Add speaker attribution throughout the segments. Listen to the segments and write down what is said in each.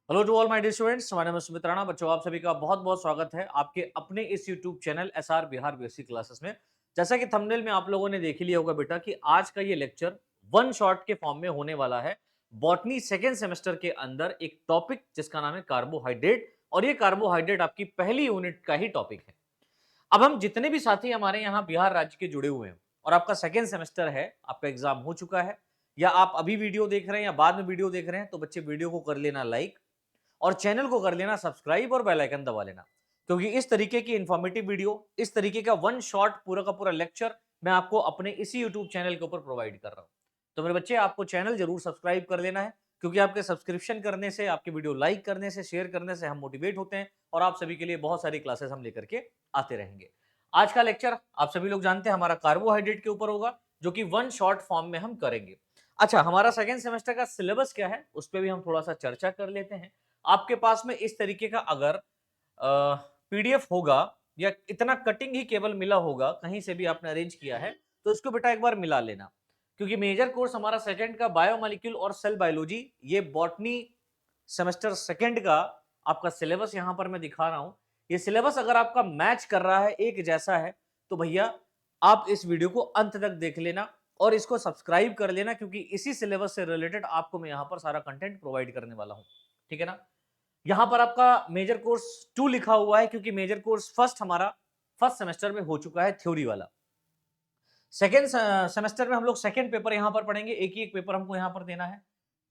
Speaker 1: Hello to all my dear students, my name is Sumit Rana. बच्चों, आप सभी का बहुत बहुत स्वागत है आपके अपने इस YouTube channel SR Bihar basic classes में। जैसा कि थंबनेल में आप लोगों ने देख ही लिया होगा बेटा कि आज का ये लेक्चर वन शॉट के फॉर्म में होने वाला है। बॉटनी सेकेंड सेमेस्टर के अंदर एक टॉपिक जिसका नाम है कार्बोहाइड्रेट, और ये कार्बोहाइड्रेट आपकी पहली यूनिट का ही टॉपिक है। अब हम जितने भी साथी हमारे यहाँ बिहार राज्य के जुड़े हुए हैं और आपका सेकेंड सेमेस्टर है, आपका एग्जाम हो चुका है, या आप अभी वीडियो देख रहे हैं या बाद में वीडियो देख रहे हैं, तो बच्चे वीडियो को कर लेना लाइक और चैनल को कर लेना सब्सक्राइब और बेल आइकन दबा लेना, क्योंकि इस तरीके की इंफॉर्मेटिव वीडियो, इस तरीके का वन शॉट पूरा का पूरा लेक्चर मैं आपको अपने इसी यूट्यूब चैनल के ऊपर प्रोवाइड कर रहा हूं। तो मेरे बच्चे, आपको चैनल जरूर सब्सक्राइब कर लेना है, क्योंकि आपके सब्सक्रिप्शन करने से, आपके वीडियो लाइक करने से, शेयर करने से हम मोटिवेट होते हैं और आप सभी के लिए बहुत सारी क्लासेस हम लेकर के आते रहेंगे। आज का लेक्चर आप सभी लोग जानते हैं हमारा कार्बोहाइड्रेट के ऊपर होगा, जो कि वन शॉट फॉर्म में हम करेंगे। अच्छा, हमारा सेकेंड सेमेस्टर का सिलेबस क्या है उस पर भी हम थोड़ा सा चर्चा कर लेते हैं। आपके पास में इस तरीके का अगर पीडीएफ होगा या इतना कटिंग ही केवल मिला होगा, कहीं से भी आपने अरेंज किया है, तो इसको बेटा एक बार मिला लेना, क्योंकि मेजर कोर्स हमारा सेकंड का बायोमोलिक्यूल और सेल बायोलॉजी, ये बॉटनी सेमेस्टर सेकंड का आपका सिलेबस यहां पर मैं दिखा रहा हूं। ये सिलेबस अगर आपका मैच कर रहा है, एक जैसा है, तो भैया आप इस वीडियो को अंत तक देख लेना और इसको सब्सक्राइब कर लेना, क्योंकि इसी सिलेबस से रिलेटेड आपको मैं यहां पर सारा कंटेंट प्रोवाइड करने वाला हूं। ठीक है ना। यहां पर आपका मेजर कोर्स 2 लिखा हुआ है, क्योंकि मेजर कोर्स फर्स्ट हमारा फर्स्ट सेमेस्टर में हो चुका है थ्योरी वाला। सेकेंड सेमेस्टर में हम लोग सेकेंड पेपर यहां पर पढ़ेंगे, एक ही एक पेपर हमको यहां पर देना है।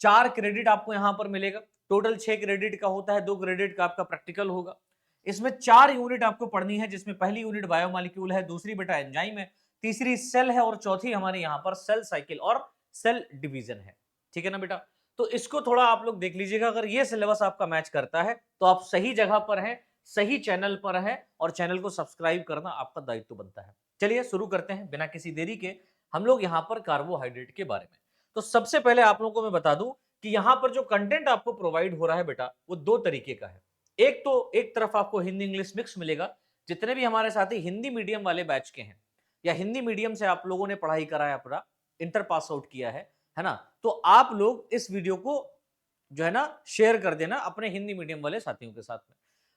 Speaker 1: 4 क्रेडिट आपको यहां पर मिलेगा, टोटल 6 क्रेडिट का होता है, 2 क्रेडिट का आपका प्रैक्टिकल होगा। इसमें 4 यूनिट आपको पढ़नी है, जिसमें पहली यूनिट बायोमोलिक्यूल है, दूसरी बेटा एंजाइम है, तीसरी सेल है और चौथी हमारे यहां पर सेल साइकिल और सेल डिवीजन है। ठीक है ना बेटा। तो इसको थोड़ा आप लोग देख लीजिएगा, अगर ये सिलेबस आपका मैच करता है तो आप सही जगह पर हैं, सही चैनल पर हैं, और चैनल को सब्सक्राइब करना आपका दायित्व बनता है। चलिए शुरू करते हैं बिना किसी देरी के, हम लोग यहां पर कार्बोहाइड्रेट के बारे में। तो सबसे पहले आप लोगों को मैं बता दूं कि यहां पर जो कंटेंट आपको प्रोवाइड हो रहा है बेटा, वो दो तरीके का है। एक तो एक तरफ आपको हिंदी इंग्लिश मिक्स मिलेगा, जितने भी हमारे साथी हिंदी मीडियम वाले बैच के हैं या हिंदी मीडियम से आप लोगों ने पढ़ाई करा है, अपना इंटर पास आउट किया है ना, तो आप लोग इस वीडियो को जो है ना शेयर कर देना अपने हिंदी मीडियम वाले साथियों के साथ में।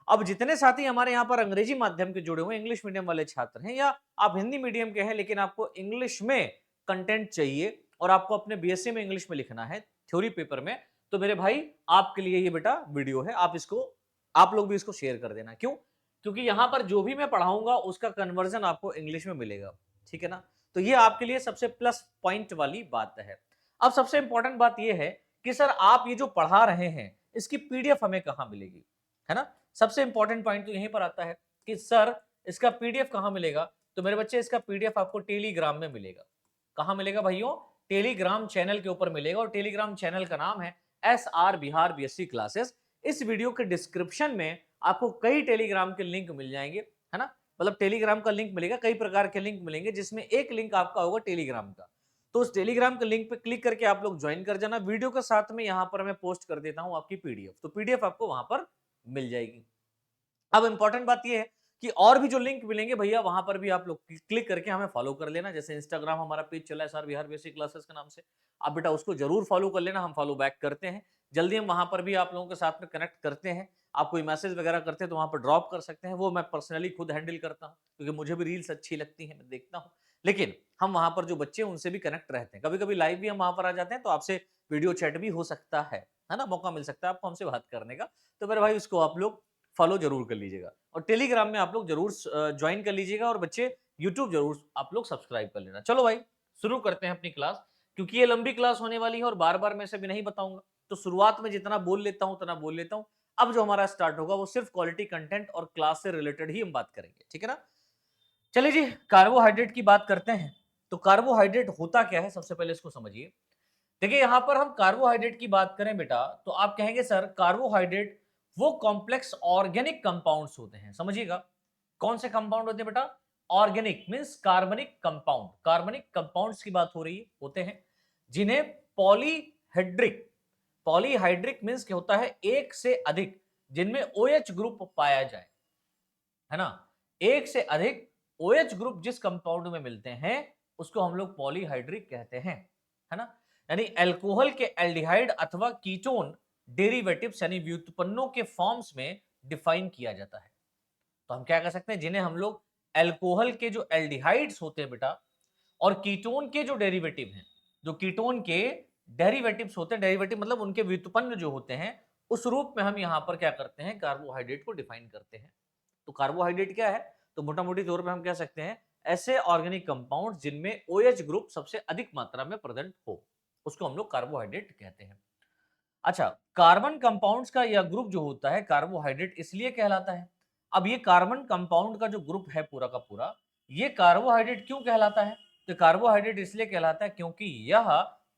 Speaker 1: अब जितने साथी हमारे यहाँ पर अंग्रेजी माध्यम के जुड़े हुए इंग्लिश मीडियम वाले छात्र हैं, या आप हिंदी मीडियम के हैं लेकिन आपको इंग्लिश में कंटेंट चाहिए और आपको अपने बीएससी में इंग्लिश में लिखना है थ्योरी पेपर में, तो मेरे भाई आपके लिए ये बेटा वीडियो है। आप लोग भी इसको शेयर कर देना। क्यों? क्योंकि यहां पर जो भी मैं पढ़ाऊंगा उसका कन्वर्जन आपको इंग्लिश में मिलेगा। ठीक है ना। तो ये आपके लिए सबसे प्लस पॉइंट वाली बात है। अब सबसे इंपॉर्टेंट बात यह है कि सर आप ये जो पढ़ा रहे हैं इसकी पीडीएफ हमें कहां मिलेगी, है ना। सबसे इंपॉर्टेंट पॉइंट तो यहीं पर आता है कि सर इसका पीडीएफ कहां मिलेगा। तो मेरे बच्चे, इसका पीडीएफ आपको टेलीग्राम में मिलेगा। कहां मिलेगा भाइयों? टेलीग्राम चैनल के ऊपर मिलेगा, और टेलीग्राम चैनल का नाम है S R Bihar BSc classes. इस वीडियो के डिस्क्रिप्शन में आपको कई टेलीग्राम के लिंक मिल जाएंगे, है ना। मतलब टेलीग्राम का लिंक मिलेगा, कई प्रकार के लिंक मिलेंगे, जिसमें एक लिंक आपका होगा टेलीग्राम का। तो उस टेलीग्राम के लिंक पे क्लिक करके आप लोग ज्वाइन कर जाना। वीडियो के साथ में यहां पर मैं पोस्ट कर देता हूं आपकी पीडीएफ, तो पीडीएफ आपको वहां पर मिल जाएगी। अब इंपॉर्टेंट बात यह है कि और भी जो लिंक मिलेंगे भैया, वहां पर भी आप लोग क्लिक करके हमें फॉलो कर लेना। जैसे इंस्टाग्राम हमारा पेज चला है सर बिहार बेसिक क्लासेस के नाम से, आप बेटा उसको जरूर फॉलो कर लेना, हम फॉलो बैक करते हैं। जल्दी हम वहां पर भी आप लोगों के साथ में कनेक्ट करते हैं। आप कोई मैसेज वगैरह करते हैं तो वहां पर ड्रॉप कर सकते हैं, वो मैं पर्सनली खुद हैंडल करता हूं, क्योंकि मुझे भी रील्स अच्छी लगती है, मैं देखता हूं। लेकिन हम वहां पर जो बच्चे हैं उनसे भी कनेक्ट रहते हैं, कभी कभी लाइव भी हम वहां पर आ जाते हैं, तो आपसे वीडियो चैट भी हो सकता है ना, मौका मिल सकता है आपको हमसे बात करने का। तो मेरे भाई उसको आप लोग फॉलो जरूर कर लीजिएगा, और टेलीग्राम में आप लोग जरूर ज्वाइन कर लीजिएगा, और बच्चे यूट्यूब जरूर आप लोग सब्सक्राइब कर लेना। चलो भाई शुरू करते हैं अपनी क्लास, क्योंकि ये लंबी क्लास होने वाली है और बार बार मैं से भी नहीं बताऊंगा, तो शुरुआत में जितना बोल लेता हूं उतना बोल लेता हूं। अब जो हमारा स्टार्ट होगा वो सिर्फ क्वालिटी कंटेंट और क्लास से रिलेटेड ही हम बात करेंगे। ठीक है ना। चलिए जी, कार्बोहाइड्रेट की बात करते हैं। तो कार्बोहाइड्रेट होता क्या है, सबसे पहले इसको समझिए। देखिए, यहां पर हम कार्बोहाइड्रेट की बात करें बेटा, तो आप कहेंगे सर कार्बोहाइड्रेट वो कॉम्प्लेक्स ऑर्गेनिक कंपाउंड्स होते हैं। समझिएगा, कौन से कंपाउंड होते हैं बेटा? ऑर्गेनिक मींस कार्बनिक कंपाउंड। कार्बनिक कंपाउंड्स की बात हो रही होते हैं, जिन्हें पॉलीहाइड्रिक, पॉलीहाइड्रिक मींस क्या होता है? एक से अधिक, जिनमें OH ग्रुप पाया जाए, है ना। एक से अधिक OH ग्रुप जिस कंपाउंड में मिलते हैं उसको हम लोग पॉलीहाइड्रिक कहते हैं, है ना। यानी अल्कोहल के एल्डिहाइड अथवा कीटोन डेरिवेटिव्स यानी व्युत्पन्नों के फॉर्म्स में डिफाइन किया जाता है। तो हम क्या कह सकते हैं, जिन्हें हम लोग अल्कोहल के जो एल्डिहाइड्स होते हैं बेटा, और कीटोन के जो डेरिवेटिव हैं, जो कीटोन के डेरिवेटिव्स होते हैं, डेरिवेटिव मतलब उनके व्युत्पन्न जो होते हैं, उस रूप में हम यहां पर क्या करते हैं, कार्बोहाइड्रेट को डिफाइन करते हैं। तो कार्बोहाइड्रेट क्या है, तो मोटा मोटी तौर पे हम कह सकते हैं ऐसे ऑर्गेनिक कंपाउंड जिनमें OH ग्रुप सबसे अधिक मात्रा में प्रेजेंट हो, उसको हम लोग कार्बोहाइड्रेट कहते हैं। अच्छा, कार्बन कंपाउंड्स का यह ग्रुप जो होता है कार्बोहाइड्रेट इसलिए कहलाता है। अब ये कार्बन कंपाउंड का जो ग्रुप है पूरा का पूरा, ये कार्बोहाइड्रेट क्यों कहलाता है? तो कार्बोहाइड्रेट इसलिए कहलाता है क्योंकि यह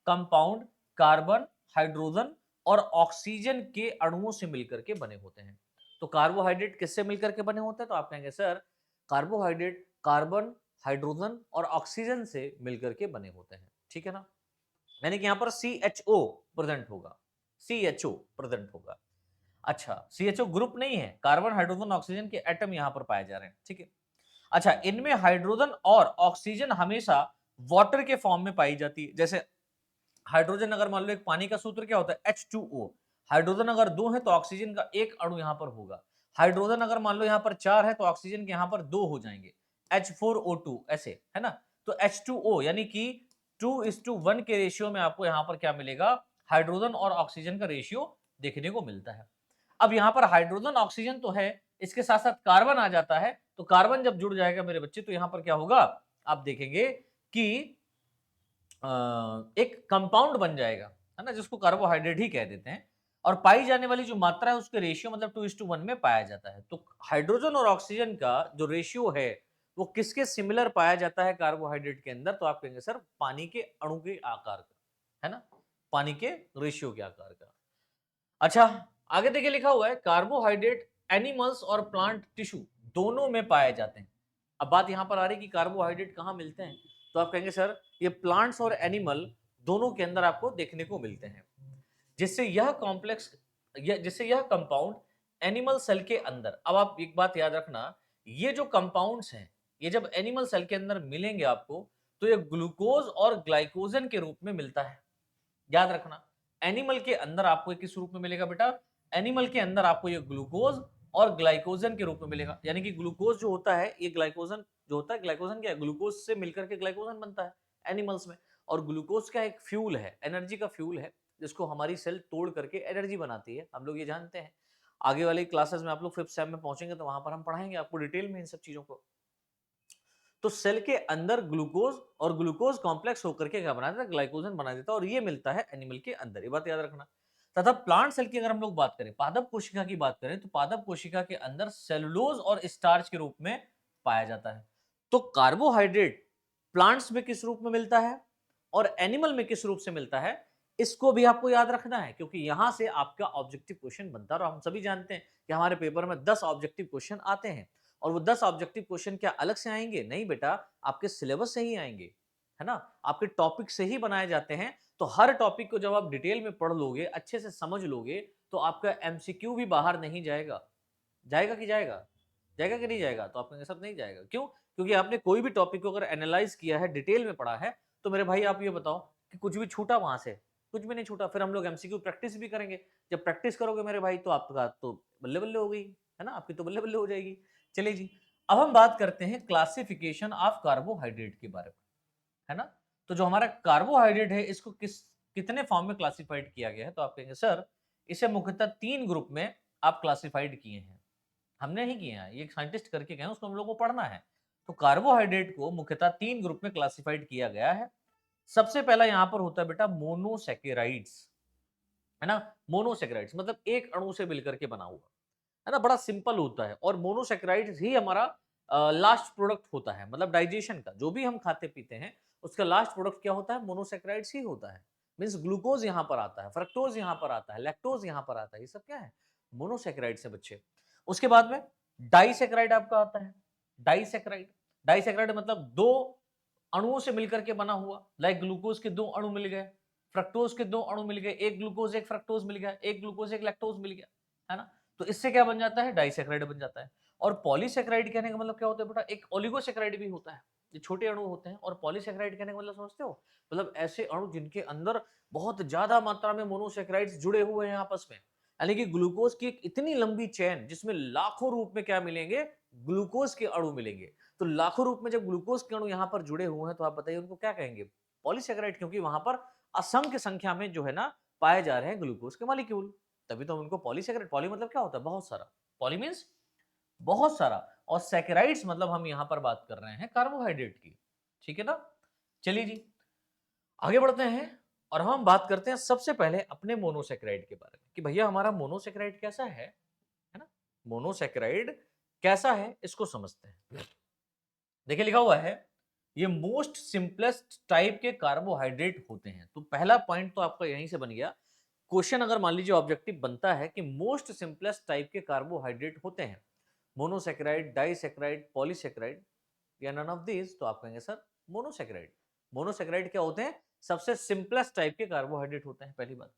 Speaker 1: कंपाउंड कार्बन, हाइड्रोजन और ऑक्सीजन के अणुओं से मिलकर के बने होते हैं। तो कार्बोहाइड्रेट किससे मिलकर के बने होते हैं? तो आप कहेंगे सर, कार्बोहाइड्रेट कार्बन, हाइड्रोजन और ऑक्सीजन से मिलकर के बने होते हैं। ठीक है ना? यानी कि यहां पर CHO प्रेजेंट होगा, CHO प्रेजेंट होगा। अच्छा, CHO ग्रुप नहीं है, कार्बन, हाइड्रोजन, ऑक्सीजन के एटम यहां पर पाए जा रहे हैं। ठीक है। अच्छा, इनमें हाइड्रोजन और ऑक्सीजन हमेशा वाटर के फॉर्म में पाई जाती है। जैसे हाइड्रोजन अगर मान लो, एक पानी का सूत्र क्या होता है, H2O। हाइड्रोजन अगर 2 है तो ऑक्सीजन का एक अणु यहां पर होगा। हाइड्रोजन अगर मान लो यहां पर 4 है तो ऑक्सीजन के यहां पर 2 हो जाएंगे, H4O2 ऐसे, है ना? तो H2O यानी कि 2:1 के रेशियो में आपको यहां पर क्या मिलेगा, हाइड्रोजन और ऑक्सीजन का रेशियो देखने को मिलता है। अब यहां पर हाइड्रोजन ऑक्सीजन तो है, इसके साथ साथ कार्बन आ जाता है, तो कार्बन जब जुड़ जाएगा मेरे बच्चे, तो यहां पर क्या होगा, आप देखेंगे कि एक कंपाउंड बन जाएगा, है ना, जिसको कार्बोहाइड्रेट ही कह देते हैं। और पाई जाने वाली जो मात्रा है उसके रेशियो मतलब 2:1 में पाया जाता है। तो हाइड्रोजन और ऑक्सीजन का जो रेशियो है वो किसके सिमिलर पाया जाता है कार्बोहाइड्रेट के अंदर? तो आप कहेंगे सर, पानी के अणु के आकार का, है ना, पानी के रेशियो के आकार का। अच्छा, आगे देखिए लिखा हुआ है कार्बोहाइड्रेट एनिमल्स और प्लांट टिश्यू दोनों में पाए जाते हैं। अब बात यहां पर आ रही है कि कार्बोहाइड्रेट कहां मिलते हैं? तो आप कहेंगे सर, ये प्लांट्स और एनिमल दोनों के अंदर आपको देखने को मिलते हैं। जिससे यह कॉम्प्लेक्स, जिससे यह कंपाउंड एनिमल सेल के अंदर, अब आप एक बात याद रखना, ये जो कंपाउंड्स हैं, ये जब एनिमल सेल के अंदर मिलेंगे आपको, तो ये ग्लूकोज और ग्लाइकोजन के रूप में मिलता है। याद रखना, एनिमल के अंदर आपको ये किस रूप में मिलेगा बेटा? एनिमल के अंदर आपको ये ग्लूकोज और ग्लाइकोजन के रूप में मिलेगा। यानी कि ग्लूकोज जो होता है, ये ग्लाइकोजन जो होता है, ग्लाइकोजन क्या है, ग्लूकोज से मिलकर के ग्लाइकोजन बनता है एनिमल्स में। और ग्लूकोज क्या, एक फ्यूल है, एनर्जी का फ्यूल है, जिसको हमारी सेल तोड़ करके एनर्जी बनाती है, हम लोग ये जानते हैं। आगे वाली क्लासेस में आप लोग 5th सेम में पहुंचेंगे तो वहां पर हम पढ़ाएंगे आपको डिटेल में इन सब चीजों को। तो सेल के अंदर ग्लूकोज और ग्लूकोज कॉम्प्लेक्स होकर के क्या बना देता है, ग्लाइकोजन बना देता है, और ये मिलता है एनिमल के अंदर, ये बात याद रखना। तथा प्लांट सेल की अगर हम लोग बात करें, पादप कोशिका की बात करें, तो पादप कोशिका के अंदर सेलुलोज और स्टार्च के रूप में पाया जाता है। तो कार्बोहाइड्रेट प्लांट्स में किस रूप में मिलता है और एनिमल में किस रूप से मिलता है, इसको भी आपको याद रखना है, क्योंकि यहां से आपका ऑब्जेक्टिव क्वेश्चन बनता है। और हम सभी जानते हैं कि हमारे पेपर में 10 ऑब्जेक्टिव क्वेश्चन आते हैं, और वो 10 ऑब्जेक्टिव क्वेश्चन क्या अलग से आएंगे? नहीं बेटा, आपके सिलेबस से ही आएंगे, है ना, आपके टॉपिक से ही बनाए जाते हैं। तो हर टॉपिक को जब आप डिटेल में पढ़ लोगे, अच्छे से समझ लोगे, तो आपका MCQ भी बाहर नहीं जाएगा। जाएगा कि जाएगा? जाएगा कि नहीं जाएगा? तो आप कहेंगे सर नहीं जाएगा, क्यों? क्योंकि आपने कोई भी टॉपिक को अगर एनालाइज किया है, डिटेल में पढ़ा है, तो मेरे भाई आप ये बताओ कि कुछ भी छूटा वहां से? कुछ भी नहीं छूटा। फिर हम लोग MCQ प्रैक्टिस भी करेंगे। जब प्रैक्टिस करोगे मेरे भाई, तो आपका तो बल्ले बल्ले हो गई, है ना, आपकी तो बल्ले बल्ले हो जाएगी। चलिए जी, अब हम बात करते हैं क्लासिफिकेशन ऑफ कार्बोहाइड्रेट के बारे में, है ना। तो जो हमारा कार्बोहाइड्रेट है, इसको कितने फॉर्म में क्लासिफाइड किया गया है? तो आप कहेंगे सर, इसे मुख्यतः 3 ग्रुप में आप क्लासिफाइड किए हैं। हमने ही किए हैं, ये साइंटिस्ट करके गए हैं, उसको हम लोग को पढ़ना है। तो कार्बोहाइड्रेट को मुख्यतः 3 ग्रुप में क्लासिफाइड किया गया है। सबसे पहला यहां पर होता है बेटा मोनोसैकेराइड्स, है ना। मोनोसैकेराइड्स मतलब एक अणु से मिलकर के बना हुआ, है ना, बड़ा सिंपल होता है। और मोनोसैकेराइड्स ही हमारा लास्ट प्रोडक्ट होता है, मतलब डाइजेशन का जो भी हम खाते पीते हैं, उसका लास्ट प्रोडक्ट क्या होता है? मोनोसैकेराइड्स ही होता है। मींस ग्लूकोज यहां पर आता है, फ्रक्टोज यहां पर आता है, लैक्टोज यहां पर आता है, ये सब क्या है? मोनोसैकेराइड्स है बच्चे। उसके बाद में डाइसैकेराइड आपका आता है। डाइसैकेराइड, डाइसैकेराइड मतलब दो अणुओं से मिलकर के बना हुआ, लाइक ग्लूकोज के 2 अणु मिल गए, फ्रक्टोज के 2 अणु मिल गए, एक ग्लूकोज एक फ्रक्टोज मिल गया, एक ग्लूकोज एक लैक्टोज मिल गया, है ना। तो इससे क्या बन जाता है? डाइसैकेराइड बन जाता है। और पॉलीसैकेराइड कहने का मतलब क्या होता है बेटा? एक ओलिगोसैकेराइड भी होता है। ये छोटे अणु होते हैं। और पॉलीसैकेराइड कहने का मतलब समझते हो, मतलब ऐसे अणु जिनके अंदर बहुत ज्यादा मात्रा में मोनोसैकेराइड्स जुड़े हुए हैं आपस में, यानी कि ग्लूकोज की एक इतनी लंबी चेन जिसमें लाखों रूप में क्या मिलेंगे, ग्लूकोज के अणु मिलेंगे। तो लाखों रूप में जब ग्लूकोज के अणु यहाँ पर जुड़े हुए हैं तो आप बताइए उनको क्या कहेंगे, पॉलीसैकेराइड, क्योंकि वहां पर असंख्य संख्या में जो है ना पाए जा रहे हैं ग्लूकोज के मॉलिक्यूल, तभी तो हम उनको पॉलीसैकेराइड, पॉली मतलब क्या होता है, बहुत सारा, पॉली मीन्स बहुत सारा, और सैकेराइड्स मतलब हम यहां पर बात कर रहे हैं कार्बोहाइड्रेट की, ठीक है ना। चलिए जी आगे बढ़ते हैं और हम बात करते हैं सबसे पहले अपने मोनोसैकेराइड के बारे में कि भैया हमारा मोनोसैकेराइड कैसा है ना, मोनोसैकेराइड कैसा है इसको समझते हैं। देखिए लिखा हुआ है ये मोस्ट सिंपलेस्ट टाइप के कार्बोहाइड्रेट होते हैं। तो पहला पॉइंट तो आपका यहीं से बन गया। क्वेश्चन अगर मान लीजिए ऑब्जेक्टिव बनता है कि मोस्ट सिंपलेस्ट टाइप के कार्बोहाइड्रेट होते हैं, मोनोसैकेराइड, डाइसैकेराइड, पॉलीसैकेराइड या नन ऑफ दिस, तो आप कहेंगे सर मोनोसैकेराइड। मोनोसैकेराइड क्या होते हैं, सबसे सिंपलेस्ट टाइप के कार्बोहाइड्रेट होते हैं, पहली बात,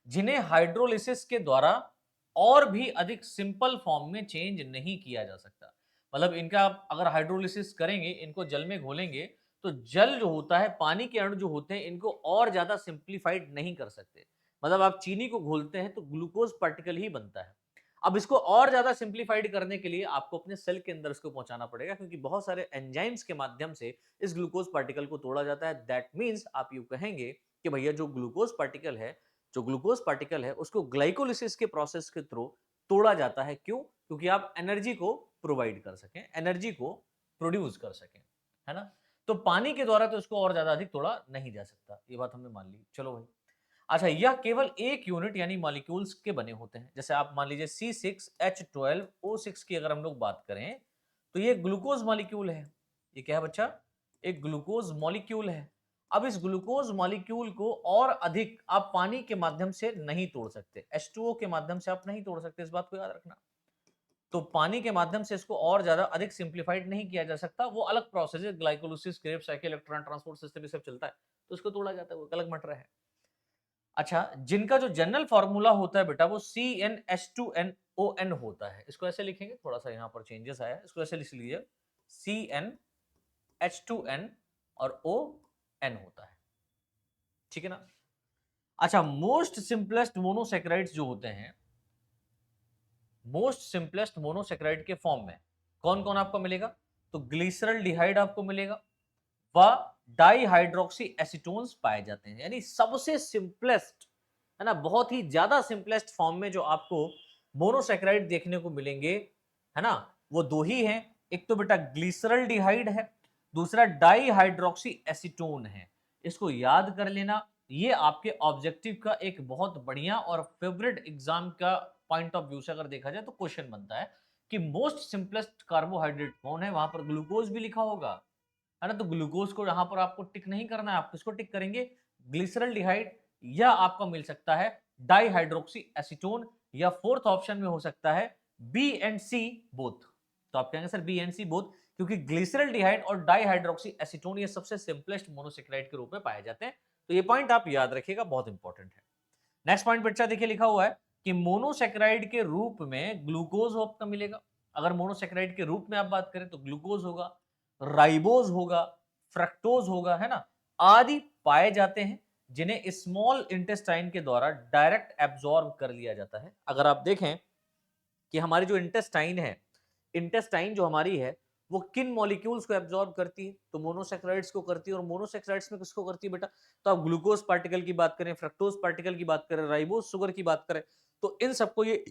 Speaker 1: जिन्हें हाइड्रोलिसिस के द्वारा और भी अधिक सिंपल फॉर्म में चेंज नहीं किया जा सकता। मतलब इनका आप अगर हाइड्रोलिसिस करेंगे, इनको जल में घोलेंगे, तो जल जो होता है, पानी के अणु जो होते हैं, इनको और ज्यादा सिंप्लीफाइड नहीं कर सकते। मतलब आप चीनी को घोलते हैं तो ग्लूकोज पार्टिकल ही बनता है। अब इसको और ज्यादा सिंप्लीफाइड करने के लिए आपको अपने सेल के अंदर इसको पहुंचाना पड़ेगा, क्योंकि बहुत सारे एंजाइम्स के माध्यम से इस ग्लूकोज पार्टिकल को तोड़ा जाता है। दैट मीन्स आप यू कहेंगे कि भैया जो ग्लूकोज पार्टिकल है उसको ग्लाइकोलिसिस के प्रोसेस के थ्रू तोड़ा जाता है। क्यों? क्योंकि आप एनर्जी को प्रोवाइड कर सकें, एनर्जी को प्रोड्यूस कर सकें, है ना। तो पानी के द्वारा तो इसको और ज्यादा अधिक तोड़ा नहीं जा सकता, ये बात हमने मान ली। चलो भाई, अच्छा यह केवल एक यूनिट यानी मॉलिक्यूल्स के बने होते हैं। जैसे आप मान लीजिए C6H12O6 की अगर हम लोग बात करें तो ये ग्लूकोज मॉलिक्यूल है। ये क्या है बच्चा? एक ग्लूकोज मॉलिक्यूल है। अब इस ग्लूकोज मॉलिक्यूल को और अधिक आप पानी के माध्यम से नहीं तोड़ सकते, H2O के माध्यम से आप नहीं तोड़ सकते, इस बात को याद रखना। तो पानी के माध्यम से इसको और ज्यादा अधिक सिंप्लीफाइड नहीं किया जा सकता, वो अलग प्रोसेस है, glycolysis, Krebs cycle, electron transport system, ये सब चलता है, तो इसको तोड़ा जाता है, वो अलग मैटर है। अच्छा, जिनका जो जनरल फॉर्मूला होता है बेटा वो CnH2nOn होता है। इसको ऐसे लिखेंगे, थोड़ा सा यहाँ पर चेंजेस आया है, इसको ऐसे लिख लीजिए, CnH2n और ON होता है, ठीक है ना। अच्छा, मोस्ट सिंपलेस्ट मोनोसैकेराइड्स जो होते हैं, मोस्ट सिंपलेस्ट मोनोसैकेराइड के फॉर्म में कौन कौन आपको मिलेगा? तो ग्लिसरल डिहाइड आपको मिलेगा व डाईहाइड्रोक्सी एसीटोन्स पाए जाते हैं। यानी सबसे सिंपलेस्ट, है ना, बहुत ही ज्यादा सिंपलेस्ट फॉर्म में जो आपको मोनोसैकेराइड देखने को मिलेंगे, है ना, वो दो ही हैं। एक तो बेटा ग्लिसरल डिहाइड है, दूसरा डाईहाइड्रोक्सी एसीटोन है। इसको याद कर लेना, ये आपके ऑब्जेक्टिव का एक बहुत बढ़िया और फेवरेट एग्जाम का पॉइंट ऑफ व्यू से अगर देखा जाए तो क्वेश्चन बनता है कि मोस्ट सिंपलेस्ट कार्बोहाइड्रेट कौन है। वहां पर ग्लूकोज भी लिखा होगा, है ना, तो ग्लूकोज को यहां पर आपको टिक नहीं करना है, आप किसको टिक करेंगे? ग्लिसरल डिहाइड, या आपका मिल सकता है डाईहाइड्रोक्सी एसीटोन, या फोर्थ ऑप्शन में हो सकता है बी एंड सी बोथ। तो आप कहेंगे sir B and C both, क्योंकि ग्लिसरल डिहाइड और डाईहाइड्रोक्सी एसीटोन ये सबसे सिंपलेस्ट मोनोसैकेराइड के रूप में पाए जाते हैं। तो ये पॉइंट आप याद रखिएगा, बहुत इंपॉर्टेंट है। नेक्स्ट पॉइंट बच्चा देखिए लिखा हुआ है कि मोनोसैकेराइड के रूप में ग्लूकोज आपका मिलेगा। अगर मोनोसैकेराइड के रूप में आप बात करें तो ग्लूकोज होगा, राइबोज होगा, फ्रक्टोज होगा, है ना, आदि पाए जाते हैं, जिन्हें स्मॉल इंटेस्टाइन के द्वारा डायरेक्ट एब्जॉर्ब कर लिया जाता है। अगर आप देखें कि हमारी जो इंटेस्टाइन है, इंटेस्टाइन जो हमारी है वो किन मॉलिक्यूल्स को एब्जॉर्ब करती है? तो मोनोसैकेराइड्स को करती है। और मोनोसैकेराइड्स में किसको करती है बेटा? तो आप ग्लूकोज पार्टिकल की बात करें, फ्रक्टोज पार्टिकल की बात करें, राइबोज शुगर की बात करें, तो इन सबको ये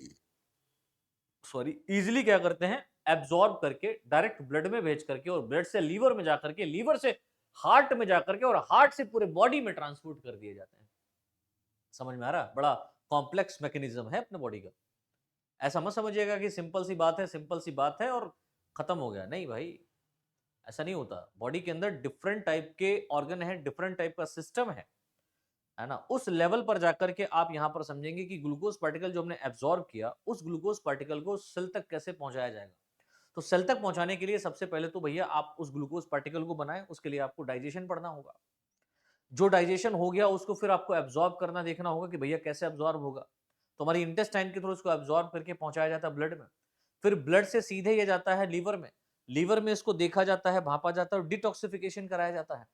Speaker 1: इजीली क्या करते हैं? एब्जॉर्ब करके डायरेक्ट ब्लड में भेज करके, और ब्लड से लीवर में जाकर के, लीवर से हार्ट में जाकर के, और हार्ट से पूरे बॉडी में ट्रांसपोर्ट कर दिए जाते हैं। समझ में आ रहा? बड़ा कॉम्प्लेक्स मैकेनिज्म है अपने बॉडी का। ऐसा मत समझिएगा कि सिंपल सी बात है, सिंपल सी बात है और खत्म हो गया, नहीं भाई, ऐसा नहीं होता। बॉडी के अंदर डिफरेंट टाइप के ऑर्गन है, डिफरेंट टाइप का सिस्टम है ना। उस लेवल पर जाकर के आप यहां पर समझेंगे कि ग्लूकोज पार्टिकल जो हमने एब्जॉर्ब किया, उस ग्लूकोज पार्टिकल को सेल तक कैसे पहुंचाया जाएगा। तो सेल तक पहुंचाने के लिए सबसे पहले तो भैया आप उस ग्लूकोज पार्टिकल को बनाएं, उसके लिए आपको डाइजेशन पढ़ना होगा। जो डाइजेशन हो गया उसको फिर आपको एब्जॉर्ब करना, देखना होगा कि भैया कैसे एब्जॉर्ब होगा। तो हमारी इंटेस्टाइन के थ्रू इसको एब्जॉर्ब करके पहुंचाया जाता है ब्लड में, फिर ब्लड से सीधे ये जाता है लीवर में, लीवर में इसको देखा जाता है, भापा जाता है और डिटॉक्सिफिकेशन कराया जाता है।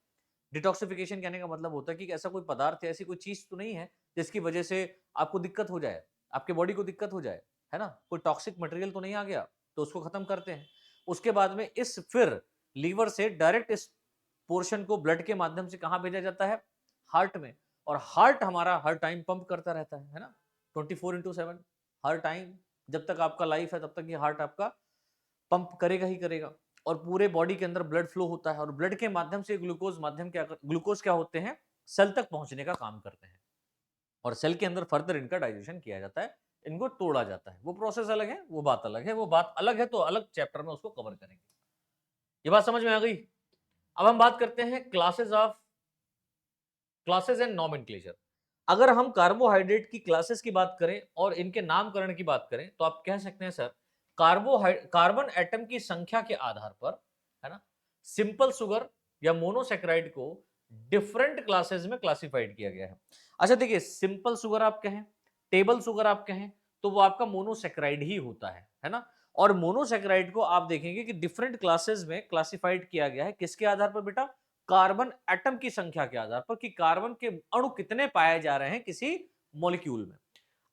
Speaker 1: डिटॉक्सिफिकेशन कहने का मतलब होता है कि ऐसा कोई पदार्थ है, ऐसी कोई चीज तो नहीं है जिसकी वजह से आपको दिक्कत हो जाए, आपके बॉडी को दिक्कत हो जाए, है ना? कोई टॉक्सिक मटेरियल तो नहीं आ गया, तो उसको खत्म करते हैं। उसके बाद में इस फिर लीवर से डायरेक्ट इस पोर्शन को ब्लड के माध्यम से कहां भेजा जाता है? हार्ट में। और हार्ट हमारा हर टाइम पंप करता रहता है ना? 24/7 हर टाइम, जब तक आपका लाइफ है तब तक ये हार्ट आपका पंप करेगा ही करेगा। और पूरे बॉडी के अंदर ब्लड फ्लो होता है और ब्लड के माध्यम से ग्लूकोज क्या होते हैं? सेल तक पहुंचने का काम करते हैं और सेल के अंदर फर्दर इनका डाइजेशन किया जाता है, इनको तोड़ा जाता है। वो प्रोसेस अलग है, वो बात अलग है, वो बात अलग है तो अलग चैप्टर में उसको कवर करेंगे। ये बात समझ में आ गई? अब हम बात करते हैं क्लासेस एंड नॉमेनक्लेचर। अगर हम कार्बोहाइड्रेट की क्लासेस की बात करें और इनके नामकरण की बात करें तो आप कह सकते हैं सर, कार्बन एटम की संख्या के आधार पर, है ना, सिंपल शुगर या मोनोसेक्राइड को डिफरेंट क्लासेस में क्लासिफाइड किया गया है। अच्छा देखिए, सिंपल शुगर आप कहें, टेबल शुगर आप कहें, तो वो आपका मोनोसेक्राइड ही होता है ना? और मोनोसेक्राइड को आप देखेंगे कि डिफरेंट क्लासेस में क्लासिफाइड किया गया है। किसके आधार पर बेटा? कार्बन एटम की संख्या के आधार पर, कि कार्बन के अणु कितने पाए जा रहे हैं किसी मॉलिक्यूल में।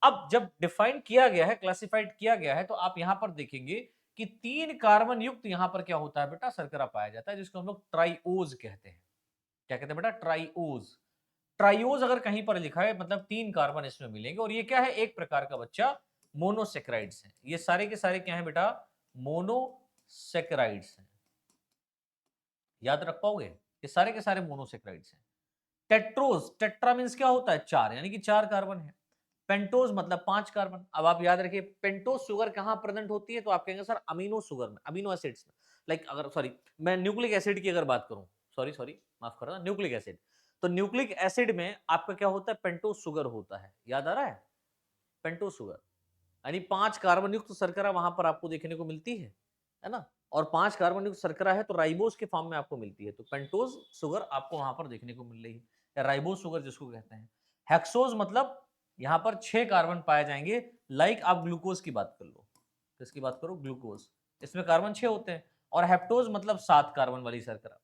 Speaker 1: अब जब डिफाइन किया गया है, क्लासिफाइड किया गया है, तो आप यहां पर देखेंगे कि 3 कार्बन युक्त यहां पर क्या होता है बेटा? शर्करा पाया जाता है, जिसको हम लोग ट्राइओज कहते हैं। क्या कहते हैं बेटा? ट्राइओज। ट्राइओज अगर कहीं पर लिखा है मतलब 3 कार्बन इसमें मिलेंगे। और ये क्या है? एक प्रकार का बच्चा मोनोसेक्राइड्स है। ये सारे के सारे क्या है बेटा? मोनोसेक्राइड्स हैं। याद रख पाओगे? ये सारे के सारे मोनोसेक्राइड्स हैं। टेट्रोज, टेट्रा मींस क्या होता है? 4, यानी कि 4 कार्बन है। पेंटोज मतलब 5 कार्बन। अब आप याद रखिए, पेंटोज शुगर कहां प्रेजेंट होती है? तो आप कहेंगे सर अमीनो शुगर में, अमीनो एसिड्स में। लाइक अगर सॉरी, मैं न्यूक्लिक एसिड की अगर बात करूं, सॉरी सॉरी माफ करना, न्यूक्लिक एसिड। तो न्यूक्लिक एसिड में आपका क्या होता है? पेंटोज शुगर होता है। याद आ रहा है? पेंटोज शुगर यानी 5 कार्बन युक्त शर्करा वहां पर आपको देखने को मिलती है ना? और 5 कार्बन युक्त शर्करा है तो राइबोज के फॉर्म में आपको मिलती है, तो पेंटोज शुगर आपको वहां पर देखने को मिल रही है, या राइबोज शुगर जिसको कहते हैं। हेक्सोज मतलब यहां पर 6 कार्बन पाए जाएंगे। लाइक आप ग्लूकोज की बात कर लो, किसकी बात करो? ग्लूकोज, इसमें कार्बन 6 होते हैं। और हेप्टोज मतलब 7 कार्बन वाली शर्करा।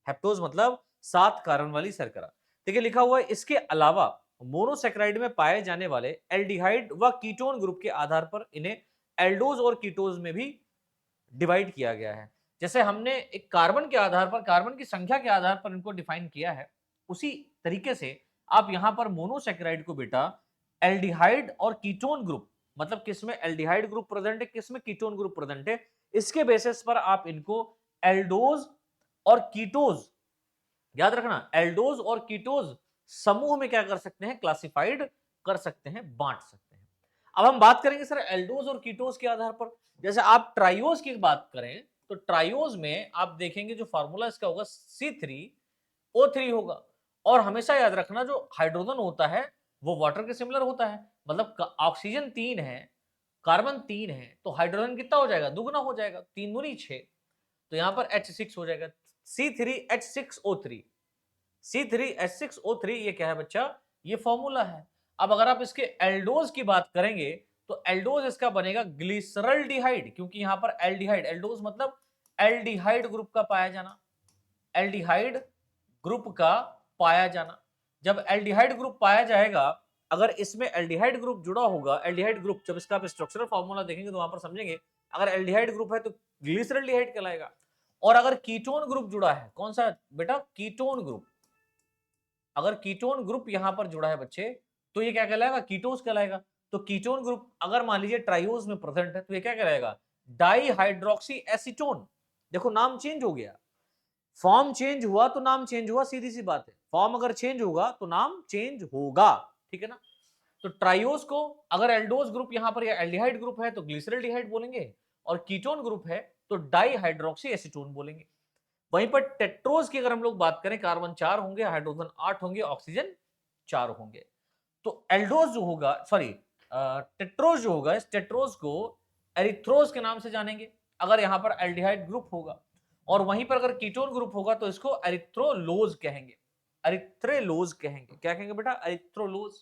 Speaker 1: हेप्टोज मतलब 7 कार्बन वाली शर्करा। देखिए लिखा हुआ है, इसके अलावा मोनोसेक्राइड में पाए जाने वाले एल्डिहाइड व कीटोन ग्रुप के आधार पर इन्हें एल्डोज और कीटोज में भी डिवाइड किया गया है। जैसे हमने एक कार्बन के आधार पर, कार्बन की संख्या के आधार पर इनको डिफाइन किया है, उसी तरीके से आप यहां पर मोनोसेक्राइड को बेटा एल्डिहाइड और कीटोन ग्रुप, मतलब किसमें एल्डिहाइड ग्रुप प्रेजेंट है, किसमें कीटोन ग्रुप प्रेजेंट है, इसके बेसिस पर आप इनको एल्डोज और कीटोज, याद रखना, एल्डोज और कीटोज समूह में क्या कर सकते हैं? क्लासिफाइड कर सकते हैं, बांट सकते हैं। अब हम बात करेंगे सर एल्डोज और कीटोज के आधार पर। जैसे आप ट्राइओज की बात करें तो ट्राइओज में आप देखेंगे जो फार्मूला इसका होगा C3O3 होगा। और हमेशा याद रखना, जो हाइड्रोजन होता है वो वाटर के सिमिलर होता है। मतलब ऑक्सीजन 3 है, कार्बन 3 है, तो हाइड्रोजन कितना हो जाएगा? दुगना हो जाएगा, 3 दूनी 6। तो यहां पर H6 हो जाएगा, C3H6O3। C3H6O3 ये क्या है बच्चा? ये फॉर्मूला है। अब अगर आप इसके एल्डोज की बात करेंगे तो एल्डोज इसका बनेगा ग्लिसरल्डिहाइड, क्योंकि यहां पर एल्डिहाइड, एल्डोज मतलब एल्डिहाइड ग्रुप का पाया जाना, एल्डिहाइड ग्रुप का पाया जाना। जब एल्डिहाइड ग्रुप पाया जाएगा, अगर इसमें एल्डिहाइड ग्रुप जुड़ा होगा, एल्डिहाइड ग्रुप जब इसका आप स्ट्रक्चरल फॉर्मूला देखेंगे तो वहां पर समझेंगे, अगर एल्डिहाइड ग्रुप है तो ग्लिसरल्डिहाइड कहलाएगा। और अगर कीटोन ग्रुप जुड़ा है, कौन सा बेटा? Ketone group. अगर कीटोन ग्रुप यहां पर जुड़ा है बच्चे, तो ये क्या कहलाएगा? कीटोस कहलाएगा। तो कीटोन ग्रुप अगर मान लीजिए ट्राइओज में प्रेजेंट है तो ये क्या कहलाएगा? Dihydroxy acetone. देखो नाम चेंज हो गया, फॉर्म चेंज हुआ तो नाम चेंज हुआ, सीधी सी बात है। फॉर्म अगर चेंज होगा तो नाम चेंज होगा, ठीक है ना? तो ट्राइओस को अगर एल्डोज ग्रुप यहां पर या एल्डिहाइड ग्रुप है तो ग्लिसरल्डिहाइड बोलेंगे, और कीटोन ग्रुप है तो डाईहाइड्रोक्सी एसीटोन बोलेंगे। वहीं पर टेट्रोज की अगर हम लोग बात करें, कार्बन 4 होंगे, हाइड्रोजन 8 होंगे, ऑक्सीजन 4 होंगे। तो एल्डोज जो होगा, सॉरी टेट्रोज जो होगा, इस टेट्रोज को एरिथ्रोज के नाम से जानेंगे अगर यहां पर एल्डिहाइड ग्रुप होगा। और वहीं पर अगर कीटोन ग्रुप होगा तो इसको एरिथ्रोलोज कहेंगे, एरिथ्रेलोज कहेंगे। क्या कहेंगे बेटा? एरिथ्रोलोज।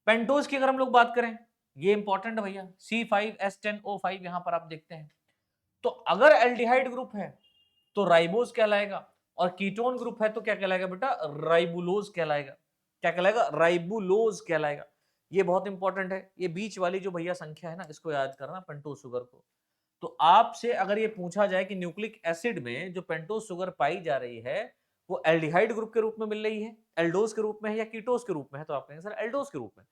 Speaker 1: पेंटोज की अगर हम लोग बात करें, ये इंपॉर्टेंट है भैया, C5H10O5 यहां पर आप देखते हैं। तो अगर एल्डिहाइड ग्रुप है तो राइबोज कहलाएगा, और कीटोन ग्रुप है तो क्या कहलाएगा बेटा, राइबुलोज कहलाएगा। क्या कहलाएगा, राइबुलोज कहलाएगा। ये बहुत इंपॉर्टेंट है, ये बीच वाली जो भैया संख्या है ना, इसको याद करना, पेंटोज शुगर को। तो आपसे अगर ये पूछा जाए कि न्यूक्लिक एसिड में जो पेंटोज शुगर पाई जा रही है वो एल्डिहाइड ग्रुप के रूप में मिल रही है, एल्डोज के रूप में है, या कीटोज के रूप में है, तो आप कहेंगे सर एल्डोज के रूप में,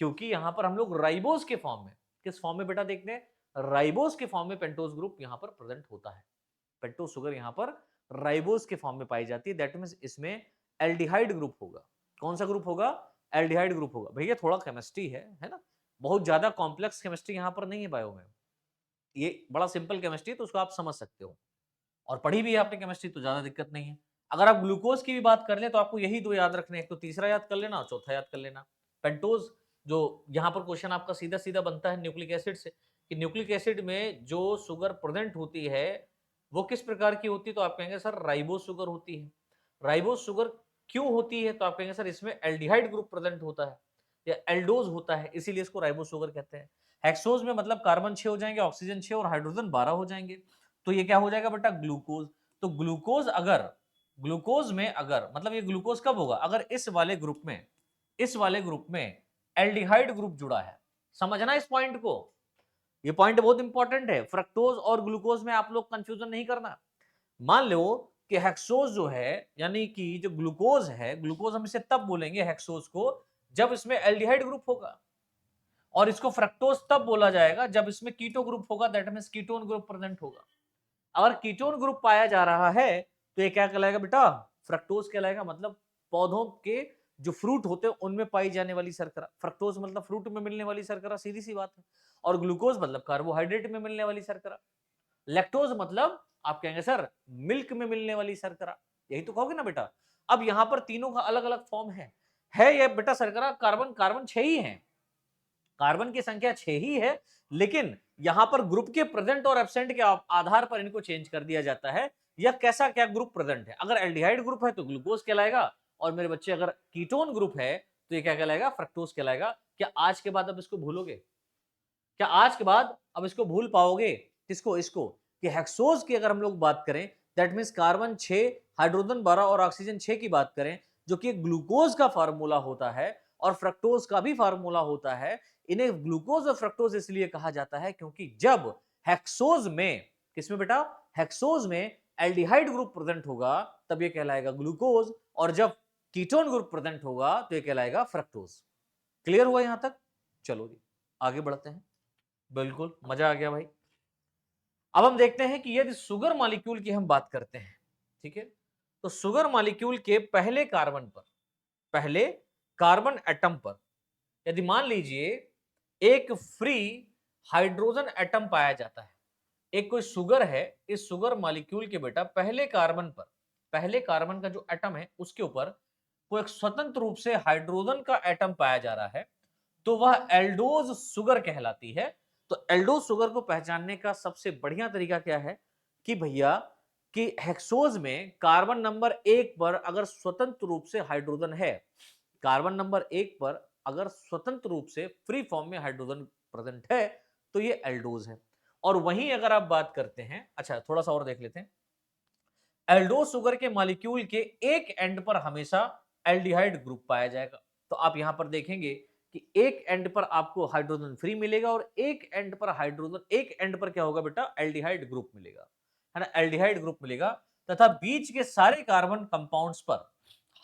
Speaker 1: क्योंकि यहां पर हम लोग राइबोज के फॉर्म में, किस फॉर्म में बेटा देखते हैं, राइबोज के फॉर्म में पेंटोज ग्रुप यहां पर प्रेजेंट होता है। पेंटोज शुगर यहां पर राइबोज के फॉर्म में पाई जाती है, दैट मींस इसमें एल्डिहाइड ग्रुप होगा। कौन सा ग्रुप होगा, एल्डिहाइड ग्रुप होगा। भैया थोड़ा केमिस्ट्री है ना, बहुत ज्यादा कॉम्प्लेक्स केमिस्ट्री यहां पर नहीं है बायो में, ये बड़ा सिंपल केमिस्ट्री है, तो उसको आप समझ सकते हो, और पढ़ी भी है आपने केमिस्ट्री, तो ज्यादा दिक्कत नहीं है। अगर आप ग्लूकोज की भी बात कर ले तो आपको यही दो याद रखने हैं, एक तो तीसरा याद कर लेना और चौथा याद कर लेना पेंटोज। जो यहाँ पर क्वेश्चन आपका सीधा सीधा बनता है न्यूक्लिक एसिड से, कि न्यूक्लिक एसिड में जो शुगर प्रेजेंट होती है वो किस प्रकार की होती है, तो आप कहेंगे सर राइबोज शुगर होती है। राइबोज शुगर क्यों होती है, तो आप कहेंगे सर इसमें एल्डिहाइड ग्रुप प्रेजेंट होता है या एल्डोज होता है, इसीलिए इसको राइबोज शुगर कहते हैं। हेक्सोज में मतलब कार्बन 6 हो जाएंगे, ऑक्सीजन 6 और हाइड्रोजन 12 हो जाएंगे, तो ये क्या हो जाएगा बेटा, ग्लूकोज। तो ग्लूकोज में अगर मतलब ये ग्लूकोज कब होगा, अगर इस वाले ग्रुप में एल्डिहाइड ग्रुप जुड़ा है। समझना इस पॉइंट को, ये पॉइंट बहुत इंपॉर्टेंट है। फ्रक्टोज और ग्लूकोज में आप लोग कंफ्यूजन नहीं करना। मान लो कि हेक्सोज जो है, यानी कि जो ग्लूकोज है, ग्लूकोज हम इसे तब बोलेंगे हेक्सोज को जब इसमें एल्डिहाइड ग्रुप होगा, और इसको फ्रक्टोज तब बोला जाएगा जब इसमें कीटो ग्रुप होगा, that means ketone group present होगा। अगर कीटोन ग्रुप पाया जा रहा है तो ये क्या कहलाएगा बेटा, फ्रक्टोज कहलाएगा। मतलब पौधों के जो फ्रूट होते हैं उनमें पाई जाने वाली शर्करा, फ्रक्टोज मतलब फ्रूट में मिलने वाली शर्करा, सीधी सी बात है। और ग्लूकोज मतलब कार्बोहाइड्रेट में मिलने वाली शर्करा। लैक्टोज मतलब आप कहेंगे सर मिल्क में मिलने वाली शर्करा, यही तो कहोगे ना बेटा। अब यहां पर तीनों का अलग अलग फॉर्म है ये बेटा शर्करा, कार्बन कार्बन 6 ही है, कार्बन की संख्या 6 ही है, लेकिन यहां पर ग्रुप के प्रेजेंट और एब्सेंट के आधार पर इनको चेंज कर दिया जाता है, या कैसा क्या ग्रुप प्रेजेंट है। अगर एल्डिहाइड ग्रुप है तो ग्लूकोज कहलाएगा, और मेरे बच्चे अगर कीटोन ग्रुप है तो ये क्या कहलाएगा, फ्रक्टोज कहलाएगा। क्या आज के बाद अब इसको भूलोगे, क्या आज के बाद अब इसको भूल पाओगे, किसको, इसको, कि हेक्सोज की अगर हम लोग बात करें, दैट मींस कार्बन 6, हाइड्रोजन 12 और ऑक्सीजन 6 की बात करें, जो कि ग्लूकोज का फार्मूला होता है और फ्रक्टोज का भी फार्मूला होता है। इन्हें ग्लूकोज और फ्रक्टोज इसलिए कहा जाता है क्योंकि जब हेक्सोज में, किसमें बेटा, हेक्सोज में एल्डिहाइड ग्रुप प्रेजेंट होगा तब ये कहलाएगा ग्लूकोज, और जब कीटोन ग्रुप प्रेजेंट होगा तो ये कहलाएगा फ्रक्टोज। क्लियर हुआ यहां तक, चलो जी आगे बढ़ते हैं। बिल्कुल मजा आ गया भाई। अब हम देखते हैं कि यदि शुगर मॉलिक्यूल की हम बात करते हैं, ठीक है, तो शुगर मॉलिक्यूल के पहले कार्बन एटम पर यदि मान लीजिए एक फ्री हाइड्रोजन एटम पाया जाता है, एक कोई शुगर है, इस शुगर मॉलिक्यूल के बेटा पहले कार्बन का जो एटम है उसके ऊपर कोई एक स्वतंत्र रूप से हाइड्रोजन का एटम पाया जा रहा है, तो वह एल्डोज शुगर कहलाती है। तो एल्डोज शुगर को पहचानने का सबसे बढ़िया तरीका क्या है कि भैया, कि हेक्सोज में कार्बन नंबर 1 पर अगर स्वतंत्र रूप से हाइड्रोजन है, कार्बन नंबर 1 पर अगर स्वतंत्र रूप से फ्री फॉर्म में हाइड्रोजन प्रेजेंट है तो ये एल्डोज है। और वहीं अगर आप बात करते हैं, अच्छा थोड़ा सा और देख लेते हैं, एल्डोज शुगर के मॉलिक्यूल के एक एंड पर हमेशा एल्डिहाइड ग्रुप पाया जाएगा। तो आप यहां पर देखेंगे कि एक एंड पर आपको हाइड्रोजन फ्री मिलेगा और एक एंड पर क्या होगा बेटा, एल्डिहाइड ग्रुप मिलेगा, है ना, एल्डिहाइड ग्रुप मिलेगा। तथा बीच के सारे कार्बन कंपाउंड्स पर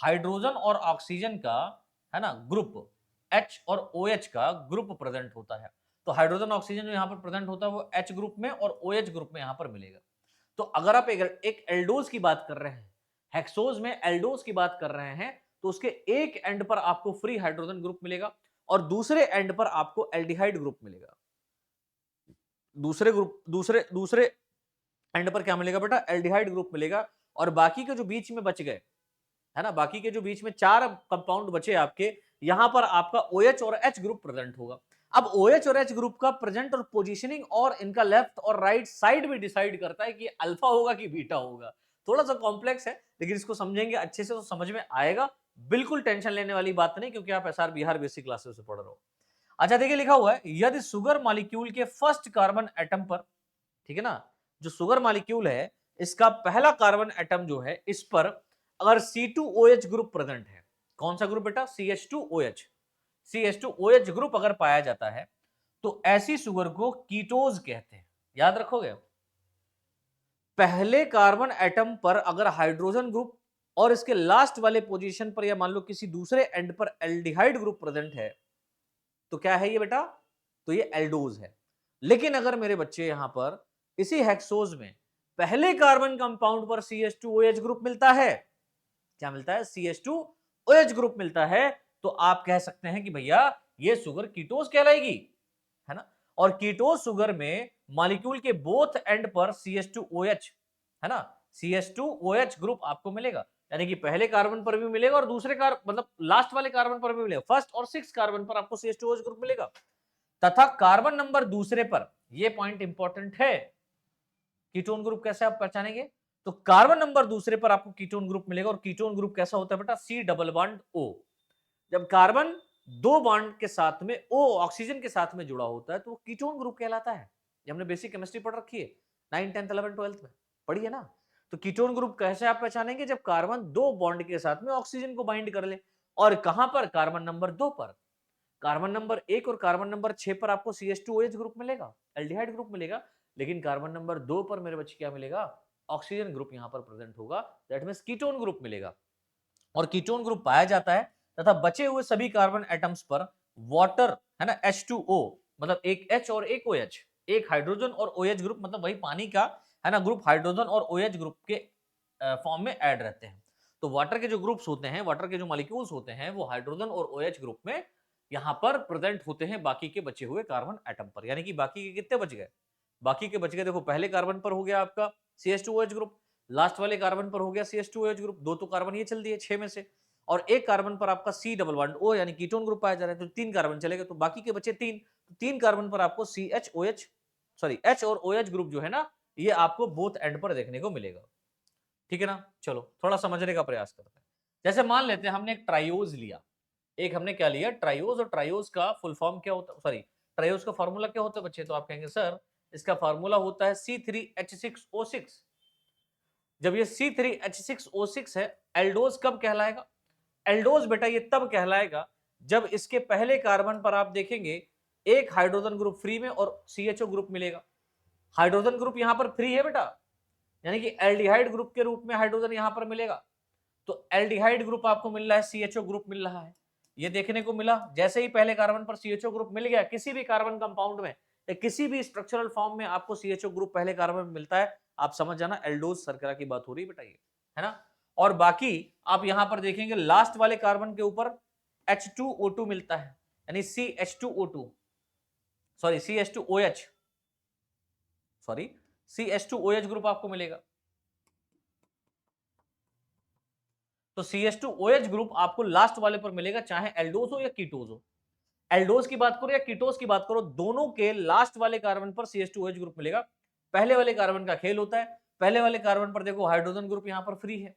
Speaker 1: हाइड्रोजन और ऑक्सीजन का, है ना, ग्रुप H और OH का ग्रुप प्रेजेंट होता है। तो हाइड्रोजन ऑक्सीजन जो यहां पर प्रेजेंट होता है वो H ग्रुप में और OH ग्रुप में यहां पर मिलेगा। तो अगर आप एक एल्डोज की बात कर रहे हैं, हेक्सोज में एल्डोज की बात कर रहे हैं, तो उसके एक एंड पर आपको फ्री हाइड्रोजन ग्रुप मिलेगा और दूसरे एंड पर आपको एल्डिहाइड ग्रुप मिलेगा। दूसरे एंड पर क्या मिलेगा बेटा, एल्डिहाइड ग्रुप मिलेगा। और बाकी के जो बीच में बच गए, है ना, बाकी के जो बीच में 4 कंपाउंड बचे आपके, यहां पर आपका OH और H ग्रुप प्रेजेंट होगा। अब OH और H ग्रुप का प्रेजेंट और पोजीशनिंग और इनका लेफ्ट और राइट साइड भी डिसाइड करता है कि अल्फा होगा कि बीटा होगा। थोड़ा सा कॉम्प्लेक्स है, लेकिन इसको समझेंगे अच्छे से तो समझ में आएगा। बिल्कुल टेंशन लेने वाली बात नहीं, क्योंकि आप SR बिहार बेसिक क्लासेस से पढ़ रहे हो। अच्छा देखिए, लिखा हुआ है यदि शुगर मॉलिक्यूल के फर्स्ट कार्बन एटम पर, ठीक है ना, जो सुगर मॉलिक्यूल है, इसका पहला कार्बन एटम जो है, इस पर अगर C2OH ग्रुप प्रेजेंट है, कौन सा ग्रुप बेटा? CH2OH। CH2OH ग्रुप अगर पाया जाता है तो ऐसी सुगर को कीटोज कहते हैं। याद रखोगे? पहले कार्बन एटम पर अगर हाइड्रोजन ग्रुप और इसके लास्ट वाले पोजीशन पर या मान लो किसी दूसरे एंड पर एल्डिहाइड ग्रुप प्रेजेंट है, तो क्या है ये बेटा? तो ये एल्डोज है। लेकिन अगर मेरे बच्चे यहां पर इसी हेक्सोज में पहले कार्बन कंपाउंड पर CH2OH ग्रुप मिलता है, क्या मिलता है? CH2OH ग्रुप मिलता है, तो आप कह सकते हैं कि भैया ये शुगर कीटोज कहलाएगी, है ना? और कीटोज शुगर में मॉलिक्यूल के बोथ एंड पर CH2OH, है ना, CH2OH ग्रुप आपको मिलेगा, यानी कि पहले कार्बन पर भी मिलेगा और दूसरे मतलब लास्ट वाले कार्बन पर भी मिलेगा। फर्स्ट और सिक्स कार्बन पर आपको CH2OH ग्रुप मिलेगा, तथा कार्बन नंबर दूसरे पर, यह पॉइंट इंपॉर्टेंट है, कीटोन ग्रुप कैसे आप पहचानेंगे? तो कार्बन नंबर दूसरे पर आपको कीटोन ग्रुप मिलेगा, और कीटोन ग्रुप कैसा होता है बेटा? C double bond O। जब कार्बन दो बॉन्ड के साथ में O ऑक्सीजन के साथ में जुड़ा होता है तो वो कीटोन ग्रुप कहलाता है। ये हमने बेसिक केमिस्ट्री पढ़ रखी है, 9, 10, 11, 12 में पढ़ी है ना। तो कीटोन ग्रुप कैसे आप पहचानेंगे? जब कार्बन दो बॉन्ड के साथ में ऑक्सीजन को बाइंड कर ले, और कहां पर? कार्बन नंबर 2 पर। कार्बन नंबर 1 और कार्बन नंबर 6 पर आपको CH2OH ग्रुप मिलेगा, एल्डिहाइड ग्रुप मिलेगा, लेकिन कार्बन नंबर 2 पर मेरे बच्चे क्या मिलेगा? ऑक्सीजन ग्रुप यहां पर प्रेजेंट होगा, दैट मींस कीटोन ग्रुप मिलेगा। और कीटोन ग्रुप पाया जाता है तथा बचे हुए सभी कार्बन एटम्स पर वाटर, है ना, H2O, मतलब एक H और एक OH, एक हाइड्रोजन और OH ग्रुप, मतलब वही पानी का, है ना, ग्रुप हाइड्रोजन और OH ग्रुप के फॉर्म में ऐड रहते हैं। तो वाटर के जो ग्रुप्स होते हैं, वाटर के जो मॉलिक्यूल्स होते हैं, वो हाइड्रोजन और OH ग्रुप में यहां पर प्रेजेंट होते हैं बाकी के बचे हुए कार्बन एटम पर। यानी कि बाकी के कितने बच गए? बाकी के बच गए, देखो, पहले कार्बन पर हो गया आपका CH2OH ग्रुप, लास्ट वाले कार्बन पर हो गया CH2OH ग्रुप, दो तो कार्बन ये चल दिए 6 में से, और एक कार्बन पर आपका C डबल बॉन्ड O यानी कीटोन ग्रुप पाया जा रहा है, तो 3 कार्बन चलेगा, तो बाकी के बचे 3। तो 3 कार्बन पर आपको CHOH, सॉरी, H और OH ग्रुप जो है ना, ये आपको बोथ एंड पर देखने को मिलेगा। ठीक है ना? चलो थोड़ा समझने का प्रयास करते हैं। जैसे मान लेते हैं हमने एक ट्राइओज लिया, एक हमने क्या लिया? ट्राइओज, और ट्राइओज का फुल फॉर्म क्या होता है? सॉरी, ट्राइओज का फार्मूला क्या होता है बच्चे? तो आप कहेंगे सर इसका फार्मूला होता है C3H6O6। जब ये C3H6O6 है, एल्डोज कब कहलाएगा? एल्डोज बेटा ये तब कहलाएगा जब इसके पहले कार्बन पर आप देखेंगे एक हाइड्रोजन ग्रुप फ्री में और CHO ग्रुप मिलेगा। हाइड्रोजन ग्रुप यहां पर फ्री है बेटा, यानी कि एल्डिहाइड ग्रुप के रूप में हाइड्रोजन यहां पर मिलेगा। तो एल्डिहाइड ग्रुप आपको मिल रहा है, CHO ग्रुप मिल रहा है, ये देखने को मिला। जैसे ही पहले कार्बन पर CHO ग्रुप मिल गया, किसी भी कार्बन कंपाउंड में या किसी भी स्ट्रक्चरल फॉर्म में आपको CHO ग्रुप पहले कार्बन में मिलता है, आप समझ जाना एल्डोज शर्करा की बात हो रही है बेटा, ये है ना। और बाकी आप यहां पर देखेंगे लास्ट वाले कार्बन के ऊपर H2O2 मिलता है, यानी CH2O2, sorry CH2OH, sorry CH2OH group आपको मिलेगा। तो CH2OH ग्रुप आपको लास्ट वाले पर मिलेगा, चाहे एल्डोज हो या कीटोज हो। एल्डोज की बात करो या कीटोज की बात करो, दोनों के लास्ट वाले कार्बन पर CH2OH ग्रुप मिलेगा। पहले वाले कार्बन का खेल होता है, पहले वाले कार्बन पर देखो हाइड्रोजन ग्रुप यहां पर फ्री है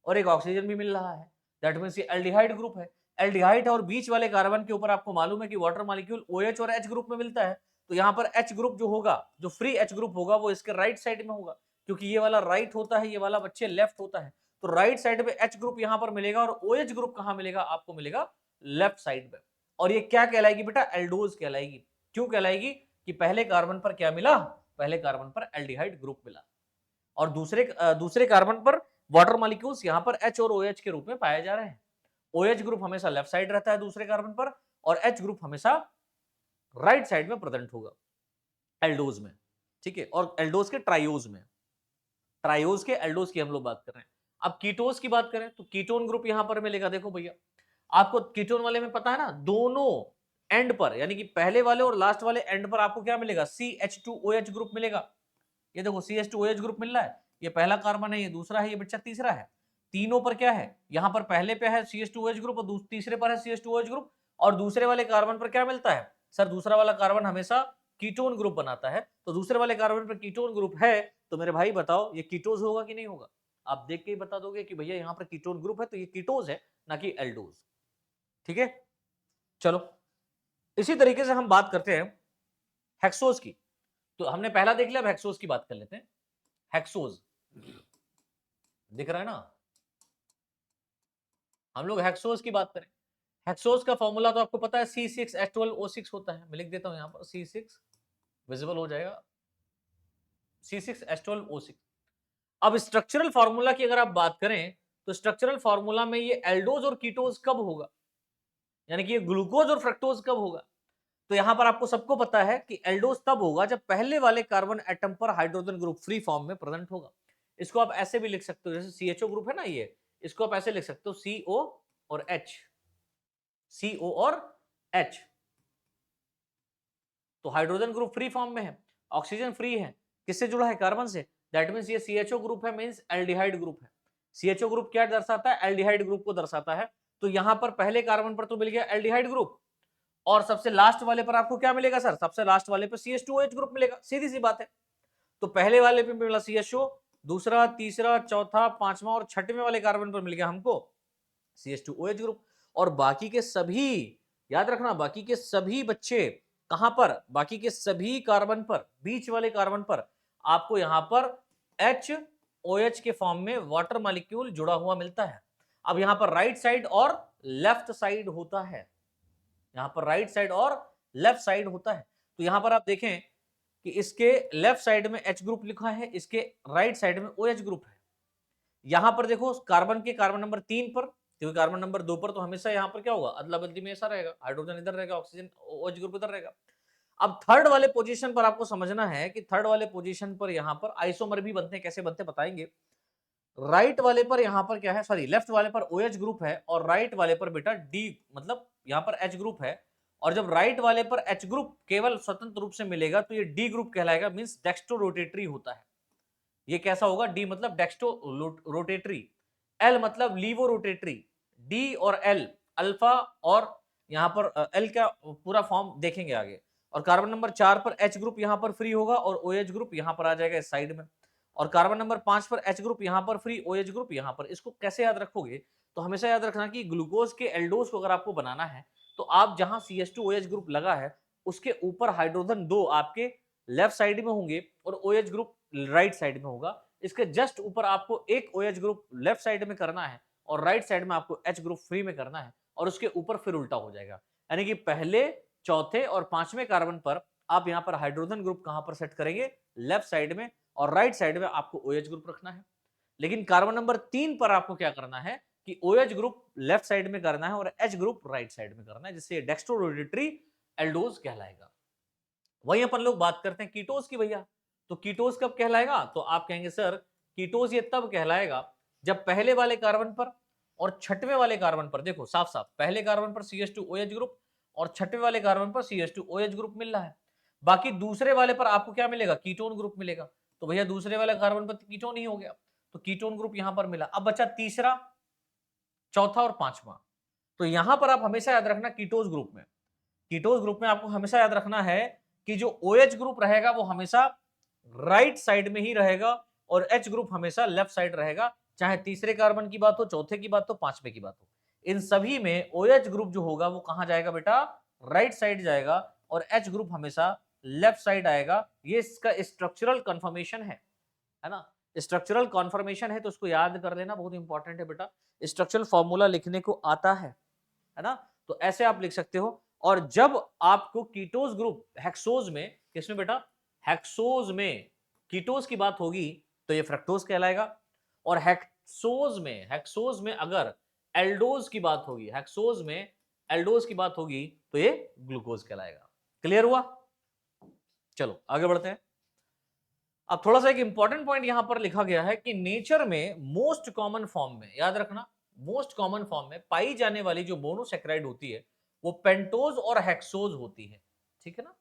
Speaker 1: और एक ऑक्सीजन भी मिल रहा है, दैट मींस ये एल्डिहाइड ग्रुप है। एल्डिहाइड और बीच वाले कार्बन के ऊपर आपको मालूम है कि वाटर मॉलिक्यूल OH और H ग्रुप में मिलता है, तो यहां पर H ग्रुप जो होगा, जो फ्री H ग्रुप होगा, वो इसके राइट साइड में होगा, क्योंकि ये वाला राइट होता है, ये वाला बच्चे लेफ्ट होता है। तो राइट साइड पे H ग्रुप यहां पर मिलेगा और OH ग्रुप कहां मिलेगा? आपको मिलेगा लेफ्ट साइड पे। और ये क्या कहलाएगी बेटा? एल्डोज कहलाएगी। क्यों कहलाएगी? कि पहले कार्बन पर क्या मिला? पहले कार्बन पर एल्डिहाइड ग्रुप मिला, और दूसरे कार्बन पर वाटर मॉलिक्यूल्स यहां पर H और OH के रूप में पाए जा रहे हैं। OH ग्रुप हमेशा लेफ्ट साइड रहता है दूसरे कार्बन पर, और H ग्रुप हमेशा राइट साइड में प्रेजेंट होगा एल्डोज में। ठीक है, और एल्डोज के ट्राइओज में, ट्राइओज के एल्डोज की हम लोग बात कर रहे हैं। अब कीटोज की बात करें तो कीटोन ग्रुप यहां पर मिलेगा। देखो भैया, आपको कीटोन वाले में पता है ना, दोनों एंड पर, यानी कि पहले वाले और लास्ट वाले एंड पर आपको क्या मिलेगा? CH2OH ग्रुप मिलेगा। ये देखो CH2OH ग्रुप मिल रहा है, ये पहला कार्बन है, ये दूसरा है, ये बच्चा तीसरा है। तीनों पर क्या है? यहां पर पहले पे है CH2OH ग्रुप और तीसरे पर है CH2OH ग्रुप, और दूसरे वाले कार्बन पर क्या मिलता है? सर दूसरा वाला कार्बन हमेशा कीटोन ग्रुप बनाता है, तो दूसरे वाले कार्बन पर कीटोन ग्रुप है, तो मेरे भाई बताओ ये कीटोज होगा कि नहीं होगा? आप देख के ही बता दोगे कि भैया यहां पर कीटोन ग्रुप है तो ये कीटोज है, ना कि एल्डोज। ठीक है, चलो इसी तरीके से हम बात करते हैं हेक्सोज की। तो हमने पहला देख लिया, अब हेक्सोज की बात कर लेते हैं। हेक्सोज दिख रहा है ना, हम लोग हेक्सोज की बात करें। हेक्सोज का फॉर्मूला तो आपको पता है C6H12O6 होता है। मैं लिख देता हूं यहां पर, C6 विजिबल हो जाएगा, C6H12O6। अब स्ट्रक्चरल फार्मूला की अगर आप बात करें तो स्ट्रक्चरल फार्मूला में ये एल्डोज और कीटोज कब होगा, यानी कि ये ग्लूकोज और फ्रक्टोज कब होगा। तो यहां पर आपको सबको पता है कि एल्डोज तब होगा जब पहले वाले कार्बन एटम पर हाइड्रोजन ग्रुप फ्री फॉर्म में प्रेजेंट होगा। इसको आप ऐसे भी लिख सकते हो, जैसे CHO ग्रुप है ना, ये इसको आप ऐसे लिख सकते हो, CO और H, CO और H। तो हाइड्रोजन ग्रुप फ्री फॉर्म में है, ऑक्सीजन फ्री है, किससे जुड़ा है, कार्बन से। दैट मींस ये CHO ग्रुप है, मींस एल्डिहाइड ग्रुप है। CHO ग्रुप क्या दर्शाता है, एल्डिहाइड ग्रुप को दर्शाता है। तो यहां पर पहले कार्बन पर तो मिल गया एल्डिहाइड ग्रुप, और सबसे लास्ट वाले पर आपको क्या मिलेगा सर, सबसे लास्ट वाले पर CH2OH ग्रुप मिलेगा, सीधी सी बात है। तो पहले वाले पे मिला CHO, दूसरा, तीसरा, चौथा, पांचवा और छठवें वाले कार्बन पर मिल गया हमको CH2OH ग्रुप। और बाकी के सभी, याद रखना, बाकी के सभी बच्चे कहां पर, बाकी के सभी कार्बन पर, बीच वाले कार्बन पर आपको यहां पर HOH के फॉर्म में वाटर मॉलिक्यूल जुड़ा हुआ मिलता है। अब यहां पर राइट साइड और लेफ्ट साइड होता है, यहां पर राइट साइड और लेफ्ट साइड होता है। तो यहां पर आप देखें कि इसके लेफ्ट साइड में H ग्रुप लिखा है, इसके राइट साइड में OH ग्रुप है। यहां पर देखो कार्बन के कार्बन नंबर 3 पर, क्योंकि कार्बन नंबर 2 पर तो हमेशा यहां पर क्या होगा, अदला बदली में ऐसा रहेगा, हाइड्रोजन इधर रहेगा, ऑक्सीजन OH ग्रुप इधर रहेगा। अब थर्ड वाले पोजीशन पर आपको समझना है कि थर्ड वाले पोजीशन पर यहां पर आइसोमर भी बनते हैं, कैसे बनते बताएंगे। राइट वाले पर यहां पर क्या है, सॉरी लेफ्ट वाले पर OH ग्रुप है, और राइट वाले पर बेटा D, मतलब यहां पर H ग्रुप है। और जब राइट वाले पर H ग्रुप केवल स्वतंत्र रूप से मिलेगा तो ये D ग्रुप कहलाएगा, मींस डेक्स्ट्रो रोटेटरी होता है। ये कैसा होगा, D मतलब डेक्स्ट्रो रोटेटरी, L मतलब लीवो रोटेटरी, D और L अल्फा, और यहां पर L का पूरा फॉर्म देखेंगे आगे। और कार्बन नंबर 4 पर H ग्रुप यहां पर फ्री होगा और OH ग्रुप यहां पर आ जाएगा इस साइड में। और कार्बन नंबर 5 पर H ग्रुप यहां पर फ्री, OH ग्रुप यहां पर। इसको कैसे याद रखोगे, तो हमेशा याद रखना कि ग्लूकोज के एल्डोज को अगर आपको बनाना है तो आप जहां CH2OH ग्रुप लगा है उसके ऊपर हाइड्रोजन 2 आपके लेफ्ट साइड में होंगे और OH ग्रुप राइट साइड में होगा। इसके जस्ट ऊपर आपको एक OH ग्रुप लेफ्ट साइड में करना है और राइट साइड में आपको H ग्रुप फ्री में करना है, और उसके ऊपर फिर उल्टा हो जाएगा। यानी कि पहले, चौथे और पांचवें कार्बन पर आप यहां पर हाइड्रोजन ग्रुप कहां पर सेट करेंगे, लेफ्ट साइड में, और राइट साइड में आपको OH ग्रुप रखना है। लेकिन कार्बन नंबर 3 पर आपको क्या करना है कि OH ग्रुप लेफ्ट साइड में करना है और H ग्रुप राइट साइड में करना है, जिससे डेक्स्ट्रो रोटेटरी एल्डोज कहलाएगा। वही अपन लोग बात करते हैं कीटोज की भैया। तो कीटोज कब कहलाएगा, तो आप कहेंगे सर कीटोज ये तब कहलाएगा जब पहले वाले कार्बन पर और छठवें वाले कार्बन पर, देखो साफ साफ, पहले कार्बन पर CH2OH ग्रुप और छठवें वाले कार्बन पर CH2OH ग्रुप मिल रहा है। बाकी दूसरे वाले पर आपको क्या मिलेगा, कीटोन ग्रुप मिलेगा। तो भैया दूसरे वाले कार्बन पर कीटोन ही हो गया, तो कीटोन ग्रुप यहां पर मिला। अब बचा तीसरा, चौथा और पांचवा। तो यहां पर आप हमेशा याद रखना कीटोज ग्रुप में, कीटोज ग्रुप में आपको हमेशा याद रखना है कि जो OH ग्रुप रहेगा वो हमेशा राइट साइड में ही रहेगा और H ग्रुप हमेशा लेफ्ट साइड रहेगा, चाहे तीसरे कार्बन की बात हो, चौथे की बात हो, पांचवे की बात हो। इन सभी में OH ग्रुप जो होगा वो कहां जाएगा बेटा, राइट साइड जाएगा, और H ग्रुप हमेशा लेफ्ट साइड आएगा। ये इसका स्ट्रक्चरल कंफर्मेशन है ना, स्ट्रक्चरल कॉन्फर्मेशन है, तो उसको याद कर लेना, बहुत इंपॉर्टेंट है बेटा। स्ट्रक्चरल फॉर्मूला लिखने को आता है ना, तो ऐसे आप लिख सकते हो। और जब आपको कीटोज ग्रुप हेक्सोज में, किसमें बेटा, हेक्सोज में कीटोज की बात होगी तो ये फ्रक्टोज कहलाएगा। और हेक्सोज में अगर एल्डोज की बात होगी, हेक्सोज में एल्डोज की बात होगी तो ये ग्लूकोज कहलाएगा। क्लियर हुआ, चलो आगे बढ़ते हैं। अब थोड़ा सा एक इंपॉर्टेंट पॉइंट यहां पर लिखा गया है कि नेचर में मोस्ट कॉमन फॉर्म में, याद रखना, मोस्ट कॉमन फॉर्म में पाई जाने वाली जो मोनोसेक्राइड होती है वो पेंटोज और हेक्सोज होती है, ठीक है ना।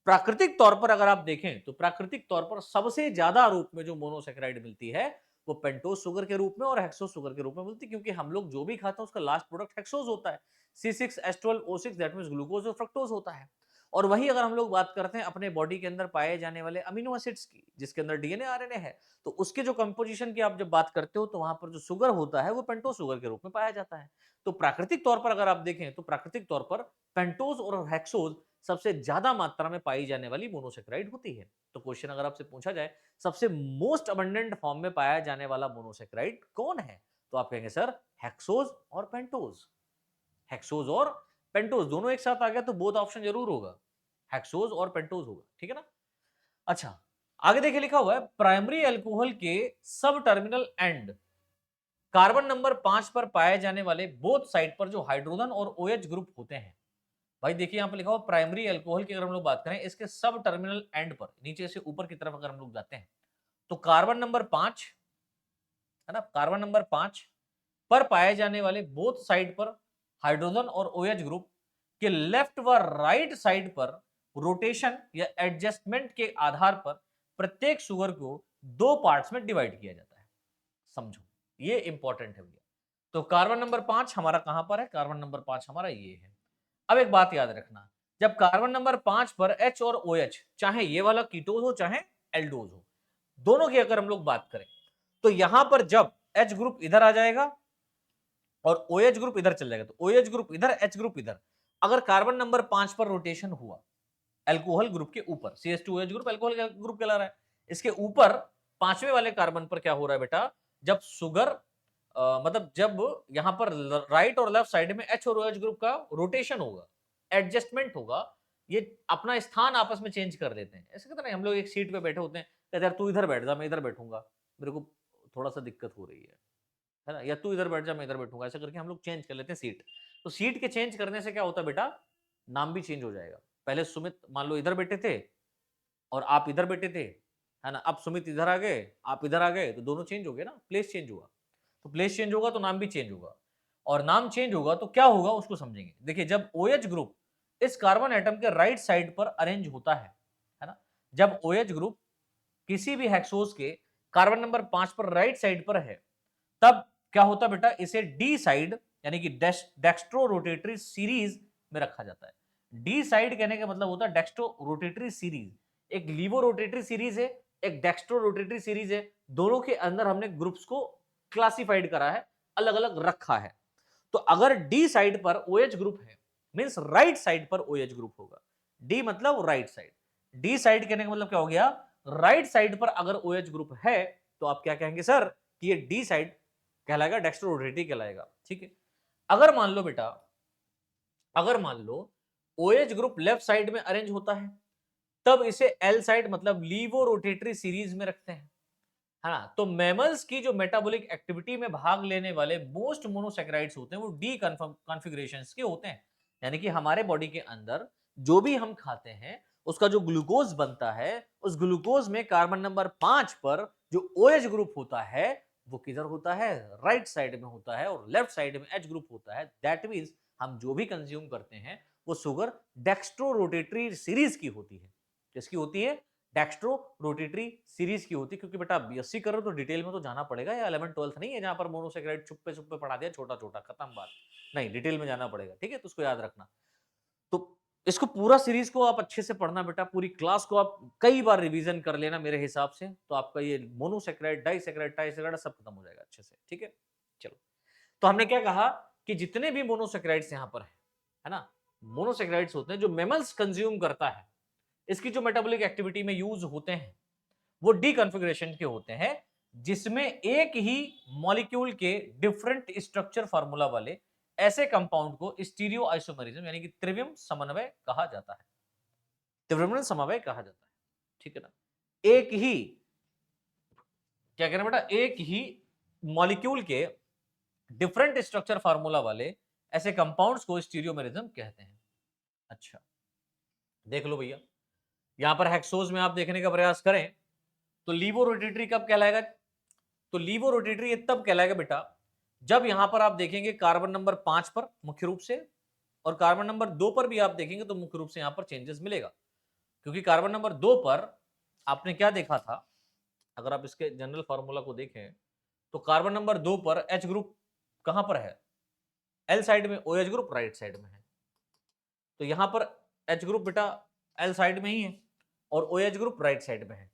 Speaker 1: प्राकृतिक तौर पर अगर आप देखें तो प्राकृतिक तौर पर सबसे ज्यादा रूप में जो मोनोसेक्राइड मिलती है वो पेंटोज शुगर के रूप में और हेक्सोज शुगर के रूप में मिलती है, क्योंकि हम लोग जो भी खाते हैं उसका लास्ट प्रोडक्ट हेक्सोज होता है, C6H12O6, दैट मींस ग्लूकोज और फ्रक्टोज होता है। और वही अगर हम लोग बात करते हैं अपने बॉडी के अंदर पाए जाने वाले अमीनो एसिड्स की, जिसके अंदर डीएनए आरएनए है, तो उसके जो कंपोजिशन की आप जब बात करते हो तो वहां पर जो शुगर होता है वो पेंटोज शुगर के रूप में पाया जाता है। तो प्राकृतिक तौर पर अगर आप देखें तो प्राकृतिक तौर पर पेंटोज और हेक्सोज सबसे ज्यादा मात्रा में पाई जाने वाली मोनोसेक्राइड होती है। तो क्वेश्चन अगर आपसे पूछा जाए सबसे मोस्ट अबंडेंट फॉर्म में पाया जाने वाला मोनोसेक्राइड कौन है, तो आप कहेंगे सर हेक्सोज और पेंटोज। हेक्सोज और पेंटोज दोनों एक साथ आ गया तो बोथ ऑप्शन जरूर होगा, हेक्सोज और पेंटोज होगा, ठीक है ना। अच्छा, आगे देखिए लिखा हुआ है प्राइमरी अल्कोहल के सब टर्मिनल एंड कार्बन नंबर 5 पर पाए जाने वाले बोथ साइड पर जो हाइड्रोजन और OH ग्रुप होते हैं। भाई देखिए यहां पर लिखा हुआ प्राइमरी अल्कोहल की अगर हम लोग बात करें इसके सब टर्मिनल एंड पर, नीचे से ऊपर की तरफ अगर हम लोग जाते हैं तो कार्बन नंबर 5 है ना, कार्बन नंबर 5 पर पाए जाने वाले बोथ साइड पर हाइड्रोजन और OH ग्रुप के लेफ्ट व राइट साइड पर रोटेशन या एडजस्टमेंट के आधार पर प्रत्येक शुगर को दो पार्ट्स में डिवाइड किया जाता है। समझो ये इंपॉर्टेंट है भैया। तो कार्बन नंबर 5 हमारा कहां पर है, कार्बन नंबर 5 हमारा ये है। अब एक बात याद रखना, जब कार्बन नंबर 5 पर H और OH चाहे ये वाला कीटोज हो चाहे एल्डोज हो, दोनों की अगर हम लोग बात करें तो यहां पर जब H ग्रुप इधर आ जाएगा और OH ग्रुप इधर चल जाएगा तो OH ग्रुप इधर H ग्रुप इधर, अगर कार्बन नंबर 5 पर रोटेशन हुआ अल्कोहल ग्रुप के ऊपर, CH2OH ग्रुप अल्कोहल ग्रुप कहला रहा है, इसके ऊपर पांचवें वाले कार्बन पर क्या हो रहा है बेटा, जब शुगर मतलब जब यहां पर राइट और लेफ्ट साइड में H और OH ग्रुप का रोटेशन होगा, एडजस्टमेंट होगा, ये अपना स्थान आपस में चेंज कर देते हैं। ऐसे कहते हैं हम लोग एक सीट पे बैठे होते हैं, कहते यार तू इधर बैठ जा मैं इधर बैठूंगा, मेरे को थोड़ा सा दिक्कत हो रही है ना, या तू इधर बैठ जा मैं इधर बैठूंगा, ऐसे करके हम लोग चेंज कर लेते हैं सीट। तो सीट के चेंज करने से क्या होता है बेटा, नाम भी चेंज हो जाएगा। पहले सुमित मान लो इधर बैठे थे और आप इधर बैठे थे, है ना, अब सुमित इधर आ गए आप इधर आ गए तो दोनों चेंज हो गए ना, प्लेस चेंज हुआ। तो प्लेस चेंज होगा तो नाम भी चेंज होगा, और नाम चेंज होगा तो क्या होगा उसको समझेंगे। देखिए जब OH ग्रुप इस कार्बन एटम के राइट साइड पर अरेंज होता है ना, जब OH ग्रुप किसी भी हेक्सोज के कार्बन नंबर 5 पर राइट साइड पर है, तब क्या होता बेटा, इसे डी साइड यानी कि डेक्स्ट्रो रोटेटरी सीरीज में रखा जाता है। डी साइड कहने का मतलब होता है डेक्स्ट्रो रोटेटरी सीरीज, एक लीवो रोटेटरी सीरीज है, एक डेक्स्ट्रो रोटेटरी सीरीज है, दोनों के अंदर हमने ग्रुप्स को क्लासिफाइड करा है, अलग अलग रखा है। तो अगर डी साइड पर OH ग्रुप है मींस राइट साइड पर OH ग्रुप होगा, डी मतलब राइट साइड, डी साइड कहने का मतलब क्या हो गया, राइट साइड पर अगर OH ग्रुप है तो आप क्या कहेंगे सर कि ये डी साइड कहलाएगा, डेक्स्ट्रो रोटेटरी कहलाएगा, ठीक है। अगर मान लो बेटा, अगर मान लो OH ग्रुप लेफ्ट साइड में अरेंज होता है, तब इसे एल साइड मतलब लीवो रोटेटरी सीरीज में रखते हैं, है ना। तो मैमल्स की जो मेटाबॉलिक एक्टिविटी में भाग लेने वाले मोस्ट मोनोसैकेराइड्स होते हैं वो डी कॉन्फ़िगरेशंस के होते हैं, यानी कि हमारे बॉडी के अंदर जो भी हम खाते हैं उसका जो ग्लूकोज बनता है, उस ग्लूकोज में कार्बन नंबर 5 पर जो OH ग्रुप होता है वो किधर होता है, राइट साइड में होता है, और लेफ्ट साइड में H ग्रुप होता है। दैट मींस हम जो भी कंज्यूम करते हैं वो शुगर डेक्स्ट्रो रोटेटरी सीरीज की होती है। किसकी होती है, डेक्स्ट्रो रोटेटरी सीरीज की होती है। क्योंकि बेटा BSc कर रहे हो तो डिटेल में तो जाना पड़ेगा, या 11 12th नहीं है जहां पर मोनोसेक्राइड छुपे छुपे पढ़ा दिया छोटा छोटा खत्म बात, नहीं डिटेल में जाना पड़ेगा, ठीक है, तो उसको याद रखना। तो इसको पूरा सीरीज को आप अच्छे से पढ़ना बेटा, पूरी क्लास को आप कई बार रिवीजन कर लेना मेरे हिसाब से, तो आपका ये मोनोसेक्राइड डाइसेक्राइड ट्राइसेक्राइड सब खत्म हो जाएगा अच्छे से, ठीक है। चलो, तो हमने क्या कहा कि जितने भी मोनोसेक्राइड्स यहां पर है ना, मोनोसेक्राइड्स होते हैं जो मेमल्स कंज्यूम करता है, इसकी जो मेटाबॉलिक एक्टिविटी में यूज होते हैं वो डी कॉन्फ़िगरेशन के होते हैं, जिसमें एक ही मॉलिक्यूल के डिफरेंट स्ट्रक्चर फार्मूला वाले ऐसे कंपाउंड को स्टीरियो आइसोमरिज्म यानी कि त्रिविम समन्वय कहा जाता है, त्रिविम समन्वय कहा जाता है, ठीक है ना। एक ही, क्या कह रहे हैं बेटा, एक ही मॉलिक्यूल के डिफरेंट स्ट्रक्चर फार्मूला वाले ऐसे कंपाउंड्स को स्टीरियोमेरिज्म कहते हैं। अच्छा, देख लो भैया, यहां पर हेक्सोज में आप देखने का प्रयास करें तो लीवो रोटेटरी कब कहलाएगा, तो लीवो रोटेटरी तब कहलाएगा बेटा जब यहां पर आप देखेंगे कार्बन नंबर 5 पर मुख्य रूप से, और कार्बन नंबर 2 पर भी आप देखेंगे तो मुख्य रूप से यहां पर चेंजेस मिलेगा। क्योंकि कार्बन नंबर 2 पर आपने क्या देखा था, अगर आप इसके जनरल फार्मूला को देखें तो कार्बन नंबर 2 पर H ग्रुप कहां पर है, L साइड में, OH ग्रुप राइट साइड में है, तो यहां पर H ग्रुप बेटा L साइड में ही है और OH ग्रुप राइट साइड में है।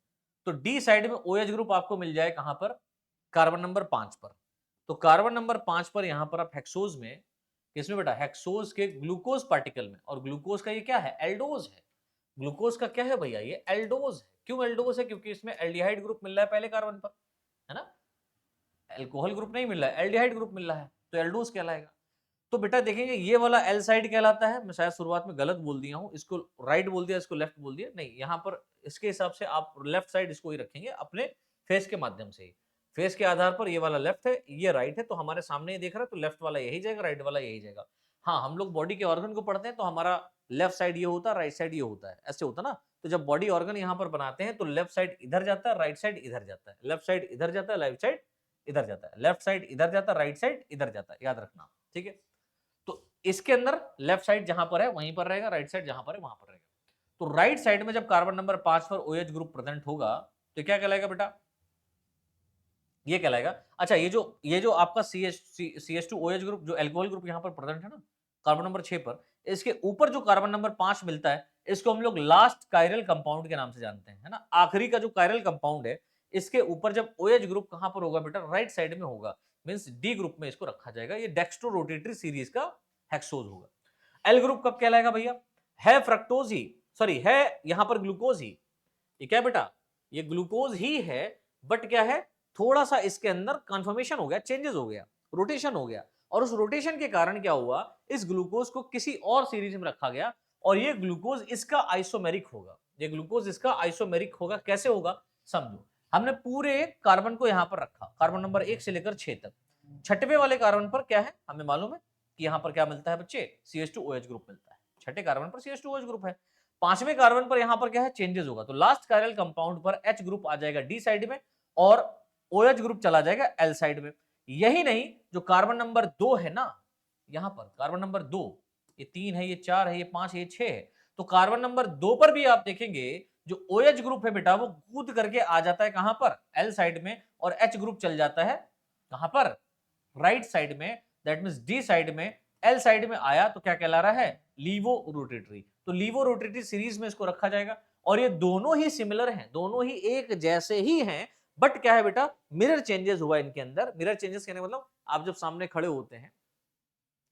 Speaker 1: तो डी साइड में OH ग्रुप आपको मिल जाए कहां पर, कार्बन नंबर 5 पर। तो कार्बन नंबर 5 पर यहां पर आप हेक्सोज में किसमें बेटा, हेक्सोज के ग्लूकोज पार्टिकल में। और ग्लूकोज का ये क्या है, एल्डोज है। ग्लूकोज का क्या है भैया, ये एल्डोज है। क्यों एल्डोज है, क्योंकि इसमें एल्डिहाइड ग्रुप मिल रहा है पहले कार्बन पर, है ना, एल्कोहल ग्रुप नहीं मिल रहा है, एल्डिहाइड ग्रुप मिल रहा है, तो एल्डोज कहलाएगा। तो बेटा देखेंगे ये वाला एल साइड कहलाता है। मैं शायद शुरुआत में गलत बोल दिया हूं, इसको राइट बोल दिया, इसको लेफ्ट बोल दिया, नहीं, यहाँ पर इसके हिसाब से आप लेफ्ट साइड इसको ही रखेंगे अपने फेस के माध्यम से ही। फेस के आधार पर ये वाला लेफ्ट है, ये राइट है, तो हमारे सामने ही देख रहा है, तो लेफ्ट वाला यही जाएगा, राइट वाला यही जाएगा। हाँ, हम लोग बॉडी के ऑर्गन को पढ़ते हैं तो हमारा लेफ्ट साइड ये होता है, राइट साइड ये होता है, ऐसे होता ना। तो जब बॉडी ऑर्गन यहाँ पर बनाते हैं तो लेफ्ट साइड इधर जाता है, राइट साइड इधर जाता है, लेफ्ट साइड इधर जाता है, राइट साइड इधर जाता है, लेफ्ट साइड इधर जाता है, राइट साइड इधर जाता है, याद रखना, ठीक है। तो इसके अंदर लेफ्ट साइड जहां पर है वहीं पर रहेगा, राइट साइड जहां पर है वहां पर रहेगा। तो राइट साइड में जब कार्बन नंबर 5 पर OH ग्रुप प्रेजेंट होगा तो क्या कहलाएगा बेटा, ये कहलाएगा। अच्छा, ये जो आपका CH2OH ग्रुप, जो एल्कोहल ग्रुप यहां पर प्रेजेंट है ना कार्बन नंबर 6 पर, इसके ऊपर जो कार्बन नंबर 5 मिलता है, इसको हम लोग लास्ट कायरल कंपाउंड के नाम से जानते हैं, है ना। आखिरी का जो कायरल कंपाउंड है, इसके ऊपर जब OH ग्रुप कहां पर होगा बेटा, राइट साइड में होगा, मींस डी ग्रुप में इसको रखा जाएगा। ये डेक्स्ट्रो रोटेटरी सीरीज का हेक्सोज होगा। एल ग्रुप कब कहलाएगा भैया, है फ्रक्टोज ही, सॉरी है यहां पर ग्लूकोज ही। ये क्या बेटा, ये ग्लूकोज ही है, बट क्या है, थोड़ा सा इसके अंदर कन्फर्मेशन हो गया, चेंजेस हो गया, रोटेशन हो गया, और उस रोटेशन के कारण क्या हुआ, इस ग्लूकोज को किसी और सीरीज में रखा गया, और ये ग्लूकोज इसका आइसोमेरिक होगा। ये ग्लूकोज इसका आइसोमेरिक होगा, कैसे होगा समझो। हमने पूरे कार्बन को यहां पर रखा, कार्बन नंबर 1 से लेकर 6 तक। छठवें वाले कार्बन पर क्या है, हमें मालूम है कि यहां पर क्या मिलता है बच्चे, CH2OH ग्रुप मिलता है। छठे कार्बन पर CH2OH ग्रुप है। पांचवें कार्बन पर यहां पर क्या है, चेंजेस होगा, तो लास्ट कायरल कंपाउंड पर H ग्रुप आ जाएगा डी साइड में, और OH ग्रुप चला जाएगा L साइड में। यही नहीं, जो कार्बन नंबर 2 है ना, यहां पर कार्बन नंबर 2, ये 3 है, ये 4 है, ये 5 है, ये 6 है, तो कार्बन नंबर 2 पर भी आप देखेंगे जो OH ग्रुप है बेटा, वो कूद करके आ जाता है कहां पर, L साइड में, और H ग्रुप चल जाता है कहां पर, राइट साइड में, दैट मींस डी साइड में। L साइड में आया तो क्या कहला रहा है, लीवो रोटेटरी। तो लीवो रोटेटरी सीरीज में इसको रखा जाएगा, और ये दोनों ही सिमिलर हैं, दोनों ही एक जैसे ही हैं, बट क्या है बेटा, मिरर चेंजेस हुआ इनके अंदर। मिरर चेंजेस कहने मतलब आप जब सामने खड़े होते हैं,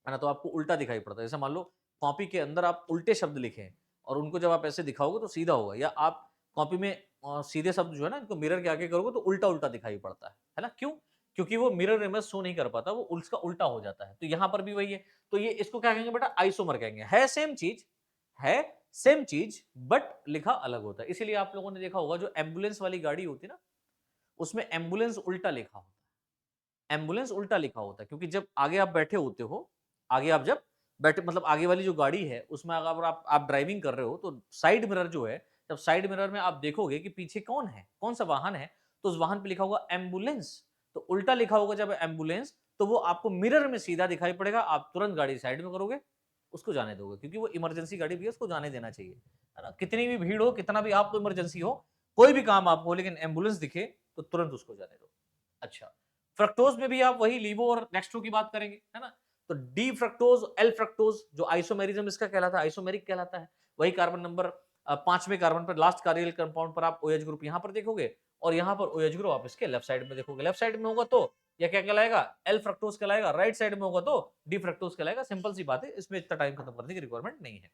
Speaker 1: है ना, तो आपको उल्टा दिखाई पड़ता है। जैसे मान लो कॉपी के अंदर आप उल्टे शब्द लिखे हैं, और उनको जब आप ऐसे दिखाओगे तो सीधा होगा, या आप कॉपी में सीधे शब्द जो है ना, इनको मिरर के आगे करोगे तो उल्टा उल्टा दिखाई पड़ता है ना। क्यों, क्योंकि वो मिरर इमेज शो नहीं कर पाता, वो उसका उल्टा हो जाता है। तो यहाँ पर भी वही है, तो ये इसको क्या कहेंगे बेटा, आइसोमर कहेंगे। है सेम चीज, है सेम चीज, बट लिखा अलग होता है। इसीलिए आप लोगों ने देखा होगा जो एम्बुलेंस वाली गाड़ी होती है ना, उसमें एम्बुलेंस उल्टा लिखा होता है। एम्बुलेंस उल्टा लिखा होता है, क्योंकि जब आगे आप बैठे होते हो, आगे आप जब बैठे मतलब आगे वाली जो गाड़ी है उसमें अगर आप ड्राइविंग कर रहे हो, तो साइड मिरर जो है, जब साइड मिरर में आप देखोगे कि पीछे कौन है, कौन सा वाहन है, तो उस वाहन पे लिखा होगा एम्बुलेंस। तो उल्टा लिखा होगा जब एम्बुलेंस, तो वो आपको मिरर में सीधा दिखाई पड़ेगा, आप तुरंत गाड़ी साइड में करोगे, उसको जाने दोगे, क्योंकि वो इमरजेंसी गाड़ी भी है, उसको जाने देना चाहिए, है ना। कितनी भी भीड़ हो, कितना भी आपको इमरजेंसी हो, कोई भी काम आपको हो, लेकिन एम्बुलेंस दिखे तो तुरंत उसको जाने दो। अच्छा, फ्रक्टोज में भी आप वही लीवो और नेक्स्ट्रो की बात करेंगे, है ना। तो डी फ्रक्टोज, एल फ्रक्टोज, जो आइसोमेरिज्म इसका कहलाता है, आइसोमेरिक कहलाता है। वही कार्बन नंबर 5वें कार्बन पर लास्ट कार्बोनिल कंपाउंड पर आप OH ग्रुप यहां पर देखोगे, और यहां पर OH ग्रुप आप इसके लेफ्ट साइड में देखोगे। लेफ्ट साइड में होगा तो यह क्या कहलाएगा, एल फ्रक्टोज कहलाएगा, राइट साइड में होगा तो डी फ्रक्टोज कहलाएगा। सिंपल सी बात है, इसमें इतना टाइम खत्म करने की रिक्वायरमेंट नहीं है।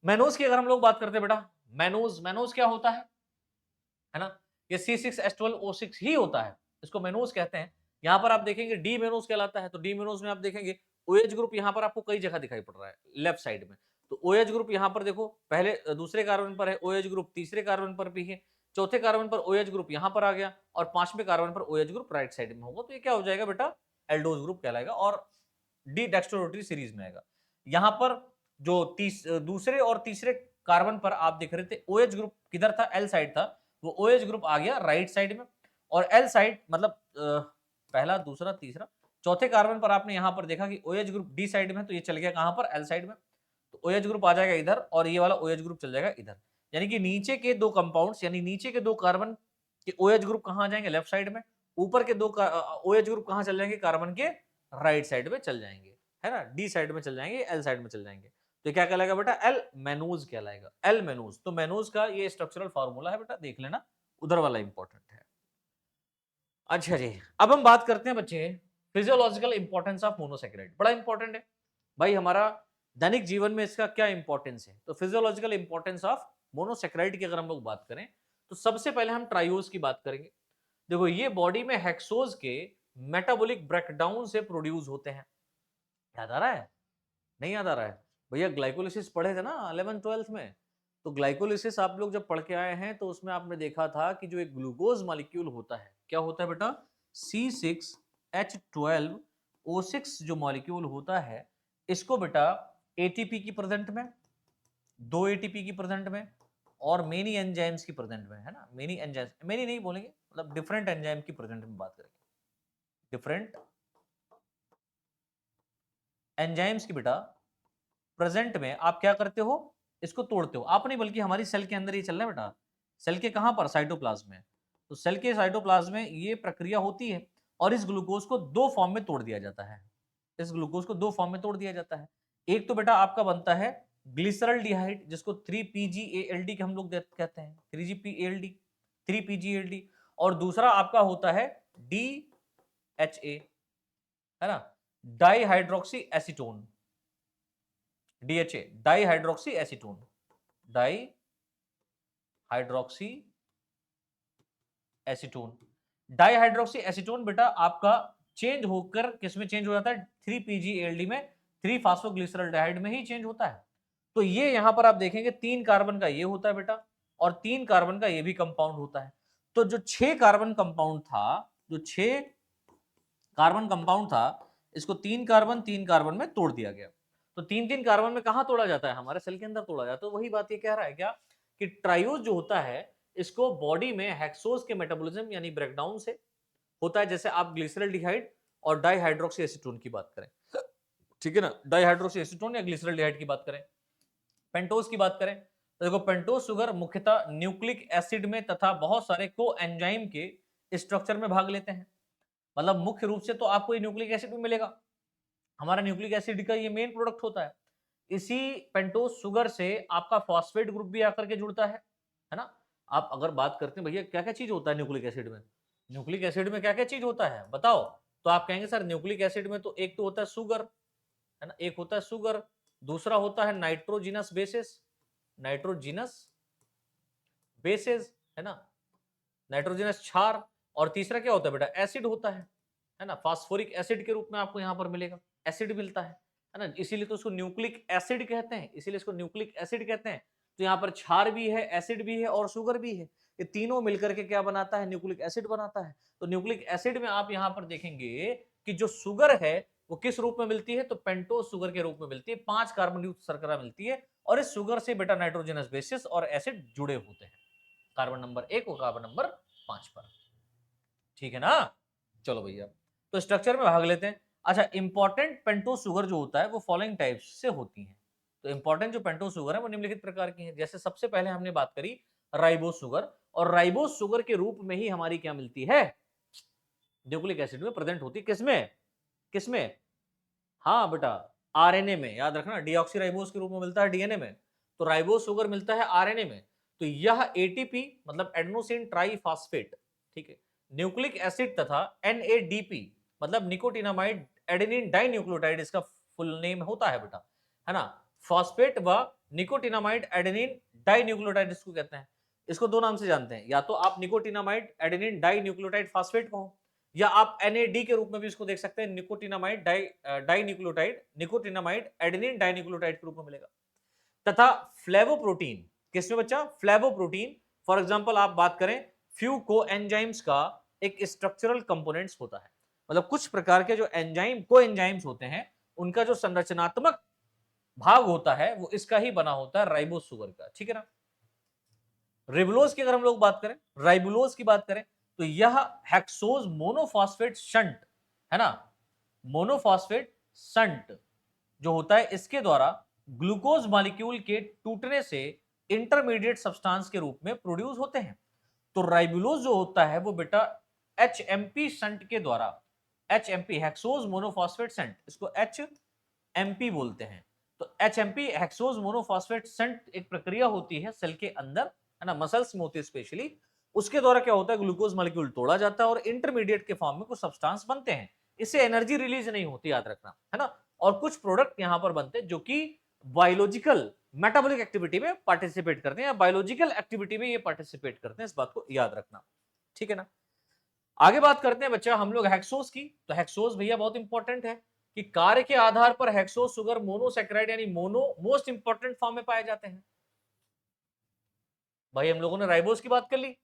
Speaker 1: मैनोज की अगर हम लोग बात करते हैं बेटा, मैनोज, मैनोज क्या होता है ना, ये C6H12O6 ही होता है, इसको मेनोज कहते हैं। यहां पर आप देखेंगे डी मेनोज कहलाता है, तो डी मेनोज में आप देखेंगे OH ग्रुप यहां पर आपको कई जगह दिखाई पड़ रहा है लेफ्ट साइड में। तो OH ग्रुप यहां पर देखो, पहले दूसरे कार्बन पर है OH ग्रुप, तीसरे कार्बन पर भी है, चौथे कार्बन पर OH ग्रुप यहां पर आ गया, और पांचवें कार्बन पर OH ग्रुप राइट साइड में होगा, तो ये क्या हो जाएगा बेटा, एल्डोज ग्रुप कहलाएगा, और डी डेक्स्ट्रोरोटरी सीरीज में आएगा। यहां पर जो दूसरे और तीसरे कार्बन पर आप देख रहे थे OH ग्रुप किधर था, एल साइड था, वो OH ग्रुप आ गया राइट साइड में, और एल साइड मतलब पहला, दूसरा, तीसरा, चौथे कार्बन पर आपने यहां पर देखा कि OH ग्रुप डी साइड में, तो ये चल गया कहां पर, एल साइड में, तो OH ग्रुप आ जाएगा इधर, और ये वाला OH ग्रुप चल जाएगा इधर। यानी कि नीचे के दो कंपाउंड्स, यानी नीचे के दो कार्बन के OH ग्रुप कहां आ जाएंगे, लेफ्ट साइड में, ऊपर के दो OH ग्रुप कहां चल जाएंगे, कार्बन के राइट साइड में चल जाएंगे, है ना, डी साइड में चल जाएंगे, एल साइड में चल जाएंगे। तो क्या कहलाएगा बेटा, एल मेनोज कहलाएगा, एल मेनोज। तो मेनोज का ये स्ट्रक्चरल फार्मूला है बेटा, देख लेना, उधर वाला इंपॉर्टेंट है। अच्छा जी, अब हम बात करते हैं बच्चे फिजियोलॉजिकल इंपॉर्टेंस ऑफ मोनोसैकेराइड, बड़ा इंपॉर्टेंट है। भाई हमारा दैनिक जीवन में इसका क्या इंपॉर्टेंस है? तो फिजियोलॉजिकल इंपॉर्टेंस ऑफ मोनोसेक्राइड की अगर हम लोग बात करें तो सबसे पहले हम ट्राइओज की बात करेंगे। देखो ये बॉडी में हेक्सोज के मेटाबॉलिक ब्रेकडाउन से प्रोड्यूस होते हैं। याद आ रहा है? नहीं याद आ रहा है? भैया ग्लाइकोलिसिस पढ़े थे ना 11th 12th में। तो ग्लाइकोलिसिस आप लोग जब पढ़ के आए हैं तो उसमें आपने देखा था कि जो एक ग्लूकोज मॉलिक्यूल होता है, क्या होता है बेटा? C6H12O6 जो मॉलिक्यूल होता है, इसको बेटा एटीपी की प्रेजेंट में, 2 एटीपी की प्रेजेंट में और मेनी एंजाइम्स की प्रेजेंट में, है ना? मेनी एंजाइम्स, मेनी नहीं बोलेंगे, मतलब डिफरेंट एंजाइम की प्रेजेंट में बात करेंगे। डिफरेंट एंजाइम्स की बेटा प्रेजेंट में आप क्या करते हो? इसको तोड़ते हो। आप नहीं बल्कि हमारी सेल के अंदर ये चल रहा है बेटा। सेल के कहां पर? साइटोप्लाज्म में। तो सेल के साइटोप्लाज्म में ये प्रक्रिया होती है और इस ग्लूकोज को दो फॉर्म में तोड़ दिया जाता है। इस ग्लूकोज को दो फॉर्म में तोड़ दिया जाता है। एक तो बेटा आपका बनता है ग्लिसरल्डिहाइड, जिसको 3PGALD के हम लोग कहते हैं, 3GPALD, 3PGALD। और दूसरा आपका होता है DHA, है ना? Dihydroxy acetone, DHA, di hydroxy acetone, di hydroxy acetone. Di hydroxy acetone बेटा आपका चेंज होकर किसमें चेंज हो जाता है? 3PGALD में, 3 फास्फोग्लिसरल्डिहाइड में ही चेंज होता है। तो ये यहां पर आप देखेंगे 3 कार्बन का ये होता है बेटा और 3 कार्बन का ये भी कंपाउंड होता है। तो जो 6 कार्बन कंपाउंड था, जो 6 कार्बन कंपाउंड था, इसको 3 कार्बन में तोड़ दिया गया। तो 3 कार्बन में कहां तोड़ा जाता है? हमारे सेल के अंदर तोड़ा जाता है। तो वही बात ये कह रहा है क्या कि ट्राइओज जो होता है इसको बॉडी में हेक्सोज के मेटाबॉलिज्म यानी ब्रेकडाउन से होता है। जैसे आप ग्लिसरल्डिहाइड और डाइहाइड्रोक्सी एसीटोन की बात करें, ठीक है ना? डाइहाइड्रोक्सी एसीटोन या ग्लिसरल्डिहाइड की बात करें, पेंटोज की बात करें तो देखो पेंटोज शुगर मुख्यतः न्यूक्लिक एसिड में तथा बहुत सारे को एंजाइम के स्ट्रक्चर में भाग लेते हैं। मतलब मुख्य रूप से तो आपको ये न्यूक्लिक एसिड भी मिलेगा। हमारा न्यूक्लिक एसिड का ये मेन प्रोडक्ट होता है। इसी पेंटोज शुगर से आपका फॉस्फेट ग्रुप भी आकर के जुड़ता है ना? आप अगर बात करते हैं भैया क्या क्या चीज होता है न्यूक्लिक एसिड में? न्यूक्लिक एसिड में क्या क्या चीज होता है बताओ? तो आप कहेंगे सर न्यूक्लिक एसिड में तो एक तो होता है शुगर, है ना? एक होता है शुगर, दूसरा होता है नाइट्रोजिनस बेसिस, नाइट्रोजिनस बेसिस, है ना? नाइट्रोजनस क्षार। और तीसरा क्या होता है बेटा? एसिड होता है ना? फास्फोरिक एसिड के रूप में आपको यहां पर मिलेगा, एसिड मिलता है ना? इसीलिए तो उसको न्यूक्लिक एसिड कहते हैं, इसीलिए इसको न्यूक्लिक एसिड कहते हैं। तो यहाँ पर क्षार भी है, एसिड भी है और शुगर भी है। ये तीनों मिलकर के क्या बनाता है? न्यूक्लिक एसिड बनाता है। तो न्यूक्लिक एसिड में आप यहाँ पर देखेंगे कि जो शुगर है वो किस रूप में मिलती है? तो पेंटोज शुगर के रूप में मिलती है। 5 कार्बन युक्त शर्करा मिलती है और इस शुगर से बेटा नाइट्रोजनस बेसिस और एसिड जुड़े होते हैं, कार्बन नंबर 1 और कार्बन नंबर 5 पर। ठीक है ना? चलो भैया, तो स्ट्रक्चर में भाग लेते हैं। अच्छा, इंपॉर्टेंट पेंटोज शुगर जो होता है वो फॉलोइंग टाइप्स से होती है। तो इंपॉर्टेंट जो पेंटोज शुगर है वो निम्नलिखित प्रकार की है। जैसे सबसे पहले हमने बात करी राइबोज शुगर, और राइबोज शुगर के रूप में ही हमारी क्या मिलती है? न्यूक्लिक एसिड में प्रेजेंट होती है। किसमें? किसमें? हाँ बेटा, आरएनए में। याद रखना, डीऑक्सीराइबोज के रूप में मिलता है डीएनए में, तो राइबोज शुगर मिलता है आरएनए में। तो यह एटीपी मतलब एडेनोसिन ट्राइफॉस्फेट, ठीक है, न्यूक्लिक एसिड तथा एनएडीपी मतलब निकोटिनामाइड एडेनिन डाइन्यूक्लियोटाइड इसका फुल नेम होता है बेटा, है ना? फॉस्फेट व निकोटिनामाइड एडेनिन डाइन्यूक्लियोटाइड इसको कहते हैं। इसको दो नाम से जानते हैं, या तो आप निकोटिनामाइड एडेनिन डाइन्यूक्लियोटाइड फॉस्फेट कहो, या आप एनएडी के रूप में भी इसको देख सकते हैं, nicotinamide dinucleotide, nicotinamide adenine dinucleotide के रूप में मिलेगा। तथा फ्लेवोप्रोटीन, किसमें बच्चा? फ्लेवोप्रोटीन। फॉर एग्जांपल आप बात करें फ्यू को एंजाइम्स का एक स्ट्रक्चरल कंपोनेंट्स होता है, मतलब कुछ प्रकार के जो एंजाइम को एंजाइम्स होते हैं उनका जो संरचनात्मक भाग होता है वो इसका ही बना होता है, राइबोज शुगर का, ठीक है ना? रिबुलोज की अगर हम लोग बात करें, राइबुलोज की बात करें, तो यह हेक्सोज मोनोफॉस्फेट शंट, है ना? मोनोफॉस्फेट शंट जो होता है इसके द्वारा ग्लूकोज मॉलिक्यूल के टूटने से इंटरमीडिएट सब्सटेंस के रूप में प्रोड्यूस होते हैं। तो राइबुलोज जो होता है वो बेटा एचएमपी शंट के द्वारा, एचएमपी हेक्सोज मोनोफॉस्फेट शंट, इसको एचएमपी बोलते हैं। तो एचएमपी हेक्सोज मोनोफॉस्फेट शंट एक प्रक्रिया होती है सेल के अंदर, है ना? मसल्स में होती है स्पेशली। उसके द्वारा क्या होता है? ग्लूकोज मॉलिक्यूल तोड़ा जाता है और इंटरमीडिएट के फॉर्म में कुछ सब्सटेंस बनते हैं। इससे एनर्जी रिलीज नहीं होती, याद रखना, है ना? और कुछ प्रोडक्ट यहां पर बनते हैं जो कि बायोलॉजिकल मेटाबॉलिक एक्टिविटी में पार्टिसिपेट करते हैं या बायोलॉजिकल एक्टिविटी में ये पार्टिसिपेट करते हैं, इस बात को याद रखना, ठीक है ना। आगे बात करते हैं बच्चा हम लोग हेक्सोज की। तो हेक्सोज भैया बहुत इंपॉर्टेंट है कि कार्य के आधार पर हेक्सोज सुगर मोनोसैकेराइड यानी मोनो मोस्ट इंपॉर्टेंट फॉर्म में पाए जाते हैं। भाई हम लोगों ने राइबोज की बात कर ली,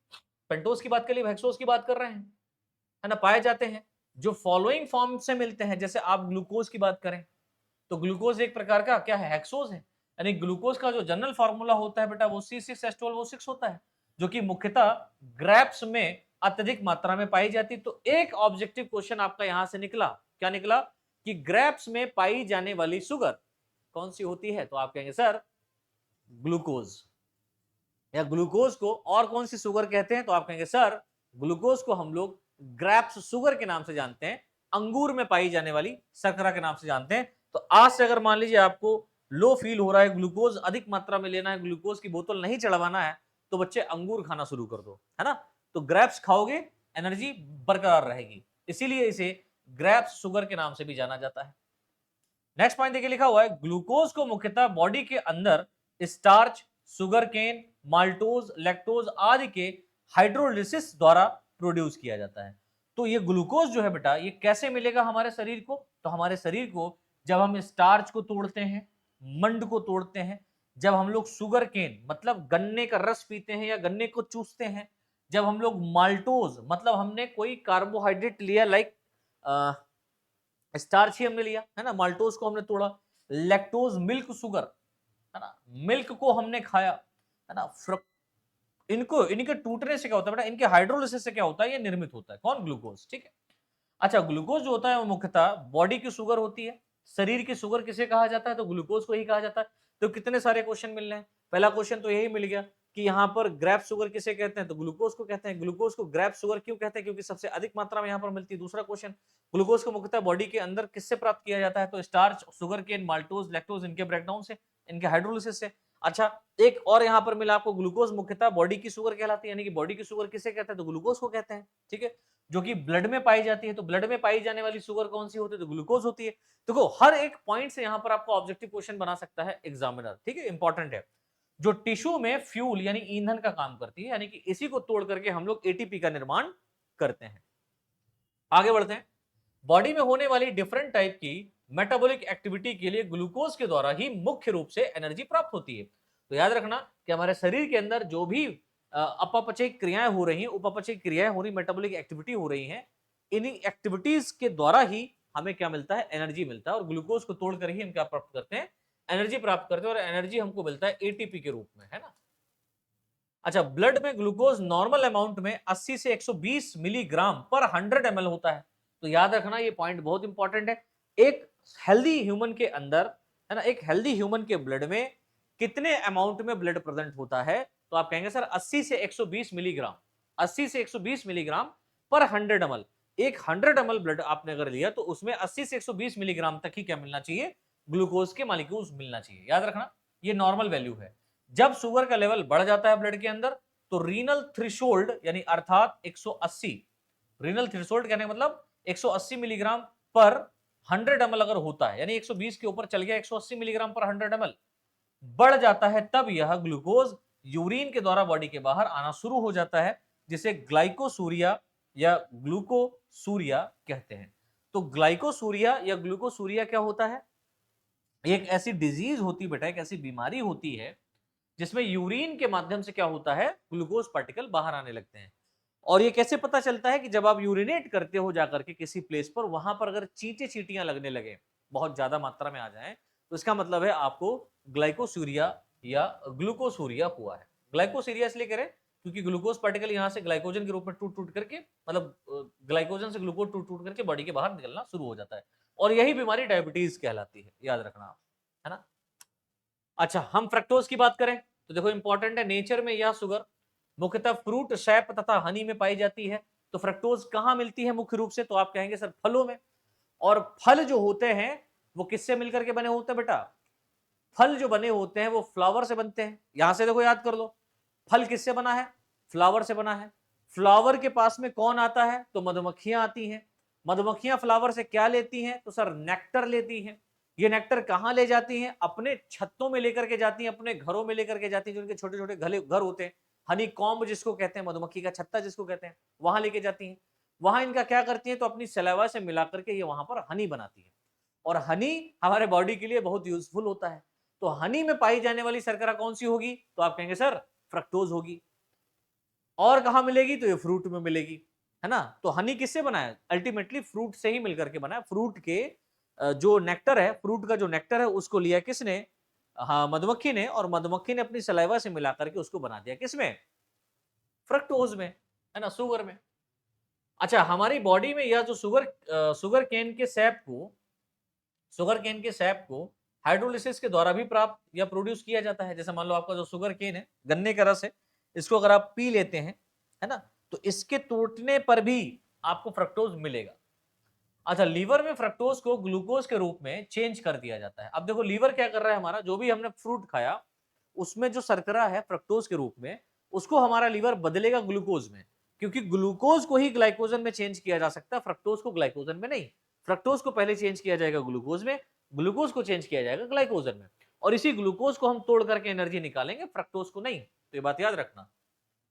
Speaker 1: पेंटोज की बात कर ली, हेक्सोज की बात कर रहे हैं, है ना। पाए जाते हैं जो फॉलोइंग फॉर्म से मिलते हैं, जैसे आप ग्लूकोज की बात करें तो ग्लूकोज एक प्रकार का क्या है, हेक्सोज है। यानी ग्लूकोज का जो जनरल फार्मूला होता है बेटा वो C6H12O6 होता है, जो कि मुख्यतः ग्रेप्स में अत्यधिक मात्रा में पाई जाती। तो एक ऑब्जेक्टिव क्वेश्चन आपका यहां से निकला, क्या निकला कि ग्रेप्स में पाई जाने वाली शुगर कौन सी होती है, तो आप कहेंगे सर ग्लूकोज। या ग्लूकोज को और कौन सी शुगर कहते हैं, तो आप कहेंगे सर ग्लूकोज को हम लोग ग्रेप्स शुगर के नाम से जानते हैं, अंगूर में पाई जाने वाली शर्करा के नाम से जानते हैं। तो आज से अगर मान लीजिए आपको लो फील हो रहा है, ग्लूकोज अधिक मात्रा में लेना है, ग्लूकोज की बोतल नहीं चढ़वाना है, तो बच्चे अंगूर खाना शुरू कर दो, है ना। तो ग्रेप्स खाओगे एनर्जी बरकरार रहेगी, इसीलिए इसे ग्रेप्स शुगर के नाम से भी जाना जाता है। नेक्स्ट पॉइंट देखिए लिखा हुआ है ग्लूकोज को मुख्यतः बॉडी के अंदर starch, sugar cane, maltose, lactose आदि के हाइड्रोलिसिस द्वारा प्रोड्यूस किया जाता है। तो ये ग्लूकोज जो है बेटा ये कैसे मिलेगा हमारे शरीर को, तो हमारे शरीर को जब हम स्टार्च को तोड़ते हैं, मंड को तोड़ते हैं, जब हम लोग शुगर केन मतलब गन्ने का रस पीते हैं या गन्ने को चूसते हैं, जब हम लोग माल्टोज मतलब हमने कोई कार्बोहाइड्रेट लिया, लाइक स्टार्च ही हमने लिया, है ना, माल्टोज को हमने तोड़ा, लैक्टोज मिल्क शुगर, है ना, मिल्क को हमने खाया, है ना, इनको इनके टूटने से क्या होता है बेटा, इनके हाइड्रोलिसिस से क्या होता है, ये निर्मित होता है कौन, ग्लूकोज, ठीक है। अच्छा ग्लूकोज जो होता है वो मुख्यतः बॉडी की शुगर होती है। शरीर की शुगर किसे कहा जाता है, तो ग्लूकोज को ही कहा जाता है। तो कितने सारे क्वेश्चन मिल रहे हैं, पहला क्वेश्चन तो यही मिल गया कि यहाँ पर ग्रेप शुगर किसे कहते हैं, तो ग्लूकोज को कहते हैं। ग्लूकोज को ग्रेप शुगर क्यों कहते हैं, क्योंकि सबसे अधिक मात्रा में यहाँ पर मिलती है। दूसरा क्वेश्चन, ग्लूकोज को मुख्यतः बॉडी के अंदर किससे प्राप्त किया जाता है, तो starch, sugar cane, maltose, lactose इनके ब्रेकडाउन से, इनके हाइड्रोलिसिस से। अच्छा एक और यहाँ पर मिला आपको, ग्लूकोज मुख्यतः बॉडी की शुगर कहलाती है, यानी कि बॉडी की शुगर किसे कहते हैं, तो ग्लूकोज को कहते हैं, ठीक है, जो कि ब्लड में पाई जाती है। तो ब्लड में पाई जाने वाली शुगर कौन सी होती है, तो ग्लूकोज होती है। देखो हर एक पॉइंट से यहाँ पर आपको ऑब्जेक्टिव क्वेश्चन बना सकता है एग्जामिनर, ठीक है, इंपॉर्टेंट है। जो टिश्यू में फ्यूल यानी ईंधन का काम करती है, यानी कि इसी को तोड़ करके हम लोग एटीपी का निर्माण करते हैं। आगे बढ़ते हैं, बॉडी में होने वाली डिफरेंट टाइप की मेटाबॉलिक एक्टिविटी के लिए ग्लूकोज के द्वारा ही मुख्य रूप से एनर्जी प्राप्त होती है। तो याद रखना कि हमारे शरीर के अंदर जो भी अपचयी क्रियाएं हो रही हैं, उपपचयी क्रियाएं हो रही, मेटाबॉलिक एक्टिविटी हो रही हैं, इन्हीं एक्टिविटीज के द्वारा ही हमें क्या मिलता है, एनर्जी मिलता है। और ग्लूकोज को तोड़ कर ही हम क्या प्राप्त करते हैं, एनर्जी प्राप्त करते हैं। और एनर्जी हमको मिलता है एटीपी के रूप में, है ना। अच्छा ब्लड में ग्लूकोज नॉर्मल अमाउंट में 80 से 120 मिलीग्राम पर 100 ml होता है। तो याद रखना ये पॉइंट बहुत इंपॉर्टेंट है। एक हेल्दी ह्यूमन के अंदर, है ना, एक हेल्दी ह्यूमन के ब्लड में कितने अमाउंट में ब्लड प्रेजेंट होता है, तो आप कहेंगे सर 80 से 120 मिलीग्राम, 80 से 120 मिलीग्राम पर 100 ml। एक 100 ml ब्लड आपने अगर लिया तो उसमें 80 से 120 मिलीग्राम तक ही क्या मिलना चाहिए, ग्लूकोज के मॉलिक्यूल्स मिलना चाहिए। याद रखना ये नॉर्मल वैल्यू है। जब शुगर का लेवल बढ़ जाता है ब्लड के अंदर तो रीनल थ्रेशोल्ड यानी अर्थात 180, रीनल थ्रेशोल्ड कहने का मतलब 180 मिलीग्राम पर 100 ml अगर होता है, यानी 120 के ऊपर चल गया, 180 मिलीग्राम पर 100 ml बढ़ जाता है, तब यह ग्लूकोज यूरिन के द्वारा बॉडी के बाहर आना शुरू हो जाता है, जिसे ग्लाइकोसूरिया या ग्लूकोसूरिया कहते हैं। तो ग्लाइकोसूरिया या ग्लूकोसूरिया क्या होता है, एक ऐसी डिजीज होती बेटा, एक ऐसी बीमारी होती है जिसमें यूरिन के माध्यम से क्या होता है, ग्लूकोज पार्टिकल बाहर आने लगते हैं। और ये कैसे पता चलता है कि जब आप यूरिनेट करते हो जाकर के किसी प्लेस पर, वहां पर अगर चींटे चींटियां लगने लगे, बहुत ज्यादा मात्रा में आ जाए, तो इसका मतलब है आपको ग्लाइकोसूरिया या ग्लूकोसूरिया हुआ है। ग्लाइकोसूरिया इसलिए कह रहे हैं क्योंकि ग्लूकोज पार्टिकल यहाँ से ग्लाइकोजन के रूप में टूट टूट करके, मतलब ग्लाइकोजन से ग्लूकोज टूट टूट करके बॉडी के बाहर निकलना शुरू हो जाता है। और यही बीमारी डायबिटीज कहलाती है, याद रखना आप, है ना। अच्छा हम फ्रक्टोज की बात करें तो देखो इंपॉर्टेंट है, नेचर में यह शुगर मुख्यतः फ्रूट, सैप तथा हनी में पाई जाती है। तो फ्रक्टोज कहां मिलती है मुख्य रूप से, तो आप कहेंगे सर फलों में। और फल जो होते हैं वो किससे मिलकर के बने होते हैं बेटा, फल जो बने होते हैं वो फ्लावर से बनते हैं। यहां से देखो याद कर लो, फल किससे बना है, फ्लावर से बना है। फ्लावर के पास में कौन आता है, तो मधुमक्खियां आती हैं। मधुमक्खियां फ्लावर से क्या लेती हैं, तो सर नेक्टर लेती हैं। ये नेक्टर कहाँ ले जाती हैं? अपने छत्तों में लेकर के जाती हैं, अपने घरों में लेकर के जाती हैं, जो उनके छोटे-छोटे घर होते हैं, हनी कॉम्ब जिसको कहते हैं, मधुमक्खी का छत्ता जिसको कहते हैं, वहाँ लेके जाती हैं। वहाँ इनका क्या करती हैं, तो अपनी सलाइवा से मिला करके ये वहाँ पर हनी बनाती है और हनी हमारे बॉडी के लिए बहुत यूज़फुल होता है। तो हनी में पाई जाने वाली शर्करा कौन-सी होगी? तो आप कहेंगे सर फ्रक्टोज़ होगी। और कहाँ मिलेगी? तो ये फ्रूट में मिलेगी, है ना? तो हनी किससे बना है? अल्टीमेटली फ्रूट से ही मिलकर के बना है। फ्रूट के जो नेक्टर है, फ्रूट का जो नेक्टर है उसको लिया किसने? हाँ, मधुमक्खी ने, और मधुमक्खी ने अपनी सलाइवा से मिला करके उसको बना दिया किसमें? फ्रक्टोज में, है ना? शुगर में। अच्छा, हमारी बॉडी में यह जो शुगर केन के सैप को शुगर केन के सैप को हाइड्रोलिसिस के द्वारा भी प्राप्त या प्रोड्यूस किया जाता है। जैसे मान लो आपका जो शुगर केन है, गन्ने का रस है, इसको अगर आप पी लेते हैं, है ना? तो इसके टूटने पर भी आपको फ्रक्टोज मिलेगा। अच्छा, लीवर में फ्रक्टोज को ग्लूकोज के रूप में चेंज कर दिया जाता है। अब देखो लीवर क्या कर रहा है हमारा, जो भी हमने फ्रूट खाया, उसमें जो शर्करा है फ्रक्टोज के रूप में, उसको हमारा लीवर बदलेगा ग्लूकोज में, क्योंकि ग्लूकोज को ही ग्लाइकोजन में चेंज किया जा सकता है, फ्रक्टोज को ग्लाइकोजन में नहीं। फ्रक्टोज को पहले चेंज किया जाएगा ग्लूकोज में, ग्लूकोज को चेंज किया जाएगा ग्लाइकोजन में, और इसी ग्लूकोज को हम तोड़ करके एनर्जी निकालेंगे, फ्रक्टोज को नहीं। तो ये बात याद रखना।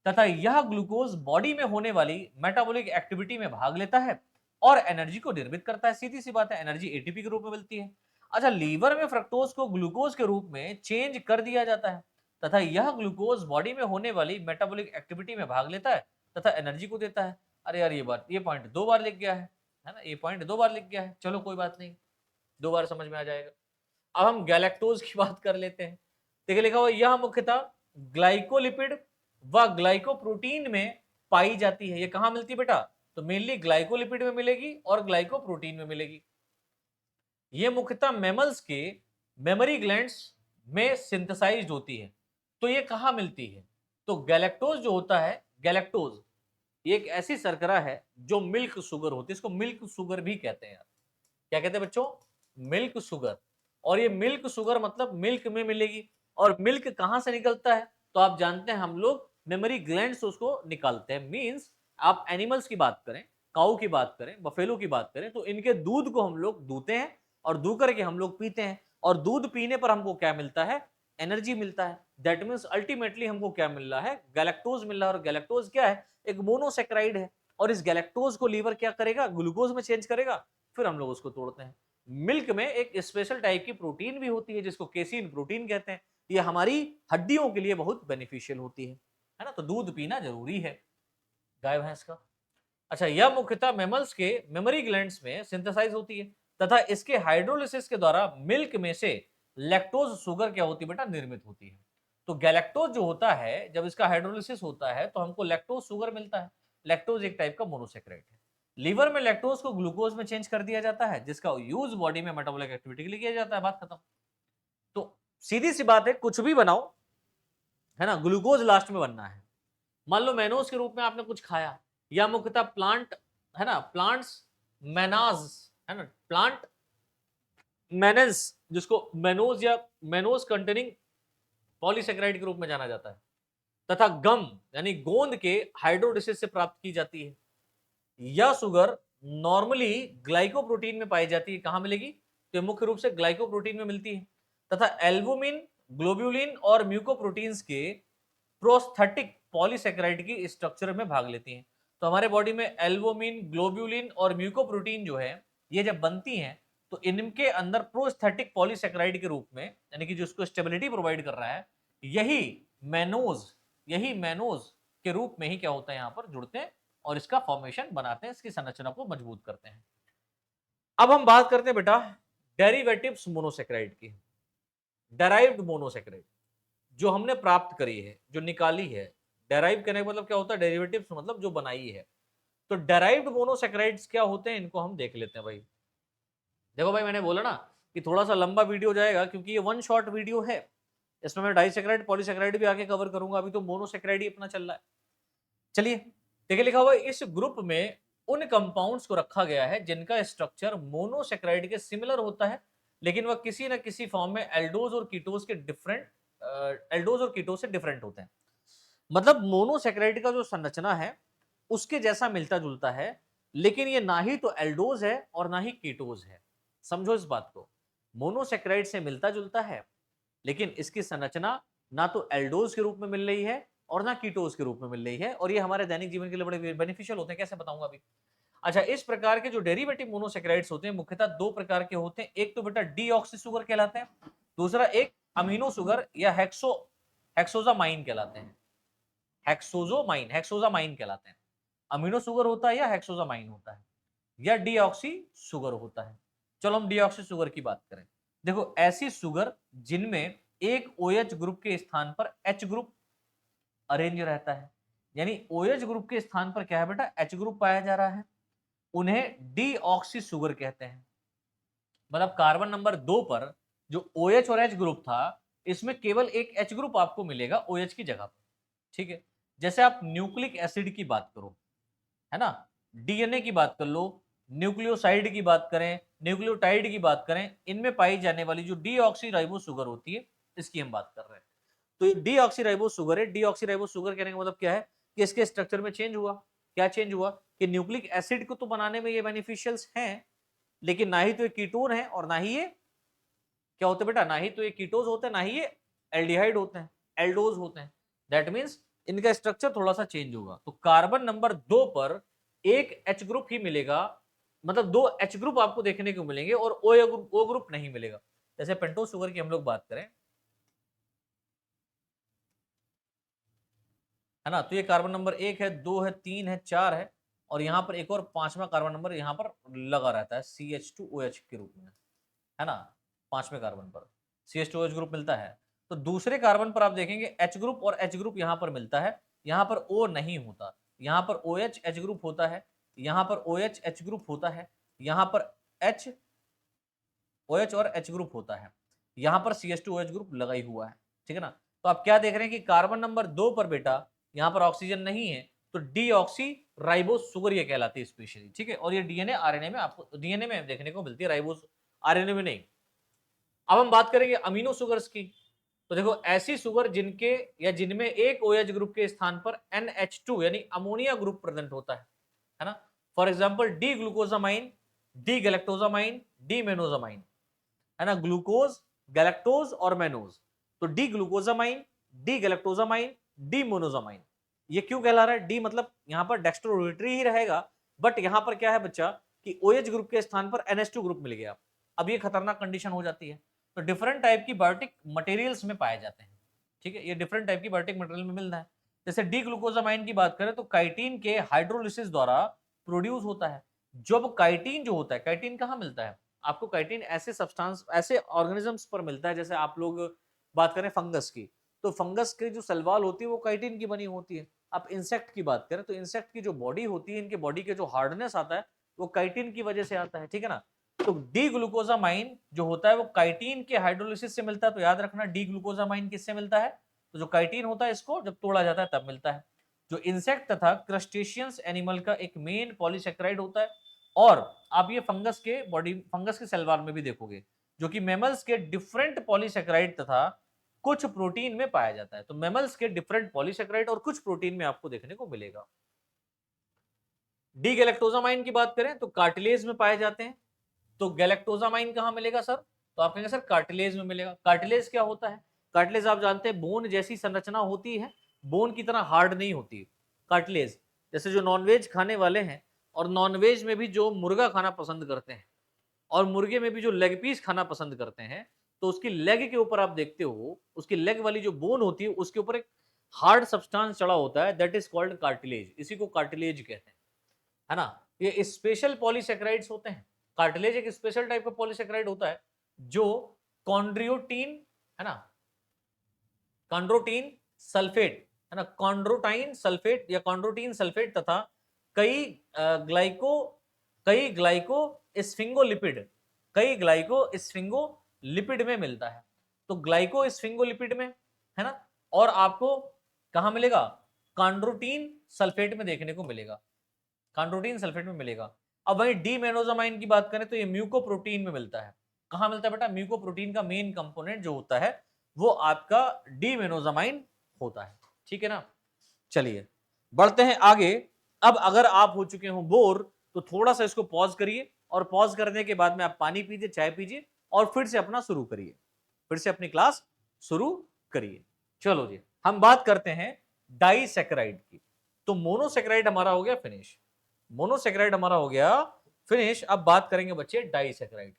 Speaker 1: तथा यह ग्लूकोज बॉडी में होने वाली मेटाबॉलिक एक्टिविटी में भाग लेता है और एनर्जी को निर्मित करता है। सीधी सी बात है, एनर्जी एटीपी के रूप में मिलती है। अच्छा, लीवर में फ्रक्टोज को ग्लूकोज के रूप में चेंज कर दिया जाता है तथा यह ग्लूकोज बॉडी में होने वाली मेटाबॉलिक एक्टिविटी में भाग लेता है तथा एनर्जी को देता है। अरे यार, ये पॉइंट 2 बार लिख गया है ना? ये पॉइंट 2 बार लिख गया है। चलो कोई बात नहीं, 2 बार समझ में आ जाएगा। अब हम गैलेक्टोज की बात कर लेते हैं। देखिए लिखा हुआ, यह मुख्यतः ग्लाइकोलिपिड व ग्लाइकोप्रोटीन में पाई जाती है। ये कहां मिलती है बेटा? तो मेनली ग्लाइकोलिपिड में मिलेगी और ग्लाइकोप्रोटीन में मिलेगी। ये मुख्यतः मैमल्स के मेमोरी ग्लैंड्स में सिंथेसाइज्ड होती है। तो ये कहां मिलती है? तो गैलेक्टोज जो होता है, गैलेक्टोज ये एक ऐसी शर्करा है जो मिल्क शुगर होती है। इसको मिल्क शुगर भी कहते हैं यार। क्या कहते हैं बच्चों? Milk sugar. और ये मिल्क शुगर मतलब मिल्क में मिलेगी। और मिल्क कहां से निकलता है? तो आप जानते हैं हम लोग मेमोरी ग्लैंड से उसको निकालते हैं। मींस आप एनिमल्स की बात करें, काऊ की बात करें, बफेलो की बात करें, तो इनके दूध को हम लोग दूते हैं और दू करके हम लोग पीते हैं। और दूध पीने पर हमको क्या मिलता है? एनर्जी मिलता है। दैट मीन्स अल्टीमेटली हमको क्या मिल रहा है? गैलेक्टोज मिल रहा है। और गैलेक्टोज क्या है? एक मोनोसेक्राइड है। और इस गैलेक्टोज को लीवर क्या करेगा? ग्लूकोज में चेंज करेगा, फिर हम लोग उसको तोड़ते हैं। मिल्क में एक स्पेशल टाइप की प्रोटीन भी होती है जिसको केसीन प्रोटीन कहते हैं। ये हमारी हड्डियों के लिए बहुत बेनिफिशियल होती है ना? तो दूध पीना जरूरी है गाय भैंस का। अच्छा, यह मुख्यतः मैमल्स के मेमोरी ग्लैंड्स में सिंथेसाइज होती है तथा इसके हाइड्रोलिसिस के द्वारा मिल्क में से लैक्टोज शुगर क्या होती है बेटा? निर्मित होती है। तो गैलेक्टोज जो होता है, जब इसका हाइड्रोलिसिस होता है तो हमको लैक्टोज शुगर मिलता है। लैक्टोज एक टाइप का मोनोसेक्राइड है। लीवर में लैक्टोज को ग्लूकोज में चेंज कर दिया जाता है जिसका यूज बॉडी में मेटाबॉलिक एक्टिविटी के लिए किया जाता है। बात खत्म। तो सीधी सी बात है, कुछ भी बनाओ, है ना, ग्लूकोज लास्ट में बनना है। मान लो मैनोज के रूप में आपने कुछ खाया, या मुख्यतः प्लांट, है ना, प्लांट्स मैनाज, है ना, प्लांट मैनेज, जिसको मैनोज या मैनोज कंटेनिंग पॉलीसेकेराइड के रूप में जाना जाता है, तथा गम यानी गोंद के हाइड्रोलिसिस से प्राप्त की जाती है। यह शुगर नॉर्मली ग्लाइकोप्रोटीन में पाई जाती है। कहां मिलेगी? तो मुख्य रूप से ग्लाइकोप्रोटीन में मिलती है तथा एल्बुमिन, ग्लोब्यूलिन और म्यूकोप्रोटीन्स के प्रोस्थेटिक पॉलीसेकेराइड की स्ट्रक्चर में भाग लेती हैं। तो हमारे बॉडी में एल्बुमिन, ग्लोब्यूलिन और म्यूकोप्रोटीन जो है, ये जब बनती हैं तो इनके अंदर प्रोस्थेटिक पॉलीसेकेराइड के रूप में, यानी कि जो उसको स्टेबिलिटी प्रोवाइड कर रहा है, यही मैनोज यही मैनोज के रूप में ही क्या होता है, यहां पर जुड़ते हैं और इसका फॉर्मेशन बनाते हैं, इसकी संरचना को मजबूत करते हैं। अब हम बात करते हैं बेटा डेरिवेटिव्स मोनोसेक्राइड की। डेराइव्ड मोनोसेक्राइड जो हमने प्राप्त करी है, जो निकाली है। डेराइव करने का मतलब क्या होता है? डेरिवेटिव्स मतलब जो बनाई है। तो डेराइव्ड मोनोसेक्राइड्स क्या होते हैं, इनको हम देख लेते हैं भाई। देखो भाई, मैंने बोला ना कि थोड़ा सा लंबा वीडियो जाएगा क्योंकि ये वन शॉट वीडियो है। इसमें मैं डाइसेक्राइड, पॉलीसेक्राइड भी आगे कवर करूंगा। अभी तो मोनोसेक्राइड ही अपना चल रहा है। चलिए, देखिए लिखा हुआ है, इस ग्रुप में उन कंपाउंड्स को रखा गया है जिनका स्ट्रक्चर मोनोसेक्राइड के सिमिलर होता है, लेकिन वह किसी न किसी फॉर्म में एल्डोज और कीटोज के एल्डोज और कीटोज से डिफरेंट होते हैं। मतलब मोनोसेक्राइड का जो संरचना है उसके जैसा मिलता जुलता है, लेकिन ये ना ही तो एल्डोज है और ना ही कीटोज है। समझो इस बात को। मोनोसेक्राइड से मिलता जुलता है, लेकिन इसकी संरचना ना तो एल्डोज के रूप में मिल रही है और ना कीटोज के रूप में मिल रही है, और ये हमारे दैनिक जीवन के लिए बड़े बेनिफिशियल होते हैं। कैसे बताऊंगा अभी। अच्छा, इस प्रकार के जो डेरिवेटिव मोनोसेक्राइड्स होते हैं मुख्यतः दो प्रकार के होते हैं। एक तो बेटा डीऑक्सी शुगर कहलाते हैं, दूसरा एक अमीनो शुगर या हेक्सोजामाइन कहलाते हैं। हेक्सोजामाइन कहलाते हैं। अमीनो शुगर होता है या हेक्सोजामाइन होता है या डीऑक्सी शुगर होता है। चलो हम डीऑक्सी शुगर की बात करें। देखो, ऐसी शुगर जिनमें एक OH ग्रुप के स्थान पर H ग्रुप अरेंज रहता है, यानी OH ग्रुप के स्थान पर क्या है बेटा, H ग्रुप पाया जा रहा है, उन्हें डीऑक्सी शुगर कहते हैं। मतलब कार्बन नंबर 2 पर जो OH और H ग्रुप था, इसमें केवल एक H ग्रुप आपको मिलेगा OH की जगह पर। ठीक है, जैसे आप न्यूक्लिक एसिड की बात करो, है ना, DNA की बात कर लो, न्यूक्लियोसाइड की बात करें, न्यूक्लियोटाइड की बात करें, इनमें पाई जाने वाली जो डीऑक्सीराइबो शुगर होती है, इसकी हम बात कर रहे हैं। तो ये डीऑक्सीराइबो शुगर है। डीऑक्सीराइबो शुगर कहने का मतलब क्या है कि इसके स्ट्रक्चर में चेंज हुआ। क्या चेंज हुआ कि न्यूक्लिक एसिड को तो बनाने में ये बेनिफिशियल्स हैं, लेकिन ना ही तो ये कीटोन है और ना ही ये क्या होते हैं बेटा, ना ही तो ये कीटोज होते हैं, ना ही ये एल्डिहाइड होते हैं, एल्डोज होते हैं। दैट मीन्स इनका स्ट्रक्चर थोड़ा सा चेंज होगा। तो कार्बन नंबर 2 पर एक H ग्रुप ही मिलेगा, मतलब 2 H ग्रुप आपको देखने को मिलेंगे और O ग्रुप नहीं मिलेगा। जैसे पेंटोज शुगर की हम लोग बात करें, है ना, तो ये कार्बन नंबर 1 है, 2 है, 3 है, 4 है, और यहाँ पर एक और पांचवा कार्बन नंबर यहाँ पर लगा रहता है CH2OH के रूप में, है ना। पांचवें कार्बन पर CH2OH ग्रुप मिलता है। तो दूसरे कार्बन पर आप देखेंगे H ग्रुप और H ग्रुप यहाँ पर मिलता है, यहाँ पर O नहीं होता, यहाँ पर OH H ग्रुप होता है, यहाँ पर OH H ग्रुप होता है, यहाँ पर H OH और H ग्रुप होता है, यहाँ पर CH2OH ग्रुप लगा ही हुआ है। ठीक है ना। तो आप क्या देख रहे हैं कि कार्बन नंबर 2 पर बेटा यहाँ पर ऑक्सीजन नहीं है, तो डीऑक्सी राइबोस शुगर ये कहलाती है स्पेशली। ठीक है, और ये डीएनए आरएनए में आपको डीएनए में देखने को मिलती है, राइबोस आरएनए में नहीं। अब हम बात करेंगे अमीनो शुगर्स की। तो देखो, ऐसी शुगर जिनके या जिनमें एक OH ग्रुप के स्थान पर NH2 यानी अमोनिया ग्रुप प्रेजेंट होता है ना। For example D glucosamine, D galactosamine, D mannosamine, है ना, ग्लूकोज, गैलेक्टोज और मेनोज। तो D glucosamine, D galactosamine, D mannosamine, ये क्यों कहला रहा है डी, मतलब यहां पर डेक्स्ट्रोरोटरी ही रहेगा, बट यहां पर क्या है बच्चा कि OH ग्रुप के स्थान पर NH2 ग्रुप मिल गया। अब ये खतरनाक कंडीशन हो जाती है। तो डिफरेंट टाइप की बायोटिक मटेरियल्स में पाए जाते हैं। ठीक है, ये डिफरेंट टाइप की बायोटिक मटेरियल में मिलता है। जैसे डी ग्लूकोजामाइन की बात करें तो काइटिन के हाइड्रोलिसिस द्वारा प्रोड्यूस होता है। जब काइटिन जो होता है, काइटिन कहाँ मिलता है आपको, काइटिन ऐसे सब्सटेंस ऐसे ऑर्गेनिजम्स पर मिलता है, जैसे आप लोग बात करें फंगस की, तो फंगस की जो सलवाल होती है वो काइटिन की बनी होती है। आप इंसेक्ट की बात करें तो इंसेक्ट की जो बॉडी होती है, इनके बॉडी के जो हार्डनेस आता है वो काइटिन की वजह से आता है। ठीक है ना। तो डी ग्लूकोजामाइन जो होता है वो काइटिन के हाइड्रोलिसिस से मिलता है। तो याद रखना, डी ग्लूकोजामाइन किससे मिलता है, तो जो काइटिन होता है इसको जब तोड़ा जाता है तब मिलता है। जो इंसेक्ट तथा क्रस्टेशियंस एनिमल का एक मेन पॉलीसेक्राइड होता है, और आप ये फंगस के बॉडी, फंगस के सेल वॉल में भी देखोगे, जो कि मेमल्स के डिफरेंट पॉलीसेक्राइड तथा कुछ प्रोटीन में पाया जाता है। तो मेमल्स के डिफरेंट पॉलीसेक्राइड और कुछ प्रोटीन में आपको देखने को मिलेगा। डी गैलेक्टोजामाइन की बात करें तो कार्टिलेज में पाए जाते हैं। तो गैलेक्टोजामाइन कहां मिलेगा सर, तो आप कहेंगे सर कार्टिलेज में मिलेगा। कार्टिलेज क्या होता है, कार्टिलेज आप जानते हैं बोन जैसी संरचना होती है, बोन की तरह हार्ड नहीं होती कार्टिलेज। जैसे जो नॉनवेज खाने वाले हैं और नॉनवेज में भी जो मुर्गा खाना पसंद करते हैं और मुर्गे में भी जो लेग पीस खाना पसंद करते हैं, तो उसकी लेग के ऊपर आप देखते हो, उसकी लेग वाली जो बोन होती है उसके ऊपर एक हार्ड सब्सटेंस चढ़ा होता है, दैट इज कॉल्ड कार्टिलेज। इसी को कार्टिलेज कहते हैं, है ना। ये स्पेशल पॉलीसेक्राइड्स होते हैं। कार्टिलेज एक स्पेशल टाइप का पॉलीसेक्राइड होता है जो कॉन्ड्रियोटीन, है ना, कॉन्ड्रोटीन सल्फेट, है ना, कॉन्ड्रोटाइन सल्फेट या कॉन्ड्रोटीन सल्फेट तथा कई ग्लाइको कई ग्लाइको स्फिंगोलिपिड कई ग्लाइको स्फिंगोलिपिड में मिलता है। तो ग्लाइको स्फिंगोलिपिड में, है ना, और आपको कहां मिलेगा, कॉन्ड्रोटीन सल्फेट में देखने को मिलेगा, कॉन्ड्रोटीन सल्फेट में मिलेगा। अब वहीं डी मेनोजामाइन की बात करें तो ये म्यूकोप्रोटीन में मिलता है। कहां मिलता है बेटा, म्यूकोप्रोटीन का मेन कंपोनेंट जो होता है वो आपका डी मेनोजामाइन होता है। ठीक है ना। चलिए बढ़ते हैं आगे। अब अगर आप हो चुके हो बोर तो थोड़ा सा इसको पॉज करिए, और पॉज करने के बाद में आप पानी पीजिए, चाय पीजिए, और फिर से अपना शुरू करिए, फिर से अपनी क्लास शुरू करिए। चलो जी, हम बात करते हैं डाइसैकेराइड की। तो मोनोसैकेराइड हमारा हो गया फिनिश, मोनोसैकेराइड हमारा हो गया फिनिश। अब बात करेंगे बच्चे डाइसैकेराइड।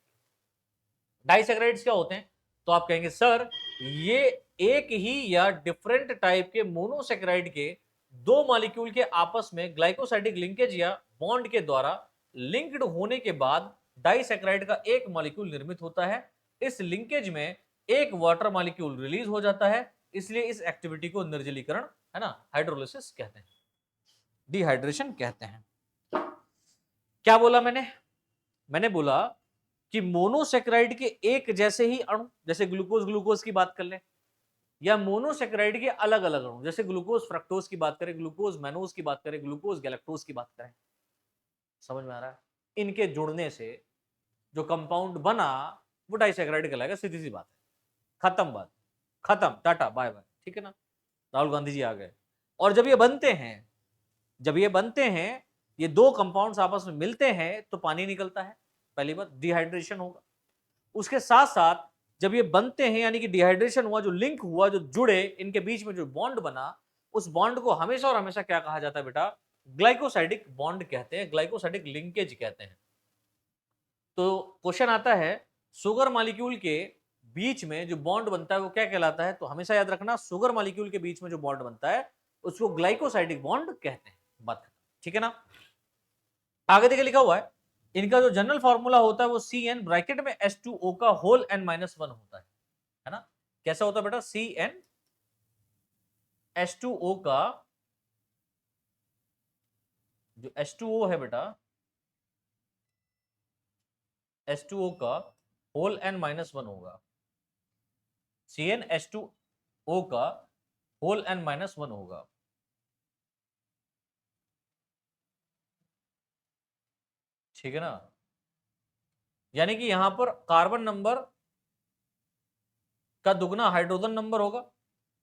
Speaker 1: डाइसैकेराइड्स क्या होते हैं? तो आप कहेंगे सर ये एक ही या डिफरेंट टाइप के मोनोसैकेराइड के दो मॉलिक्यूल के आपस में ग्लाइकोसाइडिक लिंकेज या बॉन्ड के द्वारा लिंक्ड होने के बाद डाइसैकेराइड का एक मॉलिक्यूल निर्मित होता है। इस लिंकेज में एक वाटर मॉलिक्यूल रिलीज हो जाता है, इसलिए इस एक्टिविटी को निर्जलीकरण, है ना, हाइड्रोलिसिस कहते हैं, डिहाइड्रेशन कहते हैं। क्या बोला मैंने? मैंने बोला कि मोनोसैकेराइड के एक जैसे ही अणु, जैसे ग्लूकोज ग्लूकोज की बात कर लें, या मोनोसैकेराइड के अलग अलग अणु, जैसे ग्लूकोज फ्रक्टोज की बात करें, ग्लूकोज मैनोज की बात करें, ग्लूकोज गैलेक्टोज की बात करें, समझ में आ रहा है? इनके जुड़ने से जो कंपाउंड बना वो डाइसैकेराइड कहलाएगा, सीधी सी बात है, खत्म बात, खत्म, टाटा बाय बाय, ठीक है ना। राहुल गांधी जी आ गए। और जब ये बनते हैं, जब ये बनते हैं, ये दो कंपाउंड्स आपस में मिलते हैं तो पानी निकलता है, पहली बात डिहाइड्रेशन होगा। उसके साथ साथ जब ये बनते हैं यानी कि डिहाइड्रेशन हुआ, जो लिंक हुआ, जो जुड़े, इनके बीच में जो बॉन्ड बना, उस बॉन्ड को हमेशा और हमेशा क्या कहा जाता है बेटा? ग्लाइकोसाइडिक बॉन्ड कहते हैं, ग्लाइकोसाइडिक लिंकेज कहते हैं। तो क्वेश्चन आता है शुगर मॉलिक्यूल के बीच में जो बॉन्ड बनता है वो क्या कहलाता है? तो हमेशा याद रखना, शुगर मॉलिक्यूल के बीच में जो बॉन्ड बनता है उसको ग्लाइकोसाइडिक बॉन्ड कहते हैं। बात खत्म, ठीक है ना। आगे देखिए लिखा हुआ है, इनका जो जनरल फॉर्मूला होता है वो CN ब्रैकेट में H2O का होल n-1 होता है ना। कैसा होता है बेटा? CN H2O का जो H2O है बेटा, H2O का होल n-1 होगा, CN H2O का होल n-1 होगा। ठीक है ना। यानी कि यहां पर कार्बन नंबर का दुगना हाइड्रोजन नंबर होगा,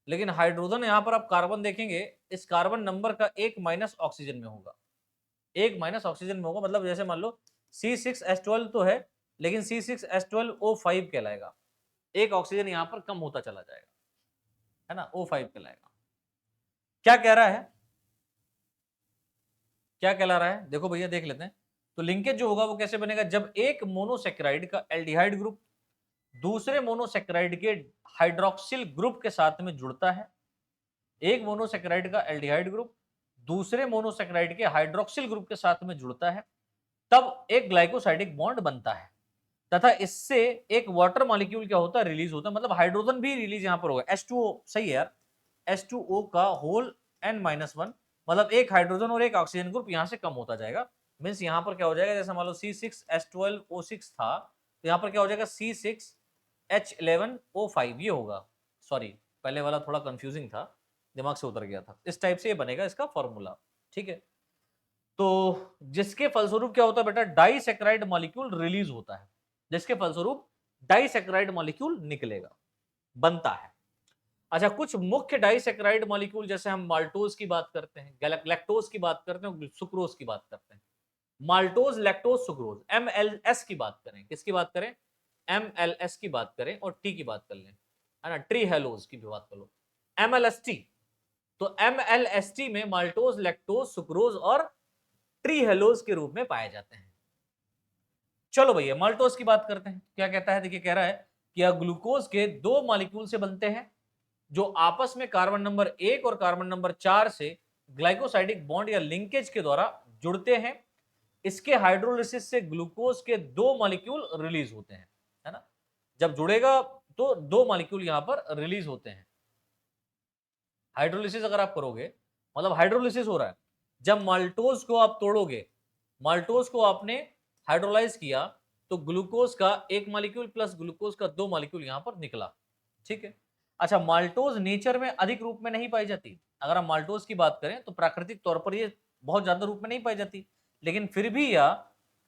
Speaker 1: लेकिन हाइड्रोजन यहां पर आप कार्बन देखेंगे, इस कार्बन नंबर का एक माइनस ऑक्सीजन में होगा, एक माइनस ऑक्सीजन में होगा। मतलब जैसे मान लो C6H12 तो है, लेकिन C6H12O5 कहलाएगा, एक ऑक्सीजन यहां पर कम होता चला जाएगा, है ना, O5 कहलाएगा। क्या कह रहा है, क्या कहला रहा है? देखो भैया देख लेते हैं। तो लिंकेज जो होगा वो कैसे बनेगा? जब एक मोनोसैकेराइड का एल्डिहाइड ग्रुप दूसरे मोनोसैकेराइड के हाइड्रोक्सिल ग्रुप के साथ में जुड़ता है, एक मोनोसैकेराइड का एल्डिहाइड ग्रुप दूसरे मोनोसैकेराइड के हाइड्रोक्सिल ग्रुप के साथ में जुड़ता है, तब एक ग्लाइकोसाइडिक बॉन्ड बनता है तथा इससे एक वाटर मॉलिक्यूल क्या होता है? रिलीज होता है। मतलब हाइड्रोजन भी रिलीज यहां पर होगा, H2O, सही है यार, H2O का होल n-1, मतलब एक हाइड्रोजन और एक ऑक्सीजन ग्रुप यहां से कम होता जाएगा। मींस यहां पर क्या हो जाएगा, जैसे मान लो C6H12O6 था, तो यहां पर क्या हो जाएगा? C6H11O5 ये होगा। सॉरी, पहले वाला थोड़ा कंफ्यूजिंग था, दिमाग से उतर गया था। इस टाइप से ये बनेगा इसका फॉर्मूला, ठीक है। तो जिसके फलस्वरूप क्या होता है बेटा? डाइसैकेराइड मॉलिक्यूल रिलीज होता है, जिसके फलस्वरूप डाइसैकेराइड मॉलिक्यूल निकलेगा, बनता है। अच्छा, कुछ मुख्य डाइसैकेराइड मॉलिक्यूल, जैसे हम माल्टोज की बात करते हैं, लैक्टोज की बात करते हैं, सुक्रोज की बात करते हैं। माल्टोज, लैक्टोज, सुक्रोज, MLS की बात करें, किसकी बात करें? MLS की बात करें, और टी की बात कर लें, है ना, ट्री हेलोज की भी बात कर लो, MLST। तो MLST में माल्टोज, लैक्टोज, सुक्रोज और ट्री हेलोज के रूप में पाए जाते हैं। चलो भैया माल्टोज की बात करते हैं। क्या कहता है? देखिए कह रहा है कि यह ग्लूकोज के दो मॉलिक्यूल से बनते हैं जो आपस में कार्बन नंबर 1 और कार्बन नंबर 4 से ग्लाइकोसाइडिक बॉन्ड या लिंकेज के द्वारा जुड़ते हैं। इसके हाइड्रोलिसिस से ग्लूकोज के दो मॉलिक्यूल रिलीज होते हैं, है ना। जब जुड़ेगा तो दो मॉलिक्यूल यहां पर रिलीज होते हैं। हाइड्रोलिसिस अगर आप करोगे, मतलब हाइड्रोलिसिस हो रहा है, जब माल्टोज को आप तोड़ोगे, माल्टोज को आपने हाइड्रोलाइज किया, तो ग्लूकोज का एक मॉलिक्यूल प्लस ग्लूकोज का दो मॉलिक्यूल यहां पर निकला, ठीक है। अच्छा, माल्टोज नेचर में अधिक रूप में नहीं पाई जाती। अगर हम माल्टोज की बात करें तो प्राकृतिक तौर पर ये बहुत ज्यादा रूप में नहीं पाई जाती, लेकिन फिर भी या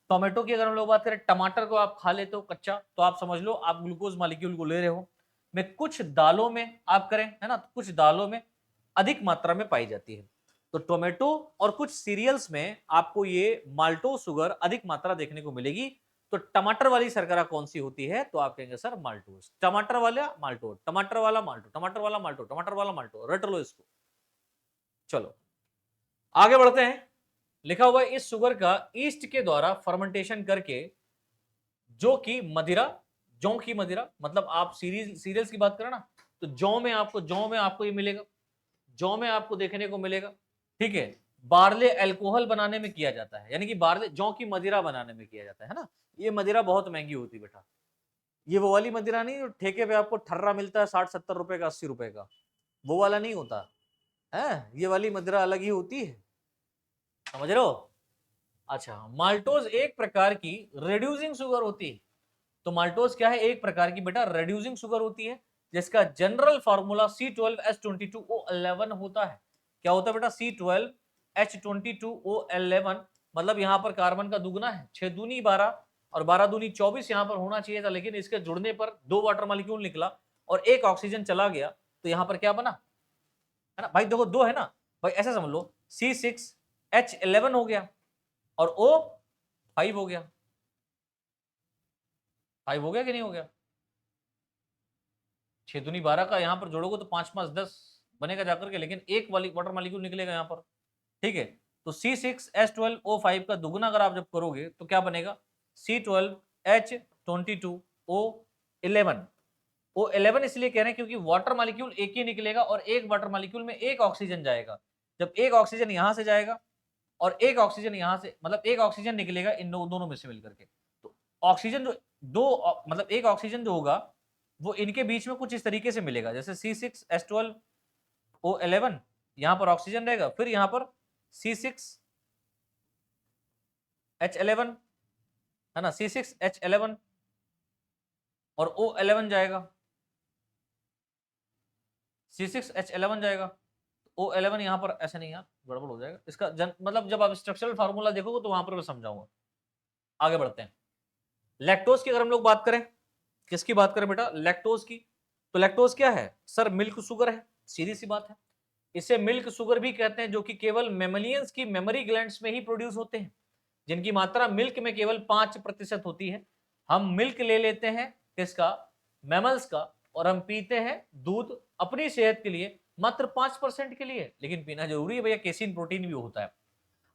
Speaker 1: टोमेटो की अगर हम लोग बात करें, टमाटर को आप खा लेते हो कच्चा, तो आप समझ लो आप ग्लूकोज मॉलिक्यूल को ले रहे हो। में कुछ दालों में आप करें, है ना, कुछ दालों में अधिक मात्रा में पाई जाती है। तो टोमेटो और कुछ सीरियल्स में आपको ये माल्टो शुगर अधिक मात्रा देखने को मिलेगी। तो टमाटर वाली शर्करा कौन सी होती है? तो आप कहेंगे सर माल्टोज। टमाटर वाला माल्टो, टमाटर वाला माल्टो, टमाटर वाला माल्टो, टमाटर वाला माल्टो, रट लो इसको। चलो आगे बढ़ते हैं। लिखा हुआ है इस शुगर का ईस्ट के द्वारा फर्मेंटेशन करके जो कि मदिरा, जौ की मदिरा, मतलब आप सीरियल्स की बात करें ना, तो जौ में आपको ये मिलेगा, जौ में आपको देखने को मिलेगा, ठीक है। बार्ले अल्कोहल बनाने में किया जाता है, यानी कि बार्ले जौ की मदिरा बनाने में किया जाता है ना। ये मदिरा बहुत महंगी होती है बेटा, ये वो वाली मदिरा नहीं जो ठेके पे आपको ठर्रा मिलता है 60-70 रुपए का, 80 रुपए का, वो वाला नहीं होता है। ये वाली मदिरा अलग ही होती है, समझ रहे हो? अच्छा, माल्टोज एक प्रकार की रिड्यूसिंग शुगर होती है। तो माल्टोज क्या है? एक प्रकार की बेटा रिड्यूसिंग शुगर होती है, जिसका जनरल फार्मूला C12H22O11 होता है। क्या होता है बेटा? C12H22O11, मतलब यहां पर कार्बन का दुगना है, 6 दूनी 12 और 12 दूनी 24 यहां पर होना चाहिए था, लेकिन इसके जुड़ने पर 2 वाटर मॉलिक्यूल निकला और एक ऑक्सीजन चला गया, तो यहां पर क्या बना, है ना भाई? देखो 2 है ना भाई, ऐसा समझ लो C6H11 हो गया और O5 हो गया। 5 हो गया कि नहीं हो गया? 6 दूनी 12 का यहां पर जोड़ोगे तो 5 5 10 बनेगा जाकर के, लेकिन एक वाली वाटर मॉलिक्यूल निकलेगा यहां पर, ठीक है। तो C6H12O5 का दुगुना अगर आप जब करोगे तो क्या बनेगा? C12H22O11। O11 इसलिए कह रहे हैं क्योंकि वाटर मॉलिक्यूल एक ही निकलेगा और एक वाटर मॉलिक्यूल में एक ऑक्सीजन जाएगा। जब एक ऑक्सीजन यहां से जाएगा और एक ऑक्सीजन यहां से, मतलब एक ऑक्सीजन निकलेगा इन दोनों में से मिलकर के, तो ऑक्सीजन जो मतलब एक ऑक्सीजन जो होगा वो इनके बीच में कुछ इस तरीके से मिलेगा, जैसे C6H12O11 यहां पर ऑक्सीजन रहेगा, फिर यहां पर C6H11 है ना, C6H11 और O11 जाएगा, C6H11 जाएगा, O11 यहां पर ऐसा नहीं, यार गड़बड़ हो जाएगा इसका मतलब जब आप स्ट्रक्चरल फार्मूला देखोगे तो वहां पर मैं समझाऊंगा। आगे बढ़ते हैं। लैक्टोज की अगर हम लोग बात करें, किसकी बात करें बेटा? लैक्टोज की। तो लैक्टोज क्या है सर? मिल्क शुगर है, सीधी सी बात है। इसे मिल्क शुगर भी कहते हैं, जो कि केवल मेमलियंस की मेमोरी ग्लैंड्स में ही प्रोड्यूस होते हैं, जिनकी मात्रा मिल्क में केवल 5% होती है। हम मिल्क ले लेते हैं किसका? मैमल्स का, और हम पीते हैं दूध अपनी सेहत के लिए मात्र 5% के लिए, लेकिन पीना जरूरी है भैया, केसिन प्रोटीन भी होता है।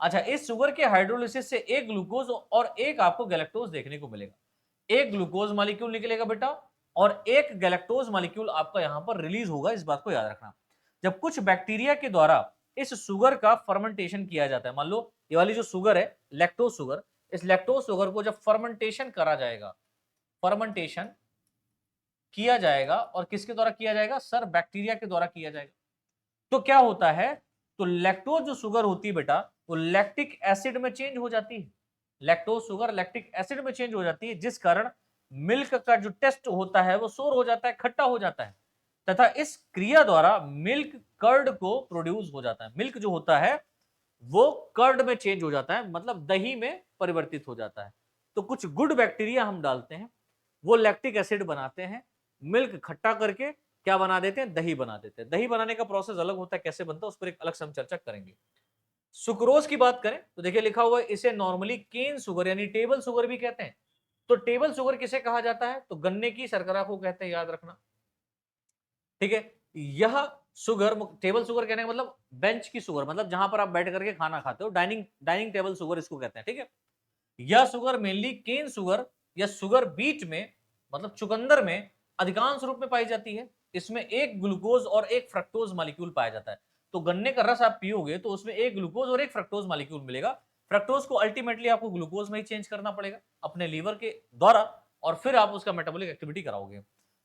Speaker 1: अच्छा, इस शुगर के हाइड्रोलिसिस से एक ग्लूकोज और एक आपको गैलेक्टोज देखने को मिलेगा। एक ग्लूकोज मॉलिक्यूल निकलेगा बेटा और एक गैलेक्टोज मॉलिक्यूल आपका यहां पर रिलीज होगा, इस बात को याद रखना। जब कुछ बैक्टीरिया के द्वारा इस शुगर का फर्मेंटेशन किया जाता है, मान लो ये वाली जो शुगर है लैक्टोज शुगर, इस लैक्टोज शुगर को जब फर्मेंटेशन करा जाएगा, फर्मेंटेशन किया जाएगा, और किसके द्वारा किया जाएगा सर? बैक्टीरिया के द्वारा किया जाएगा। तो क्या होता है? तो लैक्टोज जो शुगर होती है बेटा, वो लैक्टिक एसिड में चेंज हो जाती है। लैक्टोज शुगर लैक्टिक एसिड में चेंज हो जाती है, जिस कारण मिल्क का जो टेस्ट होता है वो सोर हो जाता है, खट्टा हो जाता है, तथा इस क्रिया द्वारा मिल्क कर्ड को प्रोड्यूस हो जाता है। मिल्क जो होता है वो कर्ड में चेंज हो जाता है, मतलब दही में परिवर्तित हो जाता है। तो कुछ गुड बैक्टीरिया हम डालते हैं, वो लैक्टिक एसिड बनाते हैं, मिल्क खट्टा करके क्या बना देते हैं? दही बना देते हैं। दही बनाने का प्रोसेस अलग होता है, कैसे बनता है उस पर एक अलग से हम चर्चा करेंगे। सुक्रोज की बात करें तो देखिए लिखा हुआ है इसे नॉर्मली केन शुगर यानी टेबल शुगर भी कहते हैं। तो टेबल शुगर किसे कहा जाता है? तो गन्ने की शर्करा को कहते हैं, याद रखना, ठीक है। यह शुगर, टेबल शुगर कहने का मतलब बेंच की शुगर, मतलब जहां पर आप बैठ करके खाना खाते हो, डाइनिंग डाइनिंग टेबल शुगर इसको कहते हैं, ठीक है। यह शुगर मेनली केन शुगर या शुगर बीट में, मतलब चुकंदर में अधिकांश रूप में पाई जाती है। इसमें एक ग्लूकोज और एक फ्रक्टोज मॉलिक्यूल पाया जाता है। तो गन्ने का रस आप पियोगे तो उसमें एक ग्लूकोज और एक फ्रक्टोज मॉलिक्यूल मिलेगा। फ्रक्टोज को अल्टीमेटली आपको ग्लूकोज में ही चेंज करना पड़ेगा अपने लीवर के द्वारा, और फिर आप उसका मेटाबॉलिक एक्टिविटी कराओगे।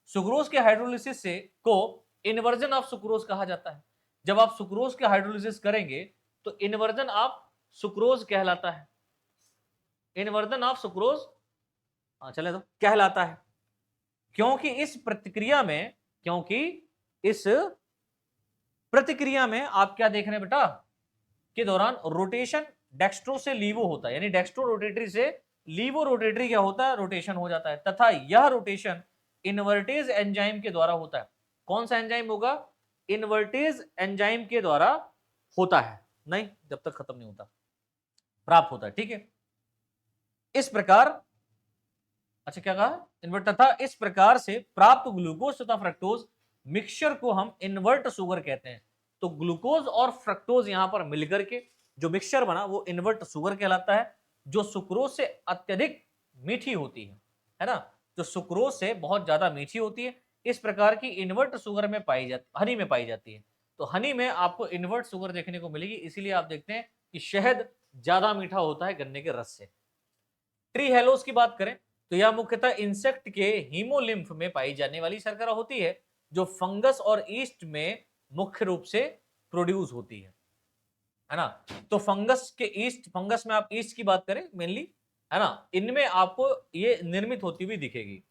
Speaker 1: सुक्रोज के हाइड्रोलिसिस से को इन्वर्जन ऑफ सुक्रोज कहा जाता है। जब आप सुक्रोज के हाइड्रोलिसिस करेंगे तो इन्वर्जन ऑफ सुक्रोज कहलाता है। इन्वर्जन ऑफ सुक्रोज चले तो कहलाता है, क्योंकि इस प्रतिक्रिया में आप क्या देख रहे हैं बेटा के दौरान रोटेशन डेक्स्ट्रो से लीवो होता है, यानी डेक्स्ट्रो रोटेटरी से लीवो रोटेटरी क्या होता है? रोटेशन हो जाता है, तथा यह रोटेशन इन्वर्टेज एंजाइम के द्वारा होता है। कौन सा एंजाइम होगा? इन्वर्टेज एंजाइम के द्वारा होता है, नहीं जब तक खत्म नहीं होता, प्राप्त होता है, ठीक है। इस प्रकार अच्छा क्या कहा, इन्वर्ट, तथा इस प्रकार से प्राप्त ग्लूकोज तथा फ्रक्टोज मिक्सचर को हम इन्वर्ट शुगर कहते हैं। तो ग्लूकोज और फ्रक्टोज यहां पर मिलकर के जो मिक्सचर बना वो इन्वर्ट शुगर कहलाता है, जो सुक्रोज से अत्यधिक मीठी होती है ना, जो सुक्रोज से बहुत ज्यादा मीठी होती है। इस प्रकार की इन्वर्ट शुगर में पाई जाती, हनी में पाई जाती है। तो हनी में आपको इन्वर्ट शुगर देखने को मिलेगी, इसीलिए आप देखते हैं कि शहद ज्यादा मीठा होता है गन्ने के रस से। ट्री हेलोस की बात करें तो यह मुख्यतः इंसेक्ट के हीमोलिम्फ में पाई जाने वाली शर्करा होती है, जो फंगस और ईस्ट में मुख्य रूप से प्रोड्यूस होती है ना। तो फंगस के ईस्ट, फंगस में आप ईस्ट की बात करें मेनली, है ना, इनमें आपको ये निर्मित होती हुई दिखेगी।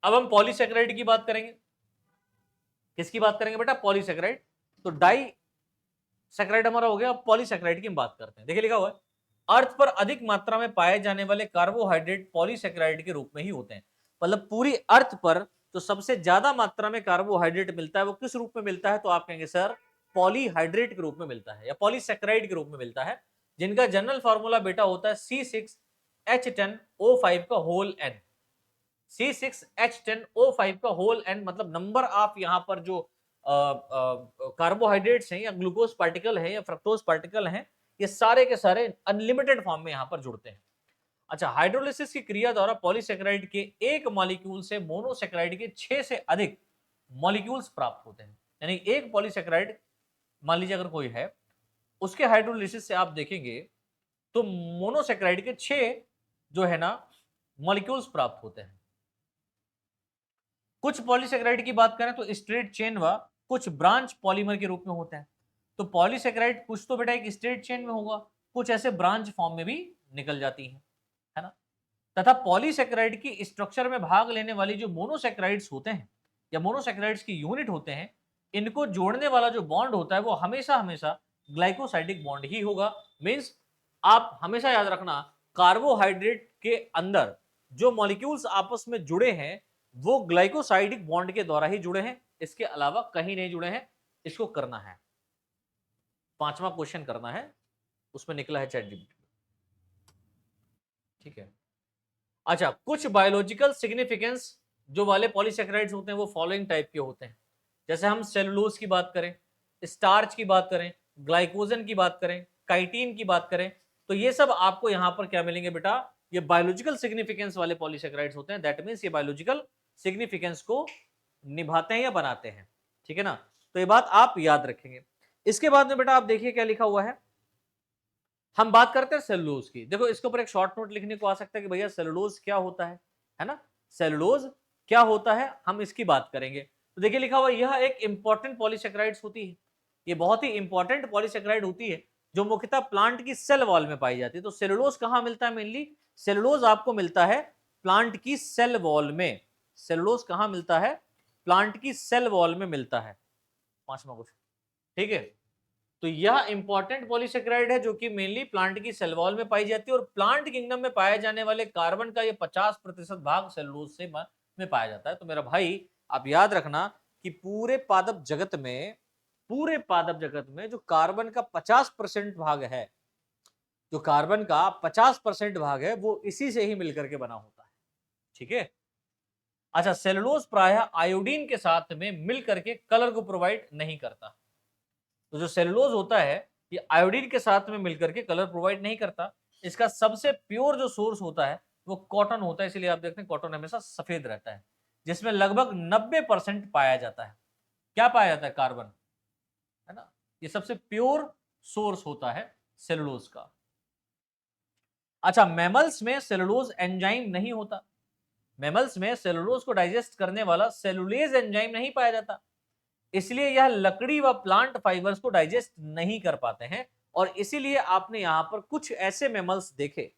Speaker 1: अब हम पॉलीसेकेराइड की बात करेंगे। किसकी बात करेंगे बेटा, पॉलीसेकेराइड। तो डाई सेकेराइड हमारा हो गया, अब पॉलीसेकेराइड की हम बात करते हैं। देखिए लिखा हुआ है, अर्थ पर अधिक मात्रा में पाए जाने वाले कार्बोहाइड्रेट पॉलीसेकेराइड के रूप में ही होते हैं। मतलब पूरी अर्थ पर जो सबसे ज्यादा मात्रा में कार्बोहाइड्रेट मिलता है वो किस रूप में मिलता है, तो आप कहेंगे सर पॉलीहाइड्रेट के रूप में मिलता है या पॉलीसेकेराइड के रूप में मिलता है, जिनका जनरल फार्मूला बेटा होता है C6H10O5 का होल n। C6H10O5 का होल n मतलब नंबर ऑफ यहाँ पर जो कार्बोहाइड्रेट्स हैं या ग्लूकोज पार्टिकल है या फ्रक्टोज पार्टिकल हैं, ये सारे के सारे अनलिमिटेड फॉर्म में यहाँ पर जुड़ते हैं। अच्छा, हाइड्रोलिसिस की क्रिया द्वारा पॉलीसेकेराइड के एक मॉलिक्यूल से मोनोसेकेराइड के 6 से अधिक मॉलिक्यूल्स प्राप्त होते हैं। यानी एक पॉलीसेकेराइड मान लीजिए अगर कोई है, उसके हाइड्रोलिसिस से आप देखेंगे तो मोनोसेकेराइड के 6 जो है ना मॉलिक्यूल्स प्राप्त होते हैं। कुछ पॉलीसेकेराइड की बात करें तो स्ट्रेट चेन व कुछ ब्रांच पॉलीमर के रूप में होते हैं। तो पॉलीसेकेराइड कुछ तो बेटा एक स्ट्रेट चेन में होगा, कुछ ऐसे ब्रांच फॉर्म में भी निकल जाती है ना। तथा पॉलीसेकेराइड की स्ट्रक्चर में भाग लेने वाली जो मोनोसेकेराइड्स होते हैं या मोनोसेकेराइड्स की यूनिट होते हैं, इनको जोड़ने वाला जो बॉन्ड होता है वो हमेशा हमेशा ग्लाइकोसाइडिक बॉन्ड ही होगा। मींस आप हमेशा याद रखना, कार्बोहाइड्रेट के अंदर जो मॉलिक्यूल्स आपस में जुड़े हैं वो ग्लाइकोसाइडिक बॉन्ड के द्वारा ही जुड़े हैं, इसके अलावा कहीं नहीं जुड़े हैं। इसको करना है, पांचवा क्वेश्चन करना है, उसमें निकला है चैटजीपीटी। ठीक है। अच्छा, कुछ बायोलॉजिकल सिग्निफिकेंस जो वाले पॉलीसेकेराइड्स होते हैं वो फॉलोइंग टाइप के होते हैं। जैसे हम सेलुलोज की बात करें, स्टार्च की बात करें, ग्लाइकोजन की बात करें, काइटिन की बात करें, तो ये सब आपको यहां पर क्या मिलेंगे बेटा, ये बायोलॉजिकल सिग्निफिकेंस वाले पॉलीसेकेराइड्स होते हैं। दैट मींस ये बायोलॉजिकल सिग्निफिकेंस को निभाते हैं या बनाते हैं। ठीक है ना, तो ये बात आप याद रखेंगे। इसके बाद में बेटा आप देखिए क्या लिखा हुआ है, हम बात करते हैं सेलुलोज की। देखो इसके ऊपर एक शॉर्ट नोट लिखने को आ सकता है कि भैया सेलुलोज क्या होता है ना, सेलुलोज क्या होता है, हम इसकी बात करेंगे। तो देखिए लिखा हुआ, यह एक इंपॉर्टेंट पॉलीसेकेराइड्स होती है, ये बहुत ही इंपॉर्टेंट पॉलीसेकेराइड होती है जो मुख्यतः प्लांट की सेल वॉल में पाई जाती है। तो सेलुलोज कहां मिलता है, मेनली सेलुलोज आपको मिलता है प्लांट की सेल वॉल में। सेलुलोज कहां मिलता है, प्लांट की सेल वॉल में मिलता है। पांचवा क्वेश्चन, ठीक है। तो यह इंपॉर्टेंट पॉलीसेकेराइड है जो कि मेनली प्लांट की सेल वॉल में पाई जाती है, और प्लांट किंगडम में पाए जाने वाले कार्बन का ये 50% भाग सेलुलोज से में पाया जाता है। तो मेरा भाई आप याद रखना कि पूरे पादप जगत में, पूरे पादप जगत में जो कार्बन का 50% भाग है, जो कार्बन का 50% भाग है वो इसी से ही मिलकर के बना होता है। ठीक है। अच्छा, सेलुलोज प्रायः आयोडीन के साथ में मिलकर के कलर को प्रोवाइड नहीं करता। तो जो सेलुलोज होता है ये आयोडीन के साथ में मिलकर के कलर प्रोवाइड नहीं करता। इसका सबसे प्योर जो सोर्स होता है वो कॉटन होता है, इसलिए आप देखते हैं कॉटन हमेशा सफेद रहता है, जिसमें लगभग 90% पाया जाता है। क्या पाया जाता है, कार्बन, है ना। ये सबसे प्योर सोर्स होता है सेलुलोज का। अच्छा, मैमल्स में सेलुलोज एंजाइम नहीं होता। मैमल्स में सेलुलोज को डाइजेस्ट करने वाला सेलुलेज एंजाइम नहीं पाया जाता, इसलिए यह लकड़ी व प्लांट फाइबर्स को डाइजेस्ट नहीं कर पाते हैं। और इसीलिए आपने यहां पर कुछ ऐसे मैमल्स देखे,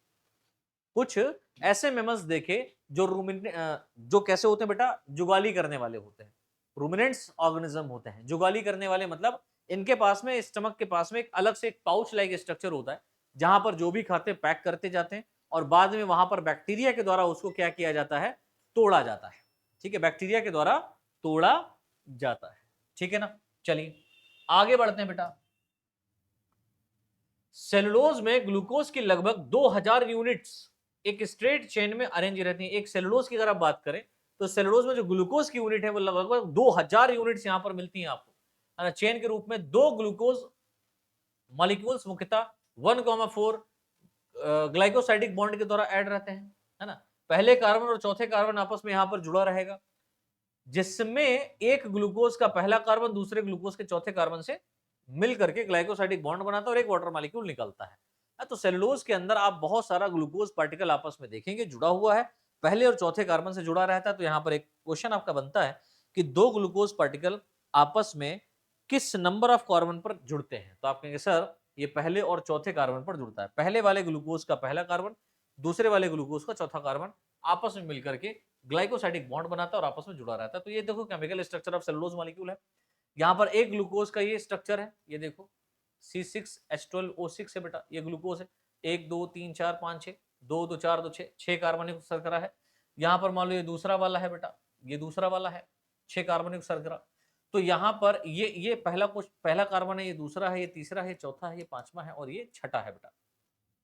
Speaker 1: कुछ ऐसे मैमल्स देखे जो जो कैसे होते हैं बेटा, जुगाली करने वाले होते हैं। रूमिनेंट्स ऑर्गेनिज्म होते हैं, जुगाली करने वाले मतलब इनके पास में स्टमक के पास में एक अलग से एक पाउच लाइक स्ट्रक्चर होता है, जहां पर जो भी खाते पैक करते जाते हैं और बाद में वहां पर बैक्टीरिया के द्वारा उसको क्या किया जाता है, तोड़ा जाता है। ठीक है, बैक्टीरिया के द्वारा तोड़ा जाता है। ठीक है ना, चलिए आगे बढ़ते हैं बेटा। सेलुलोज में ग्लूकोज की लगभग 2000 यूनिट्स एक स्ट्रेट चेन में अरेंज रहती हैं। एक सेलुलोज की अगर आप बात करें तो सेलुलोज में जो ग्लूकोज की यूनिट है वो लगभग 2000 यूनिट्स यहाँ पर मिलती हैं आपको, है ना, चेन के रूप में। 2 ग्लूकोज मॉलिक्यूल्स मुख्यतः 1,4 ग्लाइकोसाइडिक बॉन्ड के द्वारा ऐड रहते हैं, है ना। पहले कार्बन और चौथे कार्बन आपस में यहाँ पर जुड़ा रहेगा, जिसमें एक ग्लूकोज का पहला कार्बन दूसरे ग्लूकोज के चौथे कार्बन से मिल करके ग्लाइकोसाइडिक बॉन्ड बनाता है और एक वाटर मॉलिक्यूल निकलता है। तो सेलुलोज के अंदर आप बहुत सारा ग्लूकोज पार्टिकल आपस में देखेंगे जुड़ा हुआ है, पहले और चौथे कार्बन से जुड़ा रहता है। तो यहाँ पर एक क्वेश्चन आपका बनता है कि 2 ग्लूकोज पार्टिकल आपस में किस नंबर ऑफ कार्बन पर जुड़ते हैं? तो आप कहेंगे सर ये पहले और चौथे कार्बन पर जुड़ता है। पहले वाले ग्लूकोज का पहला कार्बन दूसरे वाले ग्लूकोज का चौथा कार्बन आपस में मिलकर के ग्लाइकोसाइडिक बॉन्ड बनाता है और आपस में जुड़ा रहता है। तो ये देखो chemical structure of cellulose molecule है। यहाँ पर एक ग्लूकोज का ये स्ट्रक्चर है, ये देखो C6H12O6 है बेटा, ये ग्लूकोज है। 1 2 3 4 5 6, 2 2 4 2 6, 6 कार्बनिक शर्करा है। यहाँ पर मान लो ये दूसरा वाला है बेटा, ये दूसरा वाला है 6 कार्बनिक शर्करा। तो यहाँ पर ये पहला कार्बन है, ये दूसरा है, ये तीसरा है, चौथा है, ये पांचवा है और ये छठा है बेटा।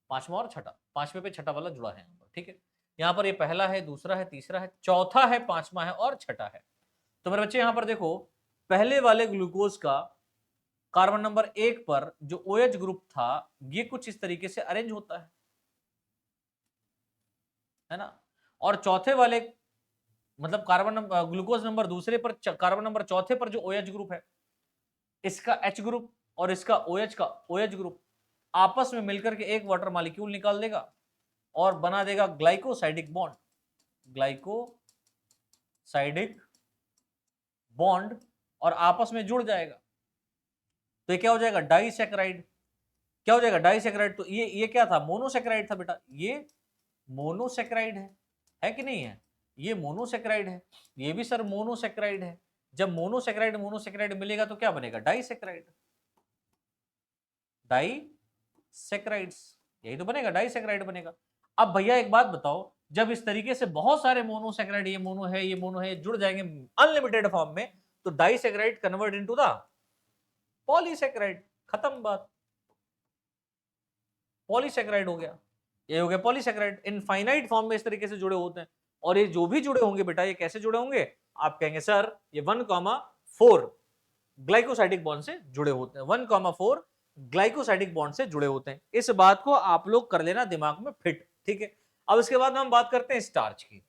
Speaker 1: पांचवा और छठा, पांचवे पे छठा वाला जुड़ा है यहाँ पर, ठीक है। यहाँ पर ये पहला है, दूसरा है, तीसरा है, चौथा है, पांचवा है और छठा है। तो मेरे बच्चे यहाँ पर देखो, पहले वाले ग्लूकोज का कार्बन नंबर 1 पर जो OH ग्रुप था ये कुछ इस तरीके से अरेंज होता है ना। और चौथे वाले मतलब ग्लूकोज नंबर दूसरे पर कार्बन नंबर चौथे पर जो OH ग्रुप है, इसका H ग्रुप और इसका OH का OH ग्रुप आपस में मिलकर के एक वाटर मॉलिक्यूल निकाल देगा और बना देगा ग्लाइकोसाइडिक बॉन्ड, ग्लाइकोसाइडिक बॉन्ड, और आपस में जुड़ जाएगा। तो ये क्या हो जाएगा? डाइसैकेराइड। क्या हो जाएगा? डाइसैकेराइड। तो ये क्या था? मोनोसैकेराइड था बेटा। ये मोनोसैकेराइड है कि नहीं है? ये मोनोसैकेराइड है, ये भी सर मोनोसैकेराइड है। जब मोनोसैकेराइड मिलेगा तो क्या बनेगा? डाइसैकेराइड। डाइसैकेराइड्स, यही तो बनेगा, डाइसैकेराइड बनेगा। अब भैया एक बात बताओ, जब इस तरीके से बहुत सारे मोनोसैकेराइड, ये मोनो है, ये मोनो है, जुड़ जाएंगे अनलिमिटेड फॉर्म में, तो disaccharide convert into the polysaccharide. खत्म बात, पॉलीसैकेराइड हो गया। ये हो गया पॉलीसैकेराइड। इनफाइनाइट फॉर्म में इस तरीके से जुड़े होते हैं। और ये जो भी जुड़े होंगे बेटा, ये कैसे जुड़े होंगे? आप कहेंगे सर ये 1,4 ग्लाइकोसाइडिक बॉन्ड से जुड़े होते हैं। 1,4 ग्लाइकोसाइडिक बॉन्ड से जुड़े होते हैं। इस बात को आप लोग कर लेना दिमाग में फिट, ठीक है। अब इसके बाद हम बात करते हैं स्टार्च की।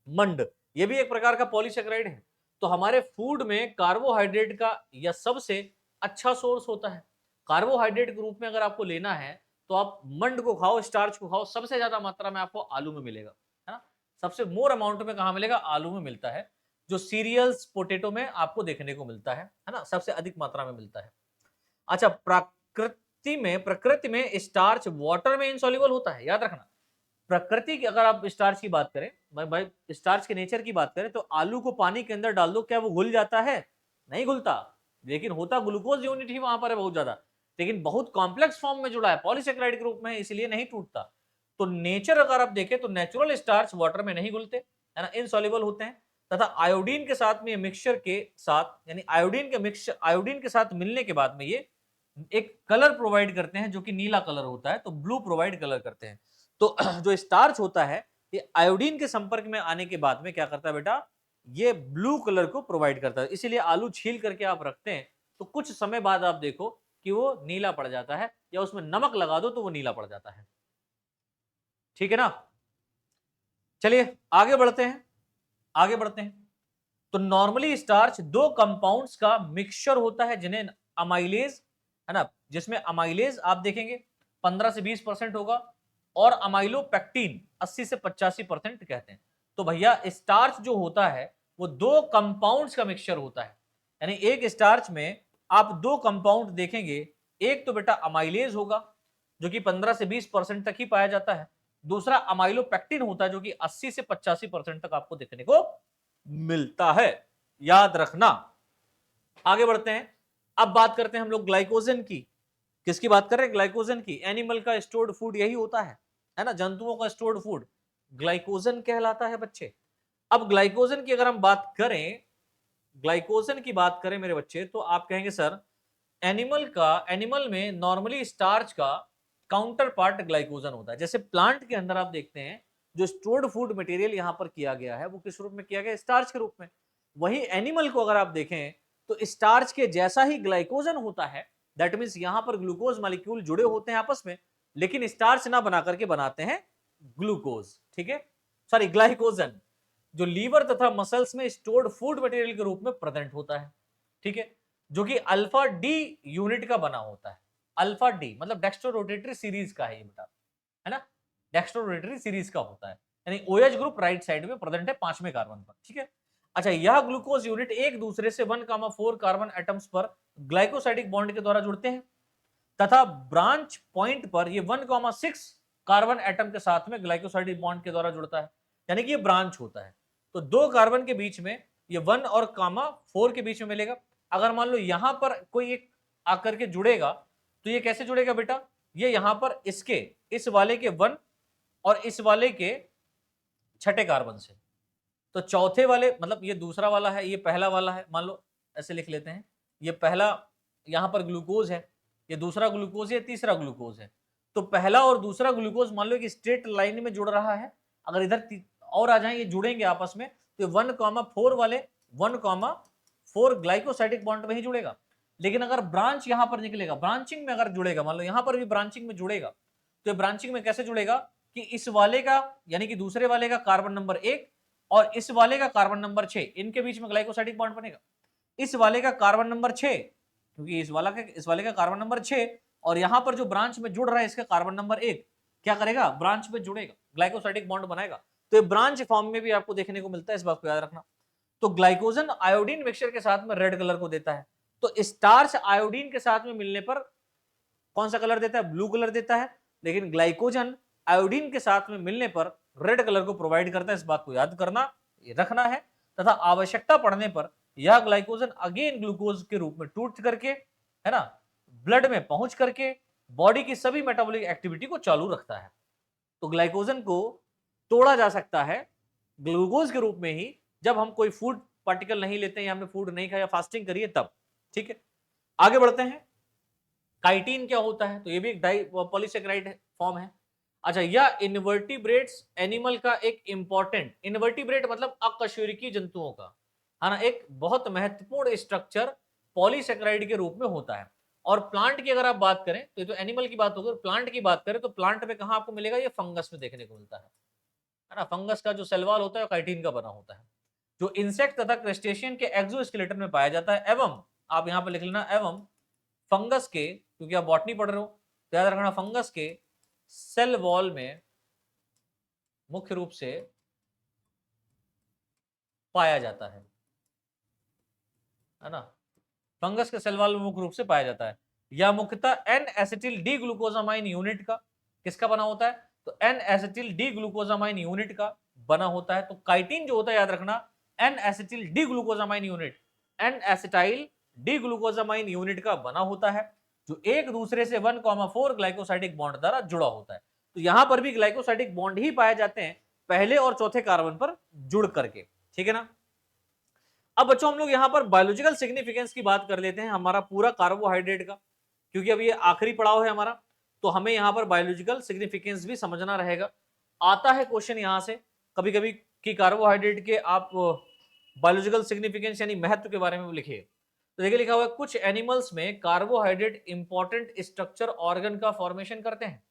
Speaker 1: मंड, ये भी एक प्रकार का पॉलीसैकेराइड है। तो हमारे फूड में कार्बोहाइड्रेट का यह सबसे अच्छा सोर्स होता है। कार्बोहाइड्रेट के रूप में अगर आपको लेना है तो आप मंड को खाओ, स्टार्च को खाओ। सबसे ज्यादा मात्रा में आपको आलू में मिलेगा, है ना। सबसे मोर अमाउंट में कहां मिलेगा? आलू में मिलता है, जो सीरियल्स पोटैटो में आपको देखने को मिलता है ना, सबसे अधिक मात्रा में मिलता है। अच्छा, प्रकृति में स्टार्च वाटर में इनसॉल्युबल होता है, याद रखना। प्रकृति की अगर आप स्टार्च की बात करें, भाई स्टार्च के नेचर की बात करें, तो आलू को पानी के अंदर डाल दो, क्या वो घुल जाता है? नहीं घुलता, लेकिन होता ग्लूकोज यूनिट ही वहां पर है बहुत ज्यादा, लेकिन बहुत कॉम्प्लेक्स फॉर्म में जुड़ा है, पॉलीसैकेराइड के रूप में, इसलिए नहीं टूटता। तो नेचर अगर आप देखें तो नेचुरल स्टार्च वाटर में नहीं घुलते, है ना, इनसॉल्युबल होते हैं। तथा आयोडीन के साथ में मिक्सचर के साथ, यानी आयोडीन के साथ मिलने के बाद में ये एक कलर प्रोवाइड करते हैं, जो कि नीला कलर होता है, तो ब्लू प्रोवाइड कलर करते हैं। तो जो स्टार्च होता है ये आयोडीन के संपर्क में आने के बाद में क्या करता है बेटा? ये ब्लू कलर को प्रोवाइड करता है। इसीलिए आलू छील करके आप रखते हैं तो कुछ समय बाद आप देखो कि वो नीला पड़ जाता है, या उसमें नमक लगा दो तो वो नीला पड़ जाता है, ठीक है ना। चलिए आगे बढ़ते हैं, आगे बढ़ते हैं। तो नॉर्मली स्टार्च दो कंपाउंड्स का मिक्सचर होता है, जिन्हें अमाइलेज, है ना, जिसमें अमाइलेज आप देखेंगे 15 से 20% होगा, और अमाइलोपेक्टिन 80 से 85% कहते हैं। तो भैया स्टार्च जो होता है वो दो कंपाउंड्स का मिक्सचर होता है, यानी एक स्टार्च में आप दो कंपाउंड देखेंगे। एक तो बेटा अमाइलेज होगा, जो कि 15 से 20% तक ही पाया जाता है। दूसरा अमाइलोपेक्टिन होता है, जो कि 80 से 85% तक आपको देखने को मिलता है, याद रखना। आगे बढ़ते हैं, अब बात करते हैं हम लोग ग्लाइकोजन की। किसकी बात कर रहे हैं? ग्लाइकोजन की। एनिमल का स्टोर्ड फूड यही होता है ना, जंतुओं का स्टोर्ड फूड ग्लाइकोजन कहलाता है बच्चे। अब ग्लाइकोजन की अगर हम बात करें, ग्लाइकोजन की बात करें मेरे बच्चे, तो आप कहेंगे सर एनिमल में नॉर्मली स्टार्च का काउंटर पार्ट ग्लाइकोजन होता है। जैसे प्लांट के अंदर आप देखते हैं जो स्टोर्ड फूड मटेरियल यहाँ पर किया गया है वो किस रूप में किया गया है, स्टार्च के रूप में। वही एनिमल को अगर आप देखें तो स्टार्च के जैसा ही ग्लाइकोजन होता है, दैट मीन्स यहाँ पर ग्लूकोज मॉलिक्यूल जुड़े होते हैं आपस में, लेकिन स्टार्च ना बना करके बनाते हैं ग्लूकोज, ठीक है, सॉरी ग्लाइकोजन, जो लीवर तथा मसल्स में स्टोर्ड फूड मटेरियल के रूप में प्रेजेंट होता है, ठीक है, जो कि अल्फा डी यूनिट का बना होता है। अल्फा डी मतलब डेक्स्ट्रोरोटेटरी सीरीज का है ये बेटा, है ना, डेक्स्ट्रोरोटेटरी सीरीज का होता है, यानी OH ग्रुप राइट साइड में प्रेजेंट है 5वें कार्बन पर, ठीक है। अच्छा, यह ग्लूकोज यूनिट एक दूसरे से 1,4 कार्बन एटम्स पर ग्लाइकोसाइडिक बॉन्ड के द्वारा जुड़ते हैं तथा ब्रांच पॉइंट पर ये 1,6 कार्बन एटम के साथ में ग्लाइकोसाइडिक बॉन्ड के द्वारा जुड़ता है, यानी कि ये ब्रांच होता है। तो 2 कार्बन के बीच में ये 1 और कामा 4 के बीच में मिलेगा। अगर मान लो यहां पर कोई एक आकर के जुड़ेगा तो ये कैसे जुड़ेगा बेटा, ये यहां पर इसके इस वाले के 1 और इस वाले के छठे कार्बन से, तो चौथे वाले मतलब ये दूसरा वाला है, ये पहला वाला है, मान लो ऐसे लिख लेते हैं, ये पहला यहां पर ग्लूकोज है, ये दूसरा ग्लूकोज है, तीसरा ग्लूकोज है। तो पहला और दूसरा ग्लूकोज मान लो एक स्ट्रेट लाइन में जुड़ रहा है, अगर इधर और आ जाए ये जुड़ेंगे आपस में तो 1,4 वाले 1,4 ग्लाइकोसाइडिक बॉन्ड में ही जुड़ेगा। लेकिन अगर ब्रांच यहां पर निकलेगा, ब्रांचिंग में अगर जुड़ेगा, मान लो यहां पर भी ब्रांचिंग में जुड़ेगा, तो ब्रांचिंग में कैसे जुड़ेगा कि इस वाले का यानी कि दूसरे वाले का कार्बन नंबर 1 और इस वाले का कार्बन नंबर 6, इनके बीच में ग्लाइकोसाइडिक बॉन्ड बनेगा। इस वाले का कार्बन नंबर 6, क्योंकि इस वाले का कार्बन नंबर 6 और यहां पर जो ब्रांच में जुड़ रहा है इसका कार्बन नंबर 1 क्या करेगा, ब्रांच में जुड़ेगा, ग्लाइकोसाइडिक बॉन्ड बनाएगा। तो ये ब्रांच फॉर्म में भी आपको देखने को मिलता है, इस बात को याद रखना। तो ग्लाइकोजन आयोडीन मिक्सचर के साथ में रेड कलर को देता है, तो स्टार्च आयोडीन के साथ में मिलने पर कौन सा कलर देता है, ब्लू कलर देता है, लेकिन ग्लाइकोजन आयोडीन के साथ में मिलने पर रेड कलर को प्रोवाइड करता है। इस बात को याद करना रखना है तथा आवश्यकता पड़ने पर यह ग्लाइकोजन अगेन ग्लूकोज के रूप में टूट करके, है ना, ब्लड में पहुंच करके बॉडी की सभी मेटाबॉलिक एक्टिविटी को चालू रखता है। तो ग्लाइकोजन को तोड़ा जा सकता है ग्लूकोज के रूप में ही जब हम कोई फूड पार्टिकल नहीं लेते हैं या हमने फूड नहीं खाया, फास्टिंग करिए तब, ठीक है। आगे बढ़ते हैं, काइटिन क्या होता है, तो ये भी एक पॉलीसेकेराइड फॉर्म है। अच्छा, यह इनवर्टिब्रेट्स एनिमल का एक इंपॉर्टेंट, इनवर्टिब्रेट मतलब अकशेरुकी जंतुओं का, है ना, एक बहुत महत्वपूर्ण स्ट्रक्चर पॉलीसेकेराइड के रूप में होता है। और प्लांट की अगर आप बात करें तो ये तो एनिमल की बात होगी, प्लांट की बात करें तो प्लांट में कहां आपको मिलेगा, ये फंगस में देखने को मिलता है ना। फंगस का जो सेल वॉल होता है काइटिन का बना होता है, जो इंसेक्ट तथा क्रस्टेशियन के एक्सोस्केलेटन में पाया जाता है। एवं आप यहां पर लिख लेना, एवं फंगस के, क्योंकि आप बॉटनी पढ़ रहे हो तो याद रखना, फंगस के सेल वॉल में मुख्य रूप से पाया जाता है ना, फंगस के सेल वॉल में मुख्य रूप से पाया जाता है। यह मुख्यतः N acetyl D glucosamine unit का किसका बना होता है, तो N acetyl D glucosamine unit का बना होता है। तो काइटिन जो होता है याद रखना, N acetyl D glucosamine unit, N acetyl D glucosamine unit का बना होता है, जो एक दूसरे से 1,4 ग्लाइकोसाइडिक बॉन्ड द्वारा जुड़ा होता है। तो यहां पर भी ग्लाइकोसाइडिक बॉन्ड ही पाए जाते हैं पहले और चौथे कार्बन पर जुड़ करके, ठीक है ना। अब बच्चों हम लोग यहां पर बायोलॉजिकल सिग्निफिकेंस की बात कर लेते हैं, हमारा पूरा कार्बोहाइड्रेट का, क्योंकि अब ये आखिरी पड़ाव है हमारा, तो हमें यहां पर बायोलॉजिकल सिग्निफिकेंस भी समझना रहेगा। आता है क्वेश्चन यहां से कभी कभी कि कार्बोहाइड्रेट के आप बायोलॉजिकल सिग्निफिकेंस यानी महत्व के बारे में लिखिए। तो देखिए लिखा हुआ है, कुछ एनिमल्स में कार्बोहाइड्रेट इंपॉर्टेंट स्ट्रक्चर ऑर्गन का फॉर्मेशन करते हैं।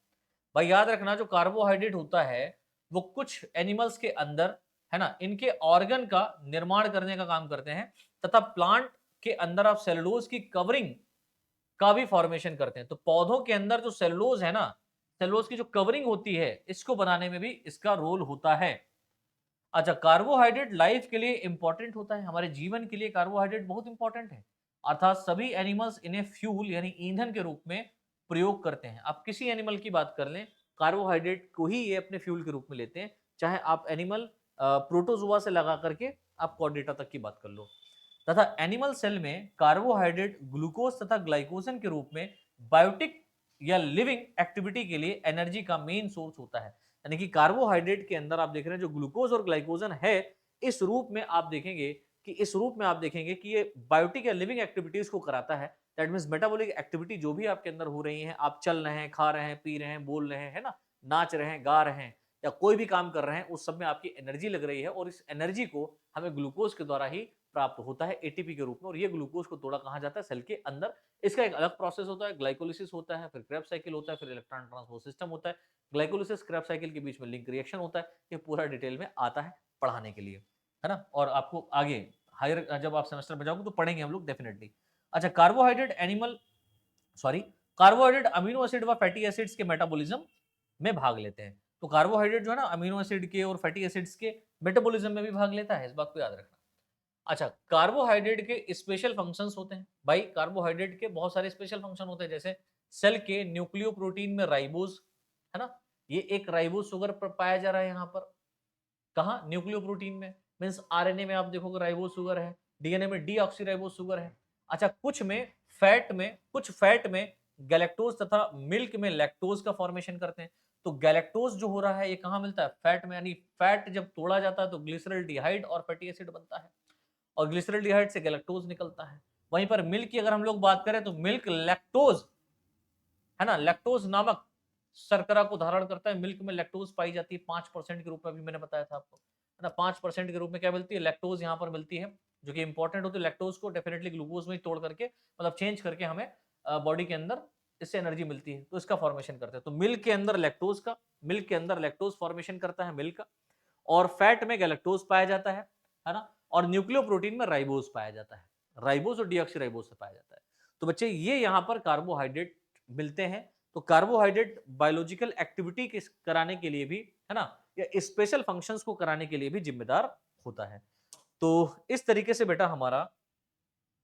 Speaker 1: भाई याद रखना, जो कार्बोहाइड्रेट होता है वो कुछ एनिमल्स के अंदर, है ना, इनके ऑर्गन का निर्माण करने का काम करते हैं तथा प्लांट के अंदर आप सेलुलोज की कवरिंग का भी फॉर्मेशन करते हैं। तो पौधों के अंदर जो सेलुलोज है ना, सेलुलोज की जो कवरिंग होती है इसको बनाने में भी इसका रोल होता है। अच्छा, कार्बोहाइड्रेट लाइफ के लिए इंपॉर्टेंट होता है, हमारे जीवन के लिए कार्बोहाइड्रेट बहुत इंपॉर्टेंट है, अर्थात सभी एनिमल्स इन्हें फ्यूल यानी ईंधन के रूप में प्रयोग करते हैं। आप किसी एनिमल की बात कर लें, कार्बोहाइड्रेट को ही ये अपने फ्यूल के रूप में लेते हैं, चाहे आप एनिमल प्रोटोजुआ से लगा करके आप कॉर्डेटा तक की बात कर लो। तथा एनिमल सेल में कार्बोहाइड्रेट ग्लूकोज तथा ग्लाइकोजन के रूप में बायोटिक या लिविंग एक्टिविटी के लिए एनर्जी का मेन सोर्स होता है। यानी कि कार्बोहाइड्रेट के अंदर आप देख रहे हैं जो ग्लूकोज और ग्लाइकोजन है, इस रूप में आप देखेंगे कि ये बायोटिक या लिविंग एक्टिविटीज को कराता है दैट मीन्स मेटाबॉलिक एक्टिविटी जो भी आपके अंदर हो रही है, आप चल रहे हैं, खा रहे हैं, पी रहे हैं, बोल रहे हैं, है ना, नाच रहे हैं, गा रहे हैं या कोई भी काम कर रहे हैं, उस सब में आपकी एनर्जी लग रही है और इस एनर्जी को हमें ग्लूकोज के द्वारा ही प्राप्त होता है एटीपी के रूप में, और ये ग्लूकोज को तोड़ा कहाँ जाता है, सेल के अंदर। इसका एक अलग प्रोसेस होता है, ग्लाइकोलिसिस होता है, फिर क्रेब्स साइकिल होता है, फिर इलेक्ट्रॉन ट्रांसपोर्ट सिस्टम होता है। ग्लाइकोलिसिस क्रेब्स साइकिल के बीच में लिंक रिएक्शन होता है। ये पूरा डिटेल में आता है पढ़ाने के लिए, है ना, और आपको आगे हायर जब आप सेमेस्टर में जाओगे तो पढ़ेंगे हम लोग डेफिनेटली। अच्छा, carbohydrate animal sorry carbohydrate amino acid व फैटी एसिड्स के मेटाबॉलिज्म में भाग लेते हैं। तो कार्बोहाइड्रेट जो है ना, अमीनो एसिड के और फैटी एसिड्स के मेटाबॉलिज्म में भी भाग लेता है, इस बात को याद रखना। अच्छा, कार्बोहाइड्रेट के स्पेशल फंक्शंस होते हैं भाई, कार्बोहाइड्रेट के बहुत सारे स्पेशल फंक्शन होते हैं, जैसे सेल के न्यूक्लियोप्रोटीन में राइबोज, है ना, ये एक राइबोज शुगर पाया जा रहा है यहाँ पर, कहाँ, न्यूक्लियोप्रोटीन में, मींस आरएनए में आप देखोगे राइबोज शुगर है, डीएनए में डीऑक्सीराइबोज शुगर है। अच्छा, कुछ फैट में गैलेक्टोज तथा मिल्क में लैक्टोज का फॉर्मेशन करते हैं। तो गैलेक्टोज जो हो रहा है ये कहाँ मिलता है, फैट में, यानी फैट जब तोड़ा जाता है तो ग्लिसरॉल्डिहाइड और फैटी एसिड बनता है, और ग्लिसरॉल्डिहाइड से गैलेक्टोज निकलता है। वहीं पर मिल्क की अगर हम लोग बात करें तो मिल्क लैक्टोज, है ना, लैक्टोज नामक शर्करा को धारण करता है। मिल्क में लैक्टोज पाई जाती है 5% के रूप में, अभी मैंने बताया था आपको, है ना, 5% के रूप में क्या मिलती है, लैक्टोज यहाँ पर मिलती है, जो कि इंपॉर्टेंट होती है। लैक्टोज को डेफिनेटली ग्लूकोज में ही तोड़ करके, मतलब चेंज करके हमें बॉडी के अंदर इससे एनर्जी मिलती है, तो इसका फॉर्मेशन करते हैं। तो मिल्क के अंदर लैक्टोज फॉर्मेशन करता है मिल्क का, और फैट में गैलेक्टोज पाया जाता है ना, और न्यूक्लियो प्रोटीन में राइबोज पाया जाता है, राइबोज और डीऑक्सीराइबोज से पाया जाता है। तो बच्चे ये यहाँ पर कार्बोहाइड्रेट मिलते हैं। तो कार्बोहाइड्रेट बायोलॉजिकल एक्टिविटी कराने के लिए भी, है ना, या स्पेशल फंक्शंस को कराने के लिए भी जिम्मेदार होता है। तो इस तरीके से बेटा हमारा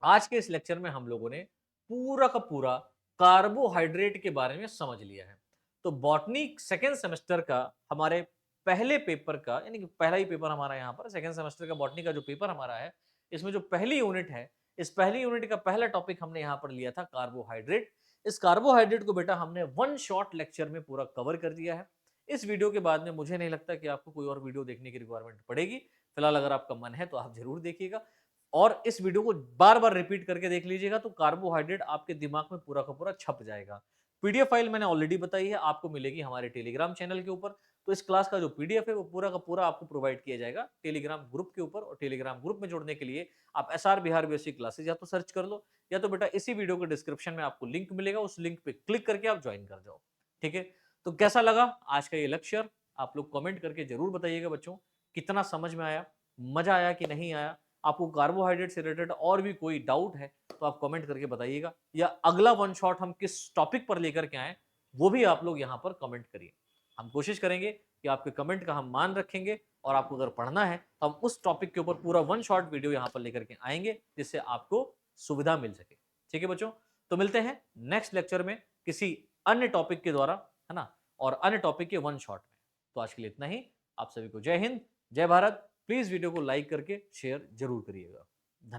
Speaker 1: आज के इस लेक्चर में हम लोगों ने पूरा का पूरा कार्बोहाइड्रेट के बारे में समझ लिया है। तो बॉटनी सेकेंड सेमेस्टर का हमारे पहले पेपर का, यानी कि पहला ही पेपर हमारा यहाँ पर सेकेंड सेमेस्टर का बॉटनी का जो पेपर हमारा है, इसमें जो पहली यूनिट है, इस पहली यूनिट का पहला टॉपिक हमने यहाँ पर लिया था कार्बोहाइड्रेट। इस कार्बोहाइड्रेट को बेटा हमने वन शॉर्ट लेक्चर में पूरा कवर कर दिया है। इस वीडियो के बाद में मुझे नहीं लगता कि आपको कोई और वीडियो देखने की रिक्वायरमेंट पड़ेगी। फिलहाल अगर आपका मन है तो आप जरूर देखिएगा, और इस वीडियो को बार बार रिपीट करके देख लीजिएगा, तो कार्बोहाइड्रेट आपके दिमाग में पूरा का पूरा छप जाएगा। पीडीएफ फाइल मैंने ऑलरेडी बताई है, आपको मिलेगी हमारे टेलीग्राम चैनल के ऊपर। तो इस क्लास का जो पीडीएफ है वो पूरा का पूरा आपको प्रोवाइड किया जाएगा टेलीग्राम ग्रुप के ऊपर, और टेलीग्राम ग्रुप में जुड़ने के लिए आप एसआर बिहार बेसिक क्लासेस या तो सर्च कर लो, या तो बेटा इसी वीडियो के डिस्क्रिप्शन में आपको लिंक मिलेगा, उस लिंक पे क्लिक करके आप ज्वाइन कर जाओ। ठीक है, तो कैसा लगा आज का ये लेक्चर, आप लोग कमेंट करके जरूर बताइएगा बच्चों, कितना समझ में आया, मजा आया कि नहीं आया। आपको कार्बोहाइड्रेट से रिलेटेड और भी कोई डाउट है तो आप कमेंट करके बताइएगा, या अगला वन शॉट हम किस टॉपिक पर लेकर के आए वो भी आप लोग यहाँ पर कमेंट करिए। हम कोशिश करेंगे कि आपके कमेंट का हम मान रखेंगे, और आपको अगर पढ़ना है तो हम उस टॉपिक के ऊपर पूरा वन शॉट वीडियो यहाँ पर लेकर के आएंगे, जिससे आपको सुविधा मिल सके। ठीक है बच्चों, तो मिलते हैं नेक्स्ट लेक्चर में किसी अन्य टॉपिक के द्वारा, है ना, और अन्य टॉपिक के वन शॉट में। तो आज के लिए इतना ही। आप सभी को जय हिंद, जय भारत। प्लीज वीडियो को लाइक करके शेयर जरूर करिएगा।